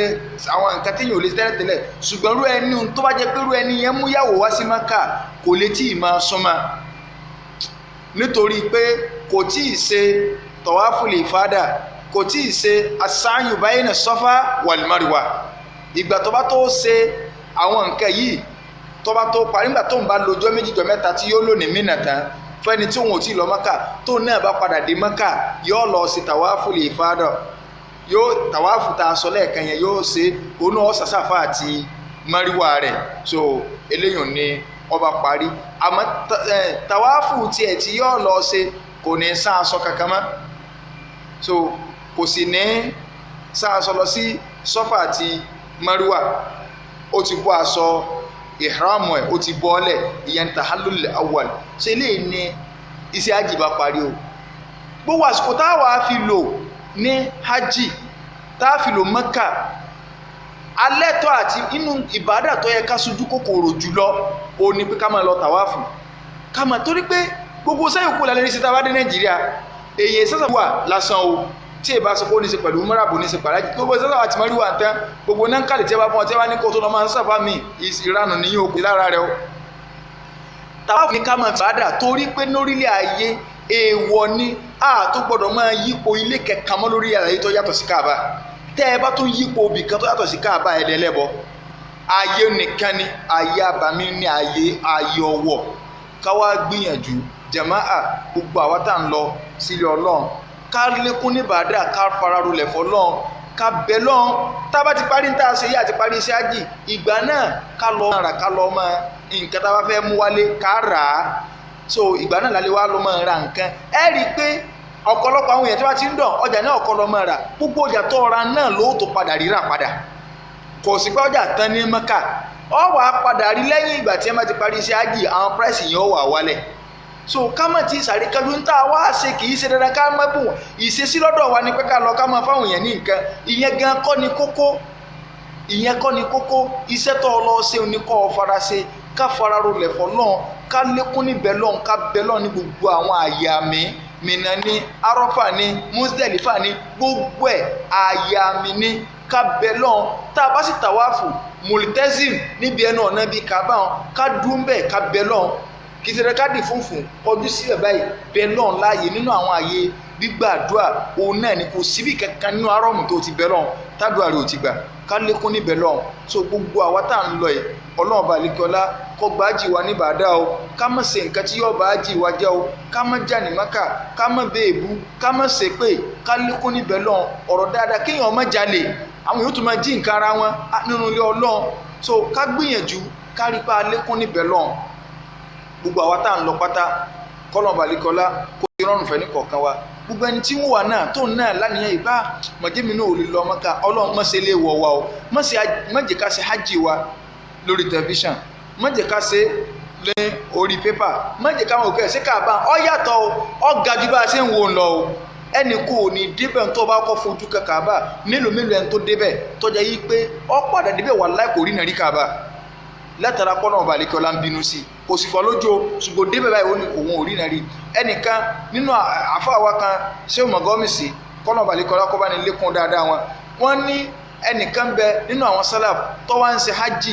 àwọn nǹkan tí èèyàn ò lè tẹ́lẹ̀tẹ́lẹ̀ ṣùgbọ́n irú ẹni tó bá jẹ́ pé irú ẹni yẹn mú yàwó wá sí Mẹ́kà kò lè tí ì máa súnmọ́ nítorí pé kò tí ì ṣe tawaful ifada kò tí ì ṣe as-sa'yu bayna Safa wal Marwa ìgbà tó bá tó ṣe àwọn nǹkan yìí tó bá tó parí nígbà tó ń bá lọ́jọ́ méjì jọ mẹ́ta tí yóò lò ní Mínà tán fẹ́ni tí òun ò tí lọ Mẹ́kà tó náà bá padà dé Mẹ́kà yóò lọ sí tawaful ifada yóò tàwáfù tá a sọ lẹ́ẹ̀kan yẹn yóò ṣe òun náà Sáfà àti Marwa rẹ̀ so eléyìí ni ọba parí àmọ́ tàwáfù tiẹ̀ tí yóò lọ ṣe kò ní sá aṣọ kankan mọ́ so kò sì ní sá aṣọ lọ sí Sáfà àti Marwa ó ti bọ́ aṣọ ìhrámù ẹ̀ ó ti bọ́ ọ́lẹ̀ ìyẹn tahallul awwal so eléyìí ni iṣẹ́ hajj bá parí o gbogbo àsìkò táwa fi lò ní hajj táà fi lò Mẹ́kà alẹ́tọ̀ àti inú ìbádà tó yẹ ká sojú kòkòrò jùlọ ó ní pé ká máa lọ tàwáfù ká máa torí pé gbogbo sẹ́yìnkú lálẹ́ ní síta bá dé Nàìjíríà èyí sẹ́sà wà lásán o tí èbá sọ pé ó ní ṣe pẹ̀lú mọ́ràbù ní ṣe pàdájì gbogbo sẹ́sà àti Marwa tán gbogbo náà kàlẹ̀ tí ẹ bá fún ọ tí ẹ bá ní kó tó lọ máa ń sáfà mí ìranù ní yóò pè lára rẹ o tàwáfù ní ká máa ìbádà torí pé lórílẹ̀ ayé èèwọ̀ ni a tó gbọ́dọ̀ máa yípo ilé kẹkàn mọ́ lórí àlàyé tó yàtọ̀ sí Káàbà tẹ́ ẹ bá tún yípo obì kan tó yàtọ̀ sí Káàbà ẹ̀dẹ̀ lẹ́bọ ayé nìkan ni ayé àbámi ní ayé ọwọ́ káwá gbìyànjú jàmáà gbogbo àwa tá ń lọ sílé Ọlọ́run ká lékún ní bàdà ká fararolẹ̀ fọlọ́run ká bẹ lọ́run tá a bá ti parí tá a ṣe yí àti parí iṣẹ́ ájì ìgbà náà ká lọ rà ká lọ mọ nǹkan tá a bá fẹ́ mú wálé ká rà á so ìgbà náà lálẹ́ wá ló máa ra nǹkan ẹ rí i pé ọ̀pọ̀lọpọ̀ àwọn èèyàn tí wọ́n ti ń dàn ọjà náà ọkọ lọ máa rà gbogbo ọjà tó ra náà ló tó padà rírà padà kò sí pé ọjà tán ní Mẹ́kà ọ wà á padà rí lẹ́yìn ìgbà tí ẹ bá ti parí iṣẹ́ ájì àwọn price yẹn ó wà wálẹ̀ so ká mọ̀ tí sàrí kájú ń tà wá ṣe kì í ṣe dandan ká mọ̀ bùn ìṣesí lọ́dọ̀ wa ni pé ká lọ ká máa fáwọn èèyàn ní nǹkan ìyẹn gan kọ́ ni kókó iṣẹ́ tó lọ ṣe ní kọ́ fara ṣe ká fara rolẹ̀ fọlọ́n ká lékún níbẹ̀ lọ́n ká bẹ̀ lọ́n ní gbogbo àwọn àyè àmì Mínà ní Arọ́fà ní Muzdalifa ní gbogbo ẹ̀ àyè àmì ní ká bẹ̀ lọ́n tá a bá sì tàwáfù Multazim níbi ẹnu ọ̀nà bíi Kaaba ká dún bẹ́ẹ̀ ká bẹ̀ lọ́n kì í ṣe ká dì funfun kọjú sílẹ̀ báyìí bẹ̀ lọ́n láàyè nínú àwọn àyè gbígbàdúrà òun náà ni kò síbi kankan nínú arọ́mù tó ti bẹ̀ lọ́n tádùá rẹ̀ ò ti gbà ká lékún níbẹ̀ lọ́n so gbogbo àwa tá à ń lọ yìí Ọlọ́run bá lékọ́lá kó gba ájì wa ní bàdá o ká má ṣe nǹkan tí yóò bá ájì wa jẹ́ o ká má jà ní Mákà ká má béèbú ká má ṣe pé ká lékún níbẹ̀ lọ́n ọ̀rọ̀ dáadáa kéèyàn má jalè àwọn yóò tún máa jí nǹkan ara wọn nínú ilé Ọlọ́run so ká gbìyànjú ká rí pa lékún níbẹ̀ lọ́n gbogbo àwa tá à ń lọ pátá kọ́lọ́run bá lékọ́lá kó ti rọrùn fẹ́ ní kọ̀ọ̀kan wa gbogbo ẹni tí wọ́n wà náà tó náà lánìyàn ìbá mọ̀jẹ́mi náà ò lè lọ Mákà Ọlọ́run má ṣe lè wọ̀ wa o má jẹ́ ká ṣe hajj wa lórí tẹlifíṣàn má jẹ́ ká ṣe lé orí pépà má jẹ́ káwọn òkè ṣe Káàbà ọ yàtọ̀ ọ ga jù bá a ṣe ń wo lọ o ẹnì kò ní débẹ̀ tó bá kọ́ fojú Káàbà mélòó ẹni tó débẹ̀ tọ́jà yí pé ọ padà débẹ̀ wallahi kò rí nàrí Káàbà látara pọ́nà ọba àlekẹ́ ọlá ń bínú sí kò sì fọ́ lójú ṣùgbọ́n débẹ̀ báyìí ó ní òun ò rí nàrí ẹnìkan nínú àfáàwá kan ṣé òmò gọ́mìsì pọ́nà ọba àlekẹ́ ọlá kọ́ bá ní lékún dáadáa wọ́n ní ẹnìkan bẹ nínú àwọn sálàf tó wá ń ṣe hajj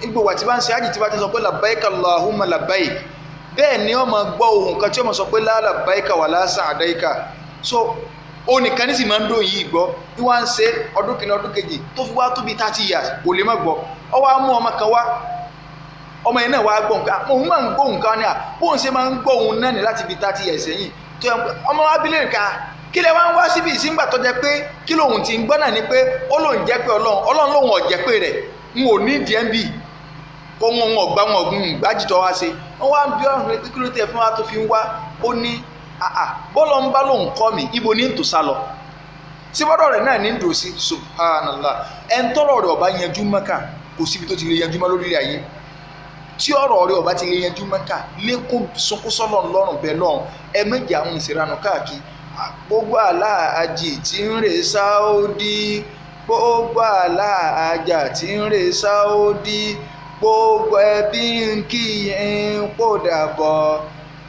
gbogbo wa tí bá ń ṣe hajj tí bá ti sọ pé labbaik Allahumma labbaik bẹ́ẹ̀ ni ó máa gbọ́ ohun kan tí ó máa sọ pé la labbaika wala sa'daika so ó nìkan ní sì máa ń dó yìí gbọ́ bí wọ́n ń ṣe ọdún kìíní ọdún kejì tó fi wá tó bí 30 years kò lè má gbọ́ ọ wá mú ọmọ kan wá ọmọ yẹn náà wá gbọ́ nǹkan òun máa ń gbọ́ nǹkan ní à bóun ṣe máa ń gbọ́ òun náà ní láti bí 30 years sẹ́yìn tó yẹ ọmọ wa bí lè ka kí lẹ wá ń wá síbi ìsíngbà tó jẹ pé kí lòun ti ń gbọ́ náà ni pé ó lòun jẹ́ pé ọlọ́run lòun ọ̀jẹ́ pé rẹ̀ n ò ní dmb kó wọn ọgbà wọn ọgbìn gbájútọ wá ṣe wọn wá ń bí ọrùn rẹ kíkúrú tẹ fún wa tó fi ń wá ó ní bọ́lọ̀ ń bá lòun kọ́ mi ibo ní tòṣà lọ síbọ́dọ̀ rẹ̀ náà ní ń dòsí subhanallah ẹn tọ́rọ̀ rẹ̀ ọba yanjú Mẹ́kà kò síbi tó ti lè yanjú mọ́ lórílẹ̀ ayé tí ọ̀rọ̀ rẹ̀ ọba ti lè yanjú Mẹ́kà lékún sunkúnsọ́lọ̀ lọ́rùn bẹ́ẹ̀ náà ẹ méjì àwọn ìṣèrànù káàkiri gbogbo aláàjì tí ń rè Sáúdí gbogbo aláàjà tí ń rè Sáúdí gbogbo ẹbí ń kí yín kó dàbọ̀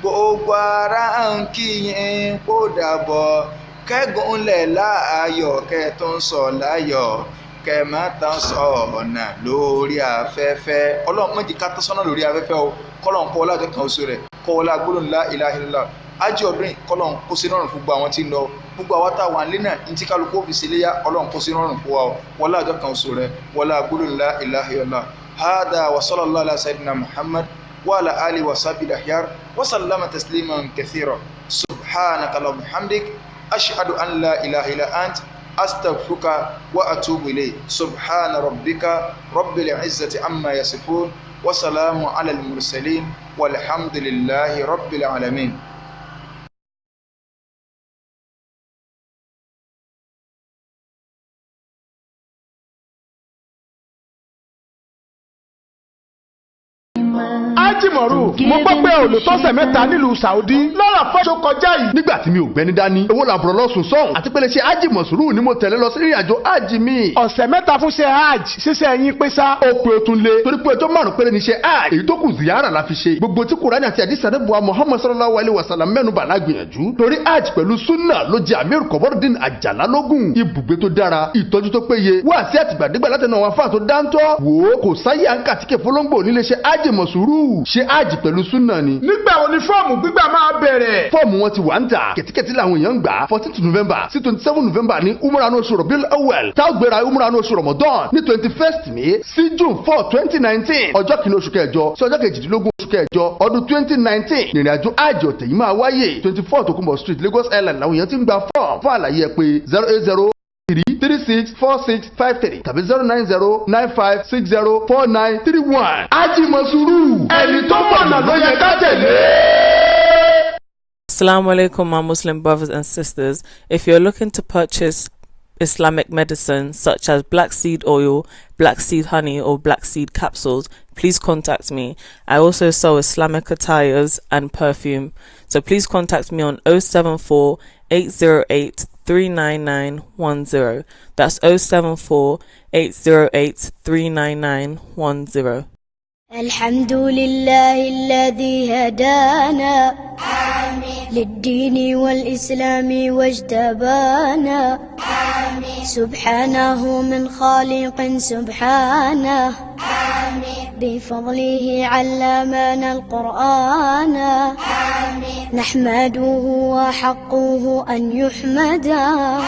gbogbo ará ń kí yín kó dàbọ̀ kẹ́gùnlẹ̀ láàyọ̀ kẹ́ tó ń sọ láyọ̀ kẹ́ má tán sọ ọ̀nà lórí afẹ́fẹ́ Ọlọ́run méjì ká tán sọ́nà lórí afẹ́fẹ́ o kọ́lọ́n kọ́ ọlá kan oṣù rẹ̀ kọ́ ọlá gbólóhùn la ilaha illallah ájì ọdún kọ́lọ́n kó sí rọrùn fún gbogbo àwọn tí ń lọ gbogbo àwọn táwọn àlẹ́ náà ní tí kálukú òfìsì léyà Ọlọ́run kó sí rọrùn fún wa o wọlá ọjọ́ kan oṣù rẹ̀ wọlá gbólóhùn la ilaha illallah هذا وصلى الله على سيدنا محمد وعلى آله وصحبه الأخيار وسلم تسليما كثيرا سبحانك اللهم وبحمدك أشهد أن لا إله إلا أنت أستغفرك وأتوب إليك سبحان ربك رب العزة عما يصفون وسلام على المرسلين والحمد لله رب العالمين. Ájìmọ̀rú mo gbọ́ pé olùtọ́sẹ̀ mẹ́ta nílùú Saudi lọ́rọ̀ fọ́ṣọ kọjá yìí. nígbà tí mi ò gbẹ́ni dání owó làbúrò lọ́sùn sọ́hùn àti pé lè ṣe ájì mọ̀sùrù ni mo tẹ̀lé lọ sí ìrìn àjò ájì mi. ọ̀sẹ̀ mẹ́ta fún ṣe hajj ṣíṣe ẹ̀yìn pé sá. ó pe otun lé torí pé ọjọ́ márùn-ún péré ni ṣe hajj èyí tó kù ziyara la fi ṣe. gbogbo tí Kùránì àti àdìsá dẹ́bùwà Muhammad sallallahu alayhi wa sallam mẹ́nu bà lágbìyànjú. torí hajj pẹ̀lú sunna ló jẹ́ Amir Kọ̀bọ́rọ̀dín Àjàlá lógún. ibùgbé tó dára ìtọ́jú tó péye wá sí àtìgbàdégbà látẹnu àwọn afáà tó dáńtọ́. wò ó kò sáyé àǹkà tí kè fọlọ́ngbò nílé ṣe hajj mọ̀sùrù ṣe hajj pẹ̀lú sunna ni. nígbà wo ni fọ́ọ̀mù gbígbà máa bẹ̀rẹ̀. fọ́ọ̀mù wọn ti wà ń tà kẹ̀tíkẹ̀tí làwọn èèyàn ń gbà 14 November sí 27 November ní umrah ní oṣù Rabiul Awwal tá a gbéra umrah ní oṣù Ramadan ní 21st May sí June 4 2019 ọjọ́ kìíní oṣù kẹjọ sí ọjọ́ kejìdínlógún oṣù kẹjọ ọdún 2019 ìrìn àjò àjò ọ̀tẹ̀ yìí máa wáyé 24 Tokunbo Street Lagos Island làwọn èèyàn ti ń gba fọ́ọ̀mù fún àlàyé ẹ pé 080 364653 tàbí 09095604931. Ájì Mọ̀sùrù ẹni tó mọ̀nà ló yẹ ká tẹ̀lé. Assalamu alaikum, my Muslim brothers and sisters. If you're looking to purchase Islamic medicine such as black seed oil, black seed honey or black seed capsules, please contact me. I also sell Islamic attires and perfume. So please contact me on 074 808 39910. That's 074 808 39910. الحمد لله الذي هدانا للدين والإسلام واجتبانا سبحانه من خالق سبحانه بفضله علمنا القرآن نحمده وحقه أن يحمدا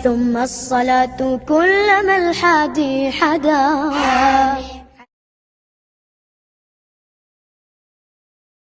ثم الصلاة كلما الحادي حدا